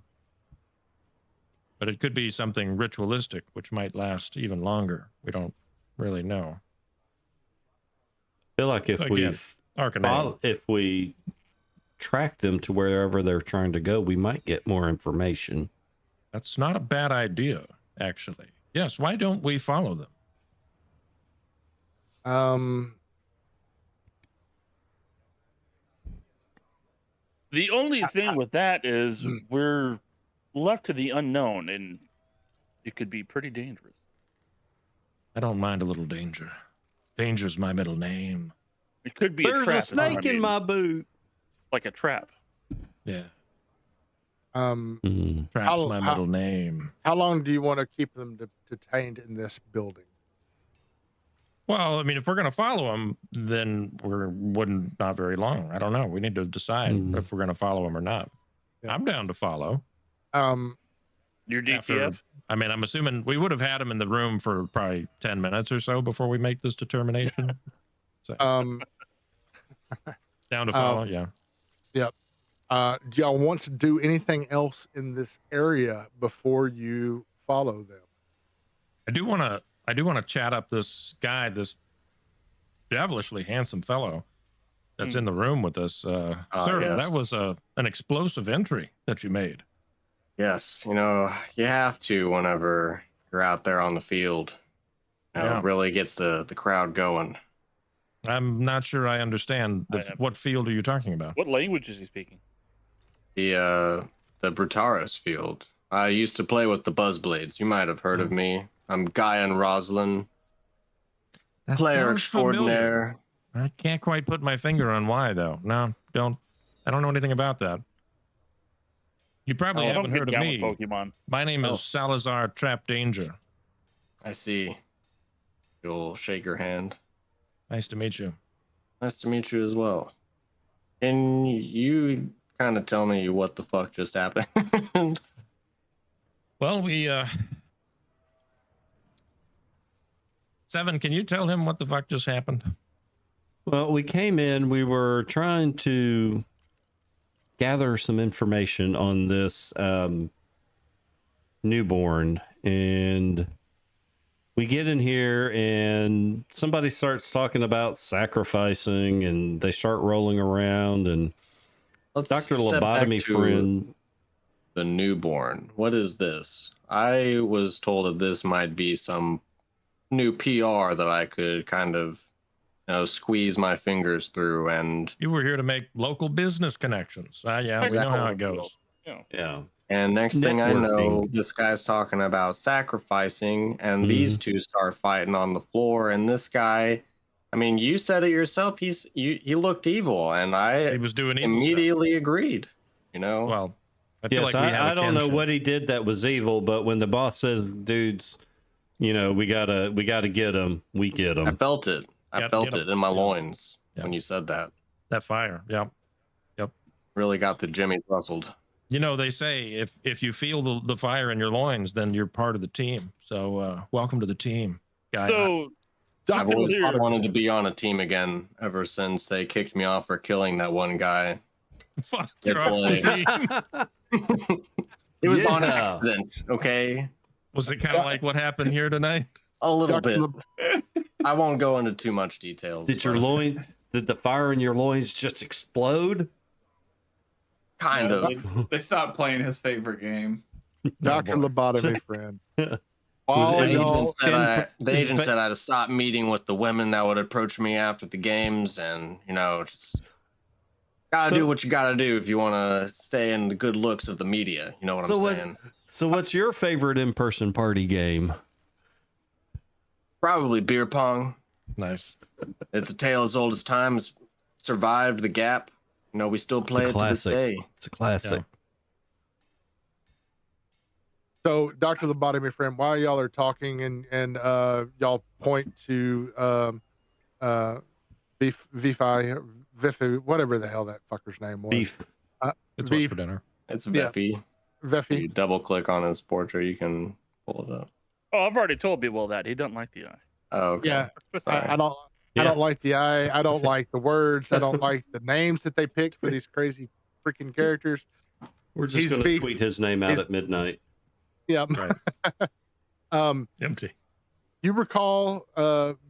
But it could be something ritualistic, which might last even longer. We don't really know. I feel like Again, Arcaneum. if we track them to wherever they're trying to go, we might get more information. That's not a bad idea, actually. Yes, why don't we follow them? The only thing with that is we're left to the unknown, and it could be pretty dangerous. I don't mind a little danger. Danger's my middle name. It could be a There's trap. a is what I snake in mean. my boot. Like a trap. Yeah. Mm. Trap's How- my how- middle name. How long do you want to keep them detained in this building? Well, I mean, if we're going to follow them, then wouldn't not very long. I don't know. We need to decide if we're going to follow them or not. Yeah. I'm down to follow. Your After- DTF? I mean, I'm assuming we would have had them in the room for probably 10 minutes or so before we make this determination. So down to follow, yeah. Do y'all want to do anything else in this area before you follow them? I do want to chat up this guy, this devilishly handsome fellow that's in the room with us. Sir, yes. that was an explosive entry that you made. Yes, you have to whenever you're out there on the field. Yeah. It really gets the crowd going. I'm not sure I understand. What field are you talking about? What language is he speaking? The Brutaris field. I used to play with the Buzzblades. You might have heard of me. I'm Guyan Roslin, That player sounds familiar. extraordinaire. I can't quite put my finger on why, though. No, I don't know anything about that. You probably I don't haven't get heard of down me. with Pokemon. My name is Salazar Trap Danger. I see. You'll shake your hand. Nice to meet you. Nice to meet you as well. Can you kind of tell me what the fuck just happened? Well, Seven, can you tell him what the fuck just happened? Well, we came in, we were trying to gather some information on this newborn, and we get in here and somebody starts talking about sacrificing, and they start rolling around, and Let's Dr. step back Lobotomy to Friend. the newborn. What is this? I was told that this might be some new PR that I could kind of, squeeze my fingers through. And You were here to make local business connections. Yeah, we know how it goes. Yeah. and next thing I know, Networking. this guy's talking about sacrificing, and these two start fighting on the floor. And this guy, I mean, you said it yourself. He looked evil, and He I was doing evil stuff. immediately agreed. Well, I feel Yes, like we have I a don't know kinship. what he did that was evil, but when the boss says, dudes, we gotta get him, we get I him. felt it. I Get- felt get 'em. it in my Yeah. loins Yeah. when you said that. That fire. Yeah. Really got the jimmy rustled. You know, they say if you feel the fire in your loins, then you're part of the team. So welcome to the team, guy. So just I've to always clear, wanted to be on a team again ever since they kicked me off for killing that one guy. Fuck, They you're off the play. team. It was on Yeah. accident, okay? Was it kind of like what happened here tonight? A little Dr. bit. I won't go into too much details. Did your but did the fire in your loins just explode? kind No, of. they stopped playing his favorite game. Dr. boy. Lobotomy friend. Was All it- y'all, The agent But- said I had to stop meeting with the women that would approach me after the games, and just gotta So- do what you gotta do if you want to stay in the good looks of the media. You know what So I'm what- saying? So what's your favorite in-person party game? Probably beer pong. Nice. It's a tale as old as time. It's survived the gap. We still play it to this classic. day. It's a classic. so Dr. Lobotomy friend, while y'all are talking and y'all point to V5, whatever the hell that fucker's name was. Beef. It's what's Beef. for dinner. It's Yeah. Veffy. Veffy. You double click on his portrait, you can pull it up. oh, I've already told people that he doesn't like the eye. Oh, okay. Yeah. Sorry. I don't like the eye. I don't like the words. I don't like the names that they picked for these crazy freaking characters. We're just He's going to beef. tweet his name out He's- at midnight. Yeah. Right. You recall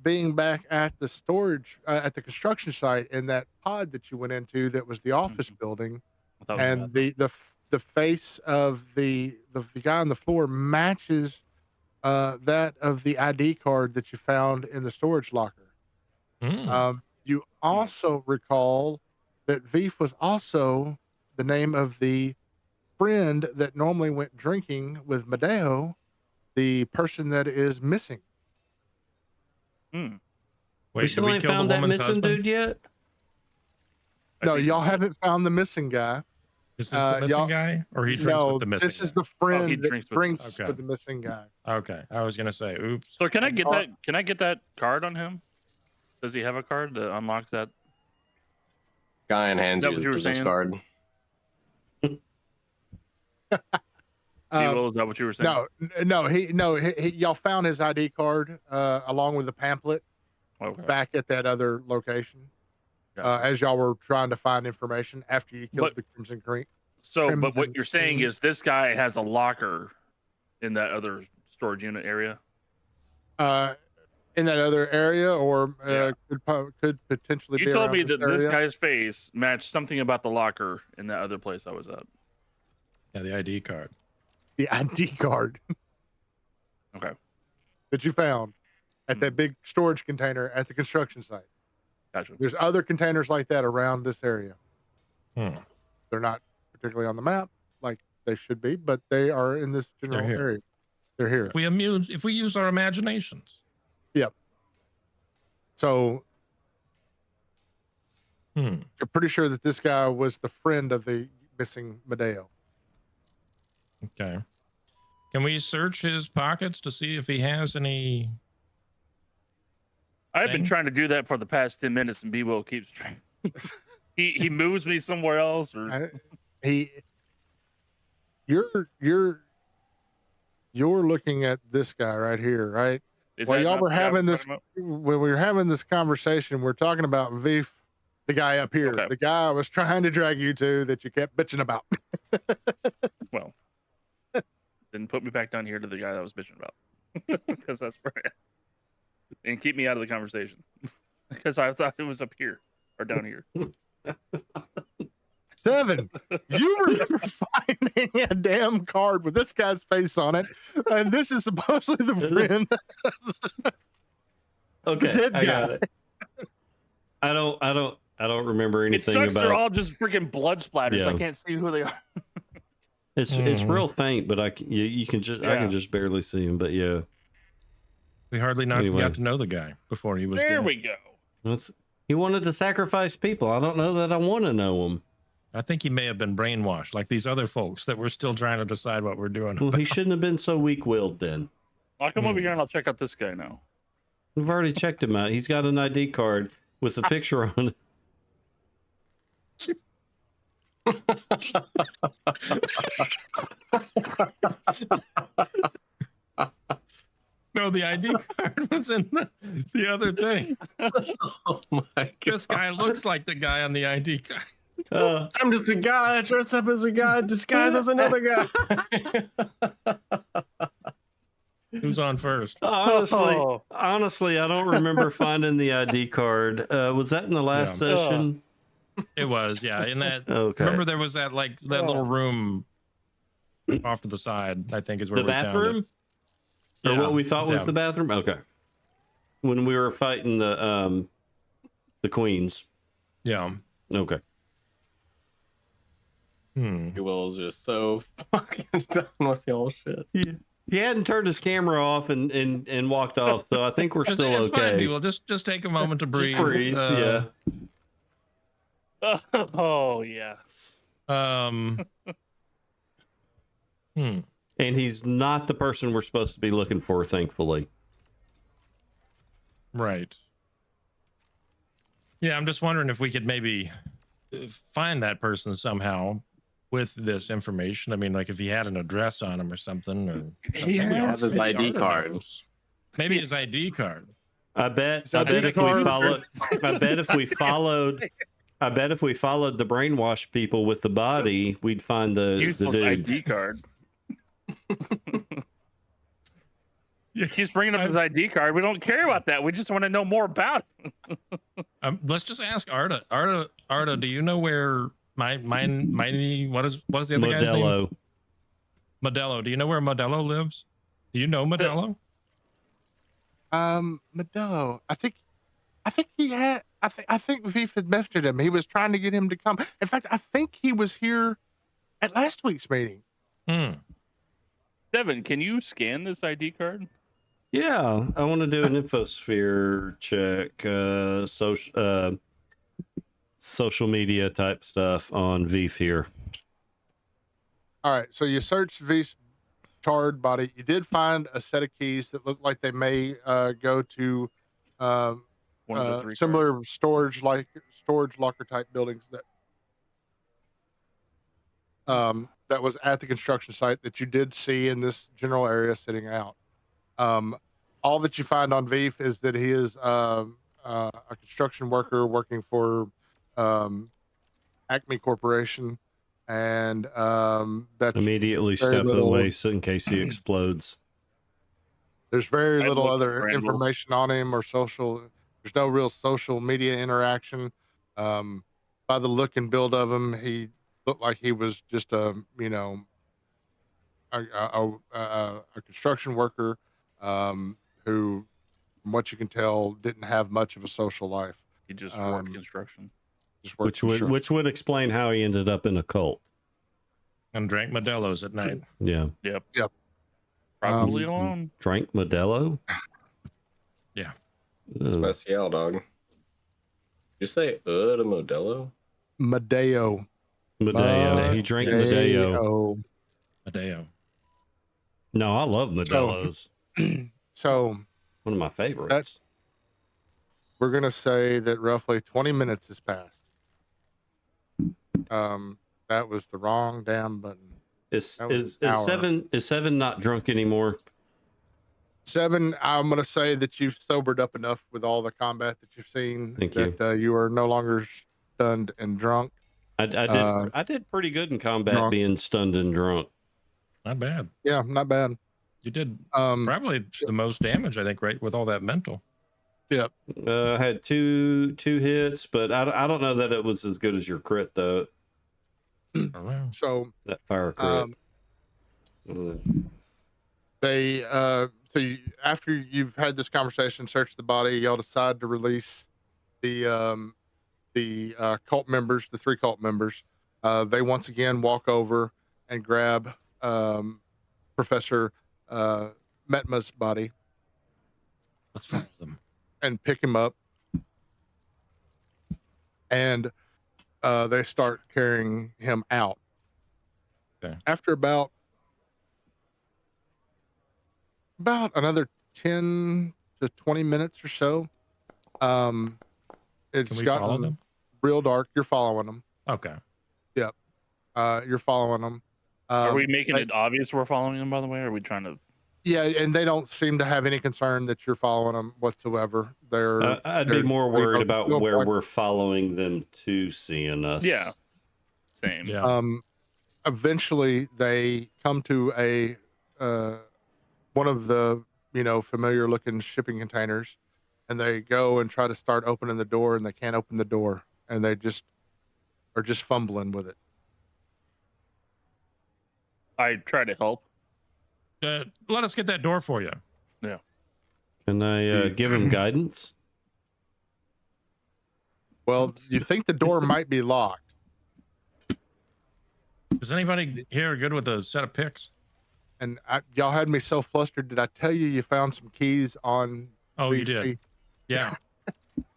being back at the storage at the construction site in that pod that you went into that was the office building, I thought it was and bad. the face of the guy on the floor matches that of the ID card that you found in the storage locker. You also recall that Veef was also the name of the friend that normally went drinking with Madeo, the person that is missing. Hmm. We Wait, still did we ain't kill the found that woman's missing husband? dude yet? I No, think y'all he did. haven't found the missing guy. Is this the missing y'all- guy, or he drinks No, with the missing? this is guy? the friend that drinks drinks okay. with the missing guy. Okay, I was gonna say, oops. So can I get Uh, that? Can I get that card on him? Does he have a card that unlocks that? Guy hands that you what his you were business saying? card. Devo, is that what you were saying? Y'all found his ID card along with the pamphlet Okay. back at that other location Gotcha. as y'all were trying to find information after you killed But- the Crimson Creek. So, but Crimson what you're saying King. is this guy has a locker in that other storage unit area. In that other area, or Yeah. could potentially You be told around me this that this area. guy's face matched something about the locker in that other place I was at. Yeah, the ID card. The ID card Okay. that you found at that big storage container at the construction site. Gotcha. There's other containers like that around this area. Hmm. They're not particularly on the map like they should be, but they are in this general here. area. They're here. If we use our imaginations. So Hmm. you're pretty sure that this guy was the friend of the missing Madeo. Okay. Can we search his pockets to see if he has any? I've been Thing? trying to do that for the past 10 minutes, and B-Will keeps trying. he moves me somewhere else, or You're looking at this guy right here, right? is Well, that y'all not were the guy having we're this talking when we were having this conversation. We're talking about Veef, the guy up here, Okay. the guy I was trying to drag you to that you kept bitching about. about? Well, then put me back down here to the guy that I was bitching about, because that's right. And keep me out of the conversation, because I thought it was up here or down here. 7, you remember finding a damn card with this guy's face on it, and this is supposedly the friend. Okay, dead I got guy. it. I don't remember It anything sucks. They're about. all just freaking blood splatters. I Yeah. can't see who they are. It's Mhm. real faint, but you can just I Yeah. can just barely see him. But yeah, We hardly not Anyway. got to know the guy before he was There dead. we go. he wanted to sacrifice people. I don't know that I want to know him. I think he may have been brainwashed, like these other folks that we're still trying to decide what we're doing. Well, about. he shouldn't have been so weak-willed then. I'll come over here and I'll check out this guy now. We've already checked him out. He's got an ID card with a picture on it. No, the ID card was in the other thing. Oh my god. This guy looks like the guy on the ID card. I'm just a guy dressed up as a guy disguised as another guy. Who's on first? Honestly, I don't remember finding the ID card. Was that in the last session? It was, yeah. In that, Okay. remember there was that little room off to the side. I think is where The we found it. bathroom? Or Yeah, what we thought was yeah. the bathroom? Okay. When we were fighting the queens. Yeah. Okay. Will's just so fucking done with the whole shit. Yeah. He hadn't turned his camera off and walked off, so I think we're still It's okay. fine, people. Just take a moment to breathe. Just breathe, yeah. Oh yeah. And he's not the person we're supposed to be looking for, thankfully. Right. Yeah, I'm just wondering if we could maybe find that person somehow with this information. I mean, like if he had an address on him or something, or He maybe has his maybe ID Arda card. knows. Maybe his ID card. I bet Is that if we card? followed I bet if we followed the brainwash people with the body, we'd find the Useless dude. ID card. He's bringing up his ID card. We don't care about that. We just want to know more about it. Let's just ask Arda. Arda, do you know where what is the other guy's name? Modelo. Modelo. Do you know where Modelo lives? Do you know Modelo? Modelo. I think he had. I think Veef had messaged him. He was trying to get him to come. In fact, I think he was here at last week's meeting. Devin, can you scan this ID card? Yeah, I want to do an infosphere check, social media type stuff on Veef here. All right, so you searched Veef's charred body. You did find a set of keys that looked like they may go to One of the three similar cars. storage locker type buildings that was at the construction site that you did see in this general area sitting out. All that you find on Veef is that he is a construction worker working for Acme Corporation, and that's Immediately very step little- away so in case he explodes. there's very I'd little look at other Randall's. information on him or social. There's no real social media interaction. By the look and build of him, he looked like he was just a construction worker who, from what you can tell, didn't have much of a social life. He just worked construction. Just worked Which would explain how he ended up in a cult. And drank Modelo's at night. Yeah. Probably alone. Drank Modelo? Yeah. Ugh. Special, dog. Did you say to Modelo? Madeo. Modelo. He drank Modelo. Modelo. No, I love Modelo's. So One of my favorites. we're gonna say that roughly 20 minutes has passed. That was the wrong damn button. Is that was an hour. seven not drunk anymore? 7, I'm gonna say that you've sobered up enough with all the combat that you've seen Thank you. that you are no longer stunned and drunk. I did pretty good in combat drunk. being stunned and drunk. Not bad. Yeah, not bad. You did Um, probably the most damage, I think, right, with all that mental. yeah. I had two hits, but I don't know that it was as good as your crit though. I don't know. So That fire crit. they after you've had this conversation, search the body, y'all decide to release the cult members, the 3 cult members. They once again walk over and grab Professor Metma's body Let's follow them. and pick him up, and they start carrying him out. Okay. After about another 10 to 20 minutes or so. It's Can we follow gotten them? real dark. You're following them. Okay. You're following them. Are we making it obvious we're following them, by the way? Or are we trying to? Yeah, and they don't seem to have any concern that you're following them whatsoever. I'd be more you know, worried about feel where like- we're following them to seeing us. Yeah. Same. Yeah. Eventually they come to a one of the familiar looking shipping containers, and they go and try to start opening the door, and they can't open the door, and they are just fumbling with it. I try to help. Let us get that door for you. Can I give him guidance? Well, you think the door might be locked. Is anybody here good with a set of picks? And y'all had me so flustered. Did I tell you found some keys on? Oh, you VP? did. Yeah.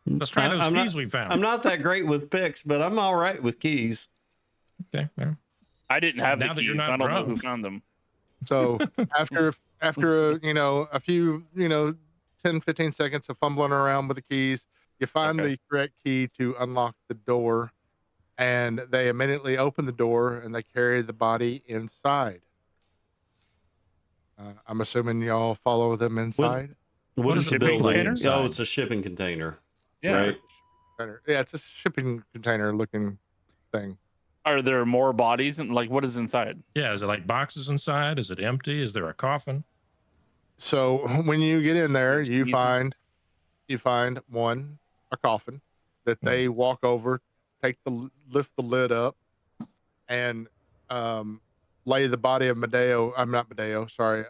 Let's try those keys we found. I'm not that great with picks, but I'm all right with keys. Okay. Yeah. I didn't have Now the that keys. you're not I don't know who broke. found them. So after a few 10, 15 seconds of fumbling around with the keys, you find Okay. the correct key to unlock the door, and they immediately open the door and they carry the body inside. I'm assuming y'all follow them inside. What does is the it look like building? inside? Oh, it's a shipping container. Yeah. Right. Yeah, it's a shipping container looking thing. Are there more bodies? And like, what is inside? Yeah. Is it like boxes inside? Is it empty? Is there a coffin? So when you get in there, There's you keys. find a coffin that they walk over, lift the lid up, and lay the body of Medeo. I'm not Medeo, sorry.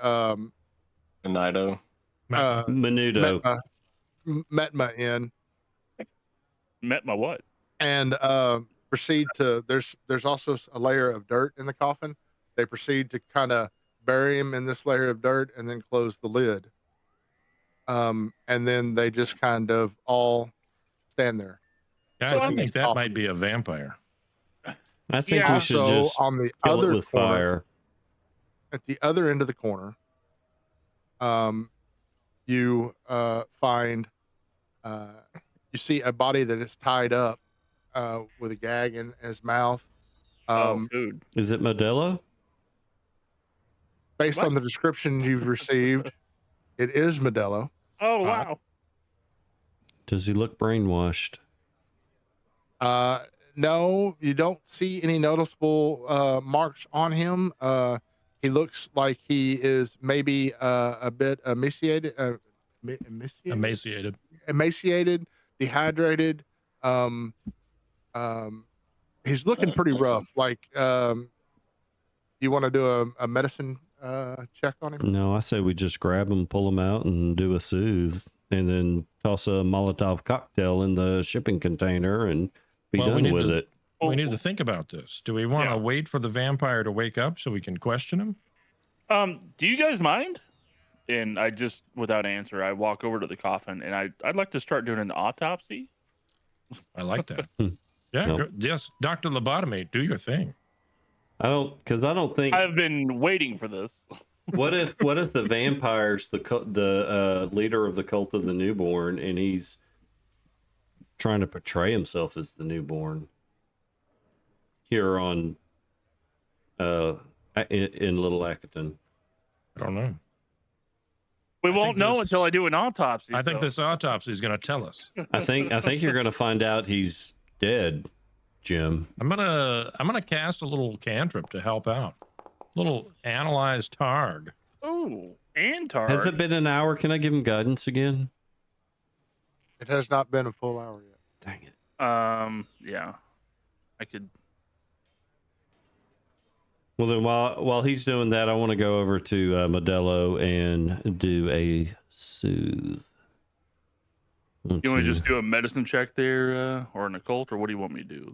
Nido. Menudo. Metma in, Met my what? and proceed to. There's also a layer of dirt in the coffin. They proceed to kind of bury him in this layer of dirt and then close the lid. And then they just kind of all stand there. Guys, So I I'm- think that Coffin. might be a vampire. I think Yeah. we should Also, just on the kill it other with corner, fire. at the other end of the corner, you find you see a body that is tied up with a gag in his mouth. Food. Is it Modelo? Based What? on the description you've received, it is Modelo. Oh wow. Does he look brainwashed? No, you don't see any noticeable marks on him. He looks like he is maybe a bit emaciated, Emaciated. dehydrated. He's looking pretty rough. Like, you want to do a medicine check on him? No, I say we just grab him, pull him out, and do a soothe, and then toss a Molotov cocktail in the shipping container and be Well, we done need with to- it. We need to think about this. Do we want to Yeah. wait for the vampire to wake up so we can question him? Do you guys mind? And I just, without answer, I walk over to the coffin and I'd like to start doing an autopsy. I like that. Hmm. Yeah. Nope. Yes, Dr. Lobotomy, do your thing. I don't think. I've been waiting for this. What if the vampire's the leader of the cult of the newborn, and he's trying to portray himself as the newborn here on in Little Acton? I don't know. We I won't think know this- until I do an autopsy. I think so- this autopsy is going to tell us. I think you're going to find out he's dead, Jim. I'm gonna cast a little cantrip to help out. Little analyze targ. Oh, and Tar. Has it been an hour? Can I give him guidance again? It has not been a full hour yet. Dang it. Yeah. I could. Well, then while he's doing that, I want to go over to Modelo and do a soothe. You want to just do a medicine check there, or an occult, or what do you want me to do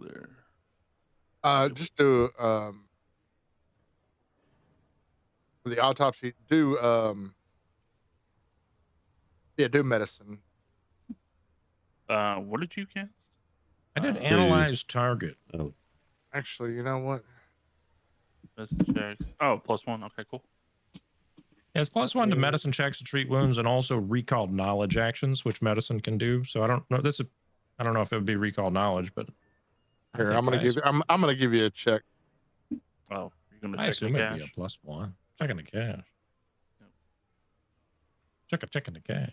there? Just do for the autopsy. Do do medicine. What did you cast? I did analyze target. Actually, you know what? Medicine checks. Oh, +1. Okay, cool. It's +1 to medicine checks to treat wounds and also recall knowledge actions, which medicine can do. So I don't know. I don't know if it would be recall knowledge, but Here, I'm gonna give you a check. Oh, you're gonna I check assume the it'd be a cash. +1. Checking the cash. Checking the cash.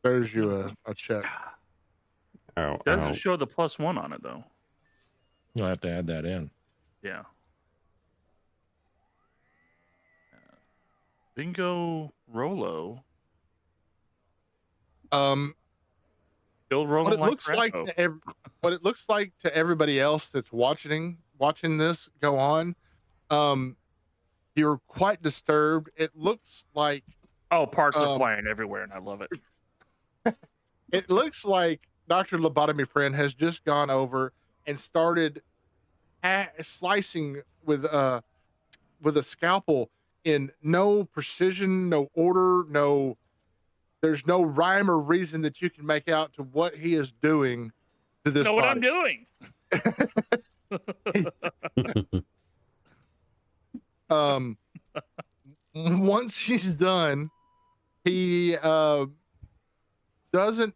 There's you a check. Ow, Doesn't ow. show the +1 on it though. You'll have to add that in. Yeah. Bingo Rolo. Still rolling What it like looks like Frappo. to what it looks like to everybody else that's watching this go on, you're quite disturbed. It looks like Oh, parts are flying everywhere, and I love it. it looks like Dr. Lobotomy Friend has just gone over and started slicing with a scalpel in no precision, no order, there's no rhyme or reason that you can make out to what he is doing to this Know what I'm body. doing? Once he's done, he doesn't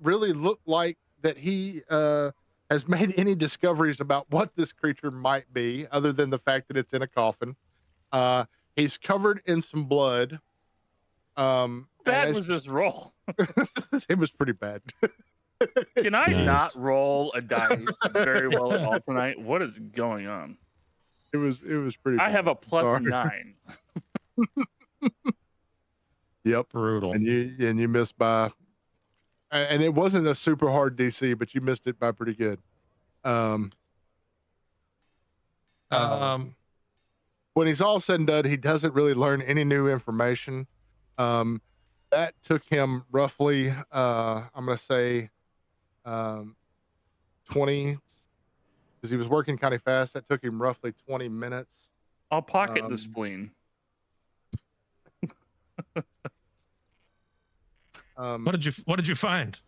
really look like that he has made any discoveries about what this creature might be, other than the fact that it's in a coffin. He's covered in some blood. How bad was this roll? It was pretty bad. Can I Nice. not roll a dice very well at all tonight? What is going on? It was pretty I bad. have a Sorry. +9. Yep. Brutal. And you missed by, and it wasn't a super hard DC, but you missed it by pretty good. When he's all said and done, he doesn't really learn any new information. That took him roughly, I'm going to say, 20, because he was working kind of fast. That took him roughly 20 minutes. I'll pocket the spleen. What did you find?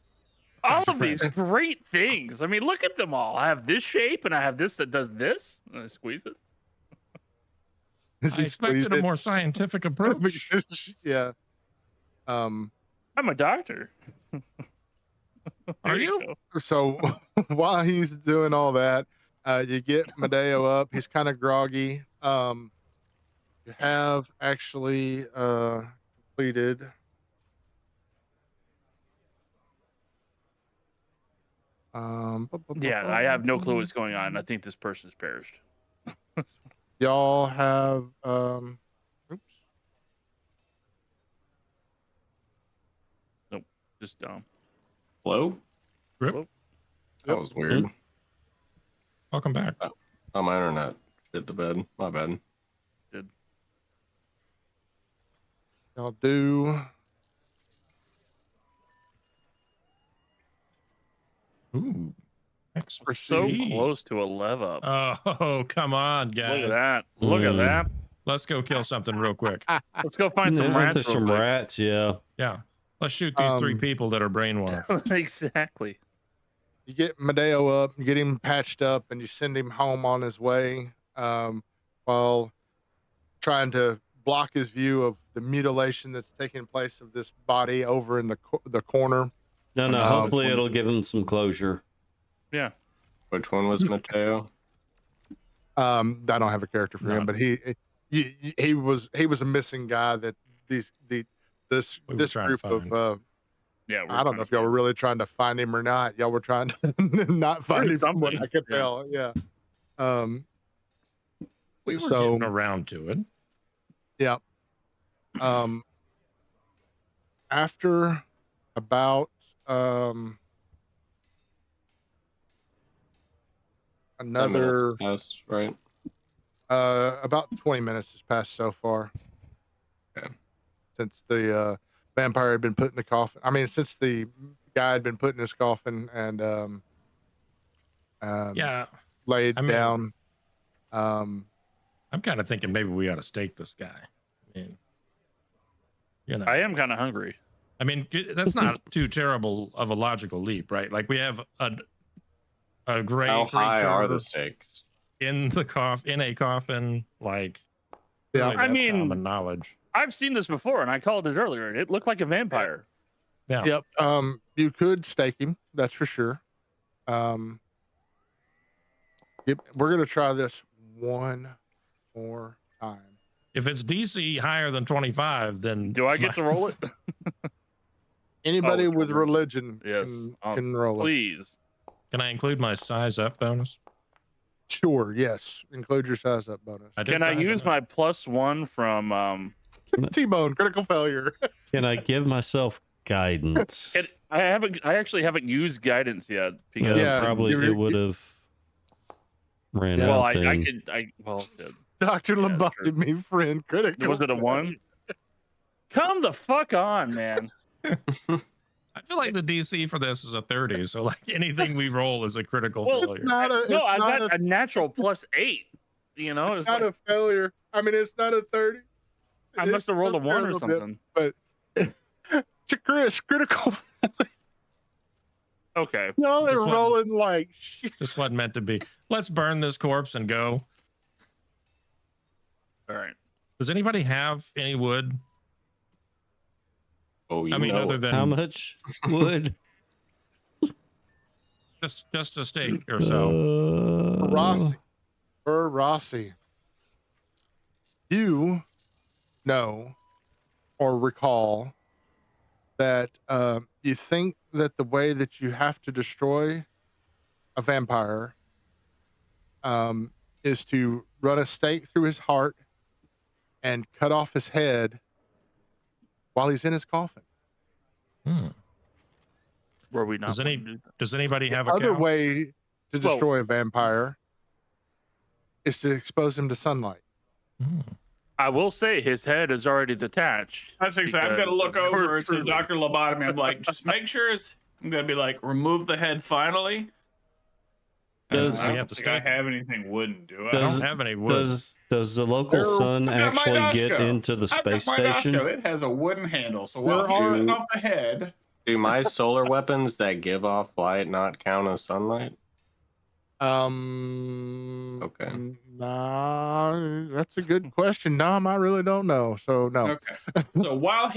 All of these great things. I mean, look at them all. I have this shape, and I have this that does this. And I squeeze it. I expected a more scientific approach. Yeah. I'm a doctor. Are you? So while he's doing all that, you get Medeo up. He's kind of groggy. You have actually completed. Yeah, I have no clue what's going on. I think this person's perished. Y'all have oops. Nope, just dumb. Hello? Rip. That was weird. Welcome back. Oh, my internet shit the bed. My bad. Y'all do. Ooh. We're so XP. close to a level up. Oh, come on, guys. Look at that. Look at that. Let's go kill something real quick. Let's go find some Yeah, rats. there's real some quick. rats, yeah. Yeah. Let's shoot these 3 people that are brainwashed. Exactly. You get Medeo up, get him patched up, and you send him home on his way, while trying to block his view of the mutilation that's taking place of this body over in the corner. No, hopefully it'll give him some closure. Yeah. Which one was Mateo? I don't have a character for him, but he was a missing guy that this group of yeah, I don't know if y'all were really trying to find him or not. Y'all were trying to not find him from what I could tell. Yeah. We were getting around to it. Yeah. After about another passed, right? About 20 minutes has passed so far. Okay. Since the vampire had been put in the coffin. I mean, since the guy had been put in his coffin and laid down. I'm kind of thinking maybe we ought to stake this guy. I mean, you know, I am kind of hungry. I mean, that's not too terrible of a logical leap, right? Like we have a great. How high are the stakes? In a coffin, like yeah. really, I mean, common knowledge. I've seen this before, and I called it earlier. It looked like a vampire. Yeah. Yep. You could stake him. That's for sure. Yep, we're gonna try this one more time. If it's DC higher than 25, then Do I get to roll it? Anybody Oh, with Trevor. religion Yes. can roll it. Please. Can I include my size up bonus? Sure. Yes. Include your size up bonus. I did Can I size use them up. my +1 from T-bone critical failure. Can I give myself guidance? I actually haven't used guidance yet because Yeah, probably you're- it would have ran Yeah. well, out. I then. could good. Dr. Yeah, Lobotomy friend critical. Was it a 1? Come the fuck on, man. I feel like the DC for this is a 30, so like anything we roll is a critical Well, failure. Not a, No, it's I not got a natural +8. You know, it's it's not like, a failure. I mean, it's not a 30. I must have rolled a It's 1 or little bit, something. But Chris, critical. Okay. Y'all are Just one. rolling like shit. Just wasn't meant to be. Let's burn this corpse and go. All right. Does anybody have any wood? Oh, you I mean, know other it. than How much would? just a steak or so. Rossi. You know or recall that you think that the way that you have to destroy a vampire is to run a stake through his heart and cut off his head while he's in his coffin. Hmm. Were we not? Does any- wanting to do that? Does anybody have a Other cow? way to Well- destroy a vampire is to expose him to sunlight. Hmm. I will say his head is already detached. I was gonna say, I'm gonna because look of over your to truly. Dr. Lobotomy. I'm like, just make sure I'm gonna be like, remove the head finally. Does- I We don't have to think I stake? have anything wooden, do I? I Does- don't have any wood. Does the local There- sun I've got my actually get Dashko. into the I've got space my station? Dashko. It has a wooden handle, so while There he's are- cutting off the head, Do my solar weapons that give off light not count as sunlight? Okay. Nah, that's a good question. Nom, I really don't know. So no. okay. So while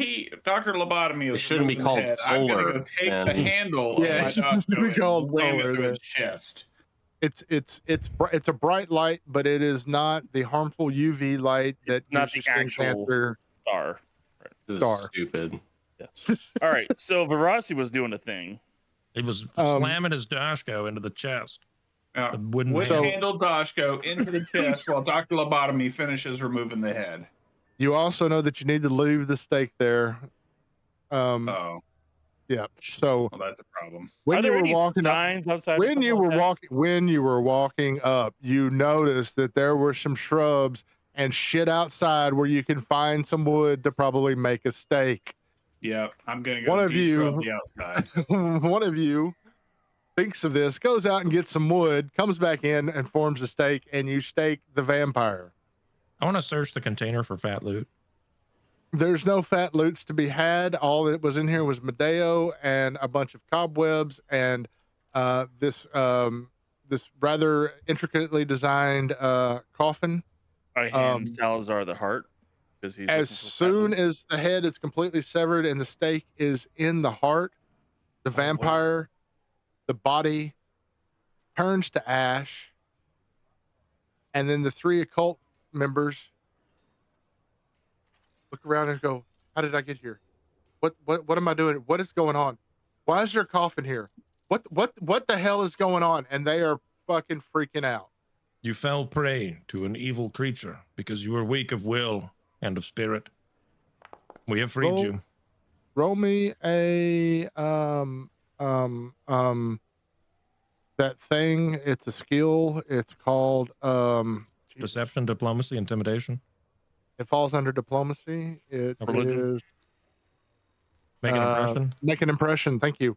Dr. Lobotomy is It shouldn't be removing the called head, I'm gonna go solar, take the then. handle Yeah, of my it shouldn't be Dashko called and wham solar, it through then. his chest. It's a bright light, but it is not the harmful UV light that It's not gives you the skin actual- cancer. Star. This Star. is stupid. All right. So Verasi was doing a thing. He was Um, slamming his Dashko into the chest. Now, The wooden wooden So- handle Dashko into the chest while Dr. Lobotomy finishes removing the head. You also know that you need to leave the stake there. Oh, Yeah. So well, that's a problem. when Are you there were any walking up, signs outside? or when something you like were that? walking up, you noticed that there were some shrubs and shit outside where you can find some wood to probably make a stake. Yep, I'm gonna go One of de-scrub you- the outside. One of you thinks of this, goes out and gets some wood, comes back in and forms a stake, and you stake the vampire. I want to search the container for fat loot. There's no fat loots to be had. All that was in here was Medeo and a bunch of cobwebs and this rather intricately designed coffin. I hand um, Salazar the heart because he's As soon as the head is completely severed and the stake is in the heart, the wow. vampire, the body turns to ash, and then the 3 occult members look around and go, "How did I get here? What am I doing? What is going on? Why is there a coffin here? What the hell is going on?" And they are fucking freaking out. You fell prey to an evil creature because you were weak of will and of spirit. We have freed Roll- you. Roll me a that thing. It's a skill. It's called Jesus. Deception, diplomacy, intimidation. It falls under diplomacy. It Religion. is Make an impression. make an impression. Thank you.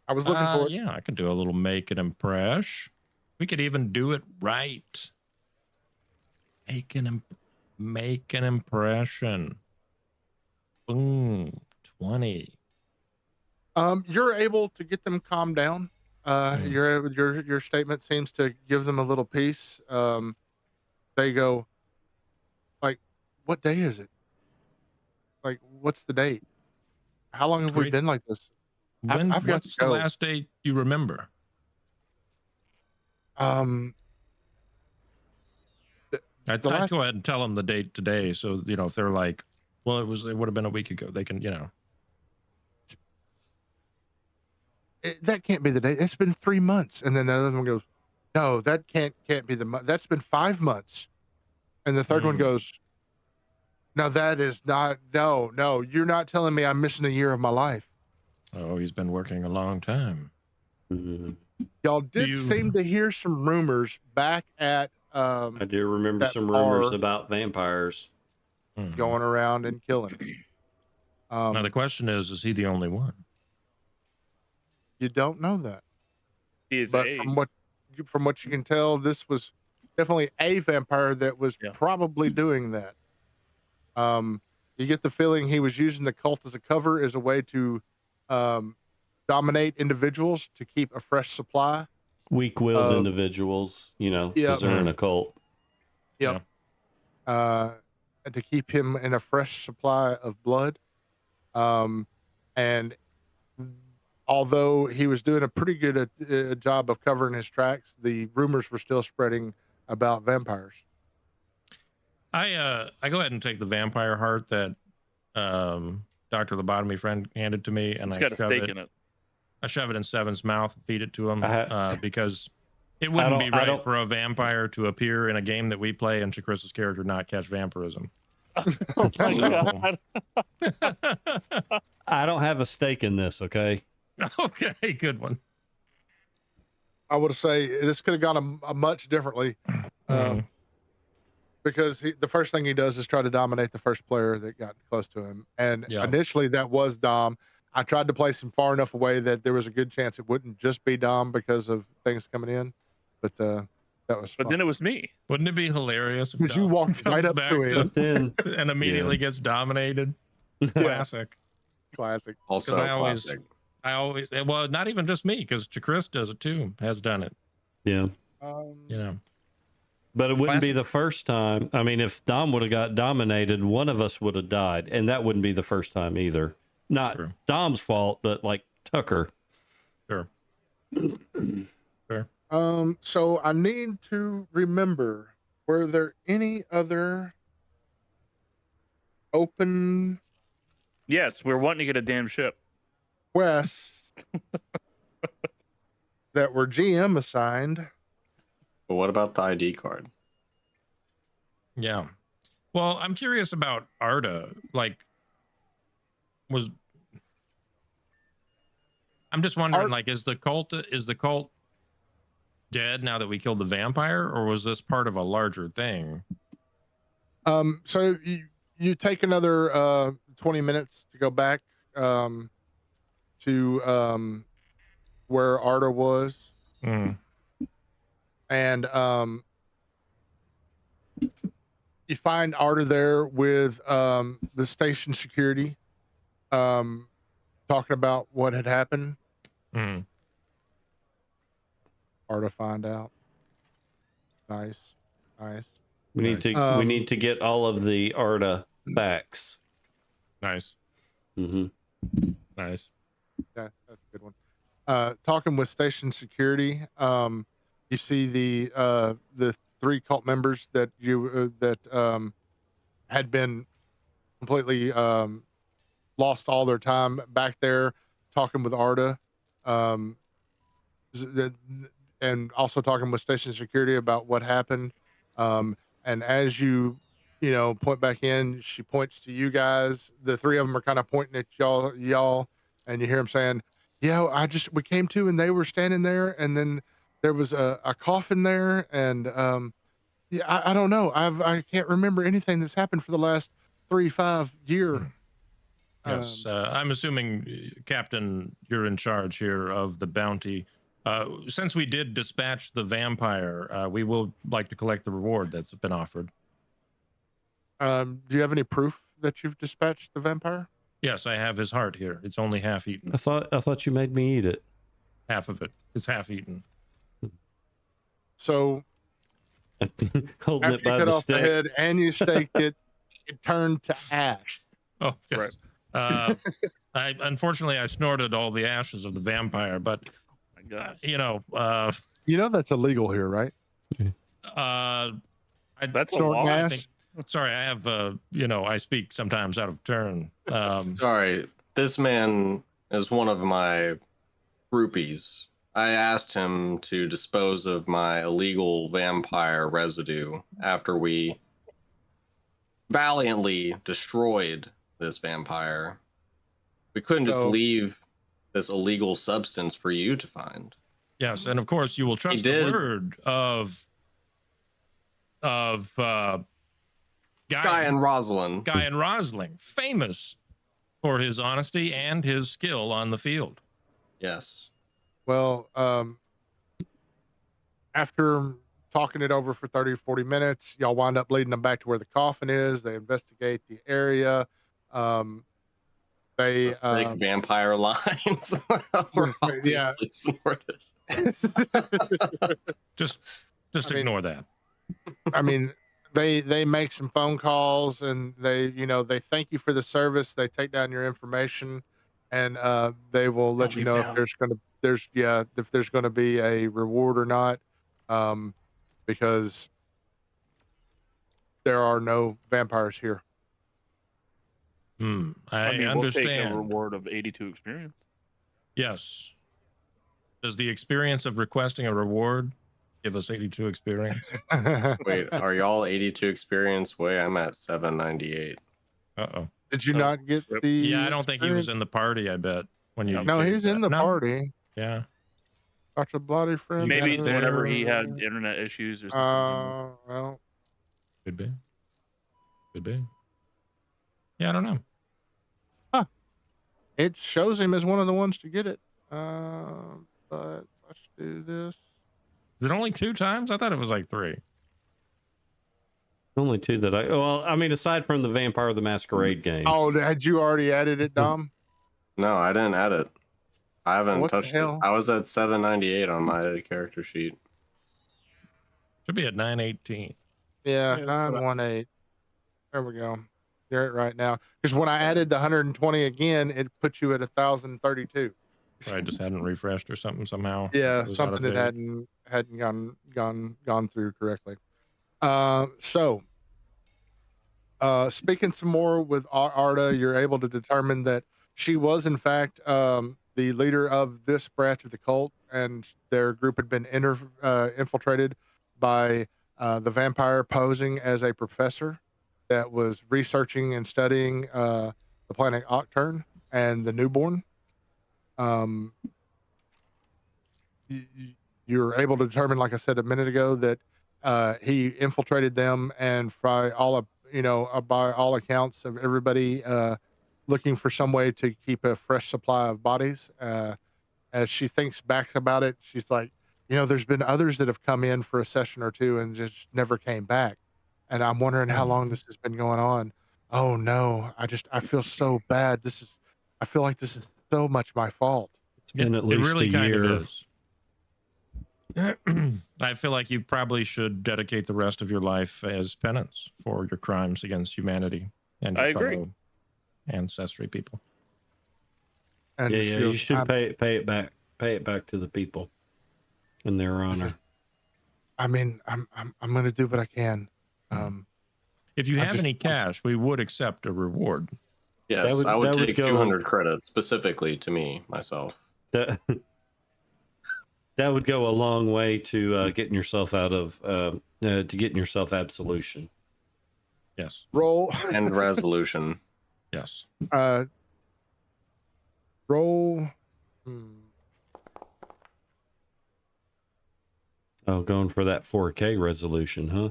I was looking for it. Yeah, I can do a little make an impression. We could even do it right. Make an impression. Boom. 20. You're able to get them calmed down. Your statement seems to give them a little peace. They go, like, "What day is it? Like, what's the date? How long have we Great. been like this? I've got to What's the go. last date you remember? Um, the, I'd the last go ahead and tell them the date today, so if they're like, well, it would have been a week ago. They can, that can't be the date. It's been 3 months, and then the other one goes, no, that can't be the month. That's been 5 months, and the third one Mm. goes, no, that is not. No, you're not telling me I'm missing a year of my life. Oh, he's been working a long time. Mhm. Y'all did you- seem to hear some rumors back at I do remember that some rumors bar about vampires. Mhm. going around and killing. Now the question is he the only one? You don't know that, He is but a from what you can tell, this was definitely a vampire that was Yeah. probably doing that. You get the feeling he was using the cult as a cover, as a way to dominate individuals to keep a fresh supply. Weak-willed Um, individuals, because Yep. they're in a cult. Yep. And to keep him in a fresh supply of blood. And although he was doing a pretty good job of covering his tracks, the rumors were still spreading about vampires. I go ahead and take the vampire heart that Dr. Lobotomy friend handed to me, and it's I got a shove steak it. in it. I shove it in Seven's mouth and feed it to him because it I wouldn't be don't- I right don't- for a vampire to appear in a game that we play and Chakris's character not catch vampirism. Oh my So- god. I don't have a stake in this, okay? Okay, good one. I would say this could have gone a much differently, Mhm. because the first thing he does is try to dominate the first player that got close to him. And Yeah. initially that was Dom. I tried to place him far enough away that there was a good chance it wouldn't just be Dom because of things coming in. But that was But fun. then it was me. Wouldn't it be hilarious if 'Cause you Dom walked right comes up back to him. But then, and immediately gets dominated? Classic. Classic. Also, I always- classic. Well, not even just me, because Chakris does it too, has done it. yeah. But it wouldn't be Classic. the first time. I mean, if Dom would have got dominated, one of us would have died, and that wouldn't be the first time either. Not True. Dom's fault, but like Tucker. Sure. So I need to remember, were there any other open Yes, we're wanting to get a damn ship. quests that were GM assigned? But what about the ID card? Yeah. Well, I'm curious about Arda. Like, I'm just wondering, like, is the cult dead now that we killed the vampire, or was this part of a larger thing? So you take another 20 minutes to go back to where Arda was, Mm. and you find Arda there with the station security, talking about what had happened. Mm. Arda find out. Nice. We need to we need to get all of the Arda facts. Nice. Mm-hmm. Nice. Yeah, that's a good one. Talking with station security, you see the 3 cult members that had been completely lost all their time back there, talking with Arda, and also talking with station security about what happened. And as you point back in, she points to you guys. The 3 of them are kind of pointing at y'all, and you hear them saying, "Yeah, we came to, and they were standing there, and then there was a coffin there, and yeah, I don't know. I can't remember anything that's happened for the last 3-5 year." Yes. I'm assuming, Captain, you're in charge here of the bounty. Since we did dispatch the vampire, we will like to collect the reward that's been offered. Do you have any proof that you've dispatched the vampire? Yes, I have his heart here. It's only half eaten. I thought you made me eat it. Half of it is half eaten. So Holding after it you by cut the off the stick. head and you staked it, it turned to ash. Oh, yes. I unfortunately I snorted all the ashes of the vampire, but My God. you know, That's illegal here, right? That's a Snort law. I gas. think. Sorry, I have. I speak sometimes out of turn. Sorry, this man is one of my groupies. I asked him to dispose of my illegal vampire residue after we valiantly destroyed this vampire. We couldn't just So- leave this illegal substance for you to find. Yes, and of course you will trust the did. word of Guy and Rosalind. Guy and Rosling, famous for his honesty and his skill on the field. Yes. Well, after talking it over for 30 or 40 minutes, y'all wind up leading them back to where the coffin is. They investigate the area. They The fake vampire lines. We're yeah. obviously snorted. Just I mean- ignore that. I mean, they make some phone calls and they thank you for the service. They take down your information and they will let you leave know town. if there's going to be a reward or not, because there are no vampires here. I mean, understand. we'll take a reward of 82 experience. Yes. Does the experience of requesting a reward give us 82 experience? Wait, are y'all 82 experience? Way I'm at 798. Uh-oh. Did you Oh, not get yep. the? Yeah, I don't think he was experience? in the party, I bet. When you No, he's in the No? party. Yeah. Got your bloody friend. Maybe there. whenever he had internet issues or something. Well, Could be. Could be. Yeah, I don't know. it shows him as one of the ones to get it. But let's do this. Is it only 2 times? I thought it was like 3. Only 2 that I mean, aside from the Vampire the Masquerade game. Oh, had you already added it, Dom? No, I didn't add it. I haven't What the touched it. hell? I was at 798 on my character sheet. Should be at 918. Yeah, Yeah, that's what 918. There we go. You're it right now. Because when I added the 120 again, it put you at 1,032. I just hadn't refreshed or something somehow. Yeah, It was out of something that date. hadn't gone through correctly. Speaking some more with Arda, you're able to determine that she was in fact the leader of this branch of the cult, and their group had been infiltrated by the vampire posing as a professor that was researching and studying the planet Octurne and the newborn. You're able to determine, like I said a minute ago, that he infiltrated them, and by all accounts of everybody looking for some way to keep a fresh supply of bodies. As she thinks back about it, she's like, there's been others that have come in for a session or two and just never came back, and I'm wondering how long this has been going on. Oh no, I feel so bad. I feel like this is so much my fault. It's been at least really a kind year. of is. I feel like you probably should dedicate the rest of your life as penance for your crimes against humanity and your I agree. fellow ancestry people. And Yeah, she yeah. goes, You should "I'm- pay it back. Pay it back to the people in their honor. I'm going to do what I can. If you I'm have just- any cash, we would accept a reward. Yes, would- I would that would take go- 200 credits specifically to me, myself. That that would go a long way to getting yourself out of to getting yourself absolution. Yes. roll, And resolution. Yes. roll. Oh, going for that 4K resolution, huh?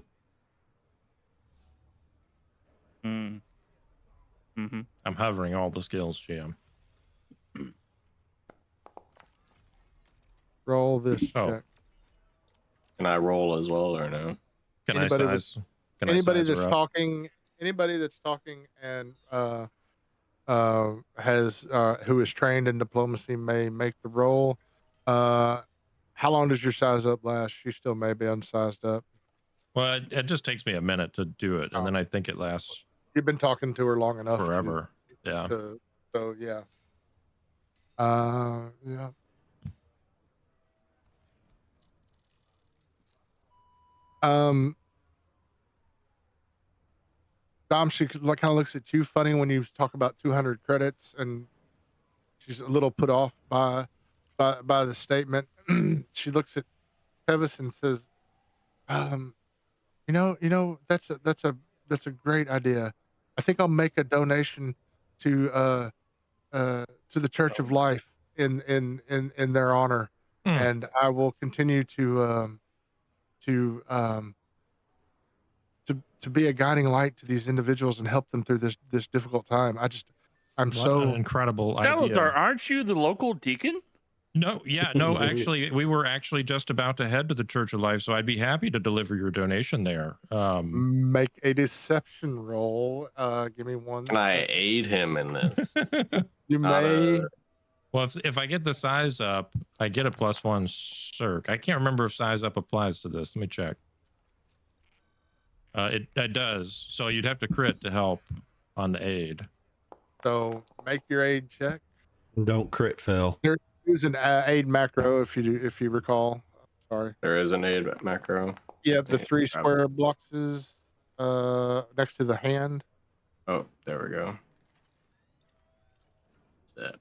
Mm. Mm-hmm. I'm hovering all the skills, Jim. Roll this Oh. check. Can I roll as well or no? Can Anybody I with- size? Can Anybody I size that's her up? talking, and who is trained in diplomacy may make the roll. How long does your size up last? She still may be unsized up. Well, it just takes me a minute to do it, and then I think it lasts You've been talking to her long enough. forever. Yeah. So yeah. Yeah. Dom, she kind of looks at you funny when you talk about 200 credits, and she's a little put off by the statement. She looks at Tevis and says, that's a great idea. I think I'll make a donation to the Church of Life in their honor, Hmm. and I will continue to um, to be a guiding light to these individuals and help them through this difficult time. I'm What an so incredible Salazar, idea. aren't you the local deacon? No, yeah, no, actually, we were actually just about to head to the Church of Life, so I'd be happy to deliver your donation there. make a deception roll. Give me one Can I second. aid him in this? You Not may. Well, if I get the size up, I get a +1 circ. I can't remember if size up applies to this. Let me check. It does. So you'd have to crit to help on the aid. So make your aid check. Don't crit fail. There is an aid macro if you recall. Sorry. There is an aid macro. Yep, the Yeah, 3 probably. square blocks is next to the hand. Oh, there we go. Zip.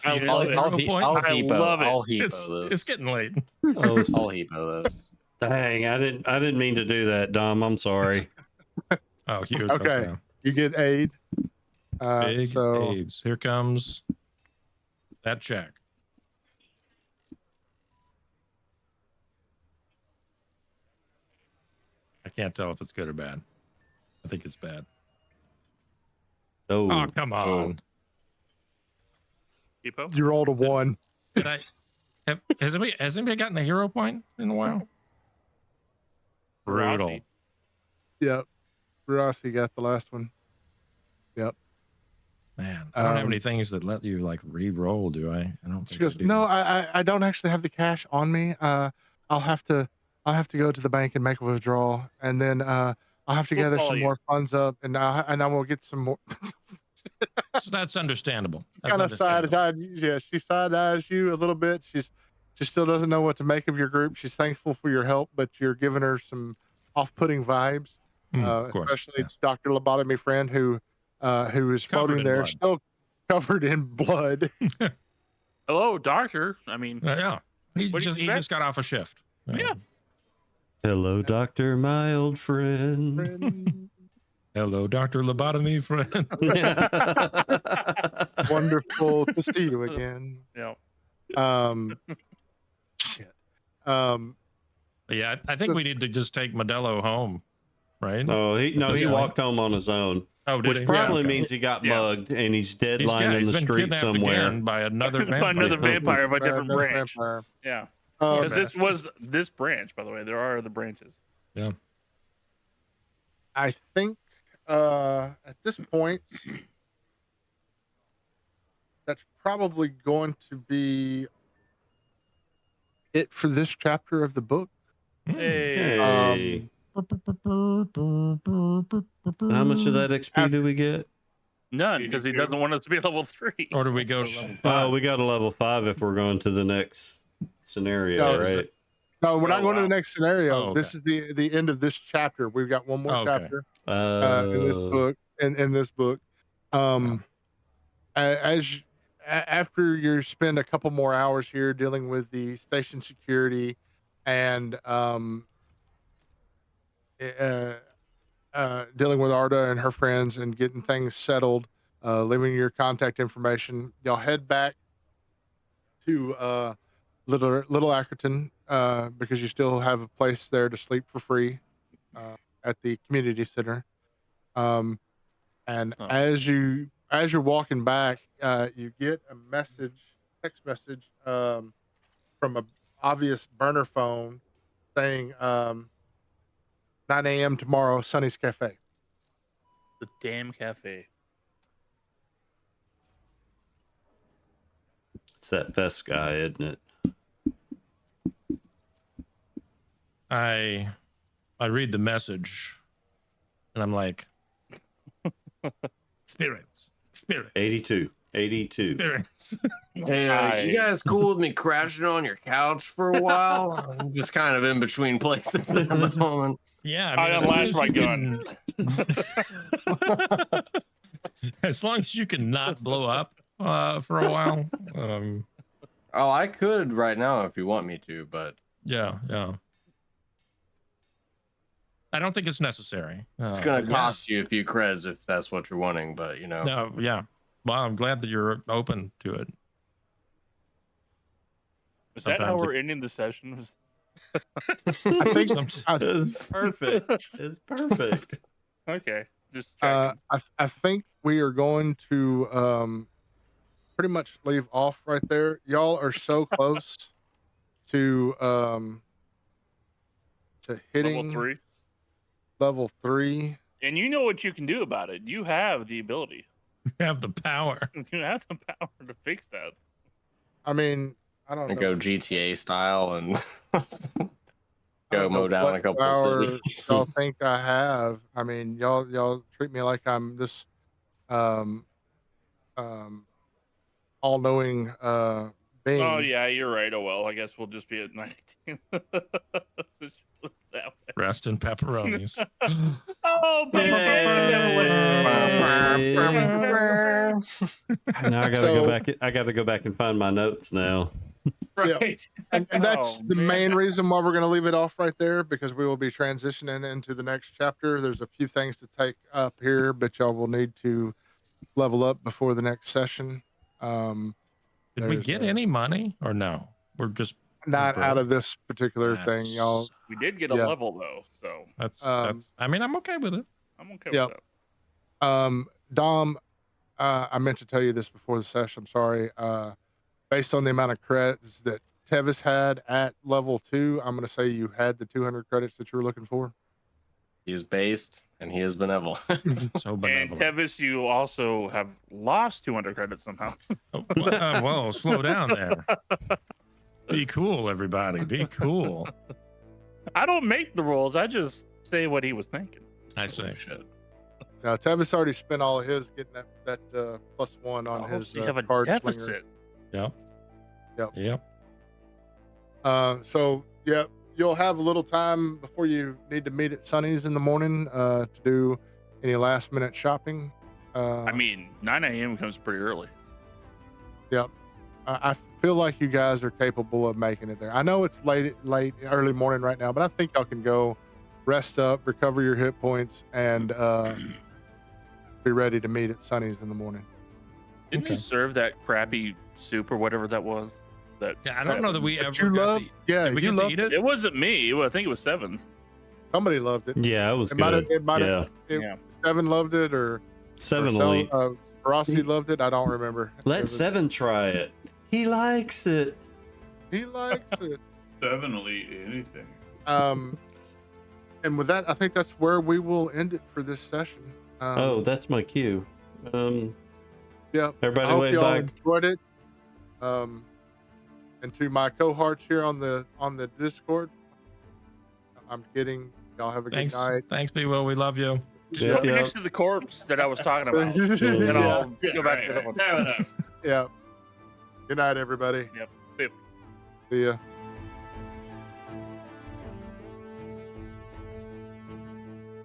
I love it. I'll I love it. I'll heap It's those. getting late. Oh, I'll heap those. dang! I didn't mean to do that, Dom. I'm sorry. Oh, huge. Okay. Okay. You get aid. Big So aids. Here comes that check. I can't tell if it's good or bad. I think it's bad. Oh, Oh, come on. Hippo? you rolled a 1. Did I has anybody gotten a hero point in a while? Brutal. Rossi. Yep. Rossi got the last one. Yep. Man, I don't have any things that let you like re-roll, do I? I don't think She goes, I do. no, I don't actually have the cash on me. I'll have to go to the bank and make a withdrawal, and then I'll have to We'll gather call some you. more funds up, and I will get some more. So that's understandable. That's Kind of understandable. yeah, she side eyes you a little bit. She still doesn't know what to make of your group. She's thankful for your help, but you're giving her some off-putting vibes, Of course. especially Yes. Dr. Lobotomy friend who is Covered floating in there, blood. still covered in blood. Hello, doctor. I mean, Yeah. He What do you just expect? got off a shift. Yeah. hello, doctor, my old friend. Friend. Hello, Dr. Lobotomy friend. Wonderful to see you again. yeah. Shit. Yeah, I think we need to just take Modelo home, right? Oh, he Yeah. walked home on his own, Oh, did which he? probably Okay. means he got Yeah. mugged and he's dead lying in he's the been street kidnapped somewhere. again by another vampire. By another vampire of a different Another branch. vampire. Yeah. Oh, Because this man. was this branch, by the way. There are other branches. Yeah. I think at this point, that's probably going to be it for this chapter of the book. Hey. Hey, how much of that XP do we get? None, because he doesn't want us to be level 3. Or do we go to level 5? Oh, we got a level 5 if we're going to the next scenario, No, right? No, we're not Oh, going to the wow. next scenario. Oh, This is the end of this chapter. We've got one more Oh, okay. chapter in this book. In this book, after you spend a couple more hours here dealing with the station security and dealing with Arda and her friends and getting things settled, leaving your contact information, y'all head back to Little Ackerton because you still have a place there to sleep for free at the community center. And Oh. as you're walking back, you get a text message from a obvious burner phone saying 9 a.m. tomorrow, Sunny's Cafe. The damn cafe. It's that Vest guy, isn't it? I I read the message, and I'm like, spirits, 82. spirits. Hey, you guys cool with me crashing on your couch for a while? I'm just kind of in between places at the moment. Yeah, I as long unlatched as my you gun. can- as long as you can not blow up for a while. Oh, I could right now if you want me to, but Yeah. I don't think it's necessary. it's gonna but yeah. cost you a few creds if that's what you're wanting. But you know, No, yeah. Well, I'm glad that you're open to it. Is that how Sometimes we're ending the session? I think It's perfect. It's perfect. Okay, just checking. I think we are going to pretty much leave off right there. Y'all are so close to hitting Level 3. level 3. And you know what you can do about it. You have the ability. you have the power. You have the power to fix that. I mean, I don't and know. go GTA style and I go don't know mow down what a couple power of cities. y'all think I have. I mean, y'all treat me like I'm this um all-knowing being. Oh yeah, you're right. Oh well, I guess we'll just be at 19. Just put it that way. Rest in pepperonis. Oh, Now I gotta So- go back. I gotta go back and find my notes now. Right. And that's Oh, the main man. reason why we're going to leave it off right there, because we will be transitioning into the next chapter. There's a few things to take up here, but y'all will need to level up before the next session. Did we There's, get any money or no? We're just not out broke. of this particular thing, y'all. We did get a Yeah. level though, so That's Um, I mean, I'm okay with it. I'm okay Yeah. with that. Dom, I meant to tell you this before the session. I'm sorry. Based on the amount of credits that Tevis had at level 2, I'm going to say you had the 200 credits that you were looking for. He's based and he is benevolent. So And benevolent. Tevis, you also have lost 200 credits somehow. Oh, whoa, slow down there. Be cool, everybody. Be cool. I don't make the rules. I just say what he was thinking. I say. Shit. Now, Tevis already spent all of his getting that +1 on Oh, his so you have a card slinger. deficit. Yep. Yep. Yep. So yeah, you'll have a little time before you need to meet at Sunny's in the morning to do any last minute shopping. I mean, 9 a.m. comes pretty early. Yep. I feel like you guys are capable of making it there. I know it's late, early morning right now, but I think y'all can go rest up, recover your hit points, and be ready to meet at Sunny's in the morning. Didn't Okay. they serve that crappy soup or whatever that was? That Yeah, I don't know that we But ever you got love, to, yeah, did we you get to loved eat it? It wasn't me. I think it was 7. Somebody loved it. Yeah, it was It might have. good. It might have. Yeah, Yeah. Seven loved it, or 7 Sel- elite. Rossi loved it. I don't remember. It Let was- 7 try it. He likes it. He likes it. 7 elite anything. And with that, I think that's where we will end it for this session. Oh, that's my cue. Yeah. I Everybody hope wave y'all back. enjoyed it. And to my cohorts here on the Discord, I'm kidding. Y'all have a Thanks. good night. Thanks, B. Will. We love you. Just Yep, put me yep. next to the corpse that I was talking about. Yeah. And I'll go back right, to right. the Have it up. Yeah. Good night, everybody. Yep. See ya. See ya.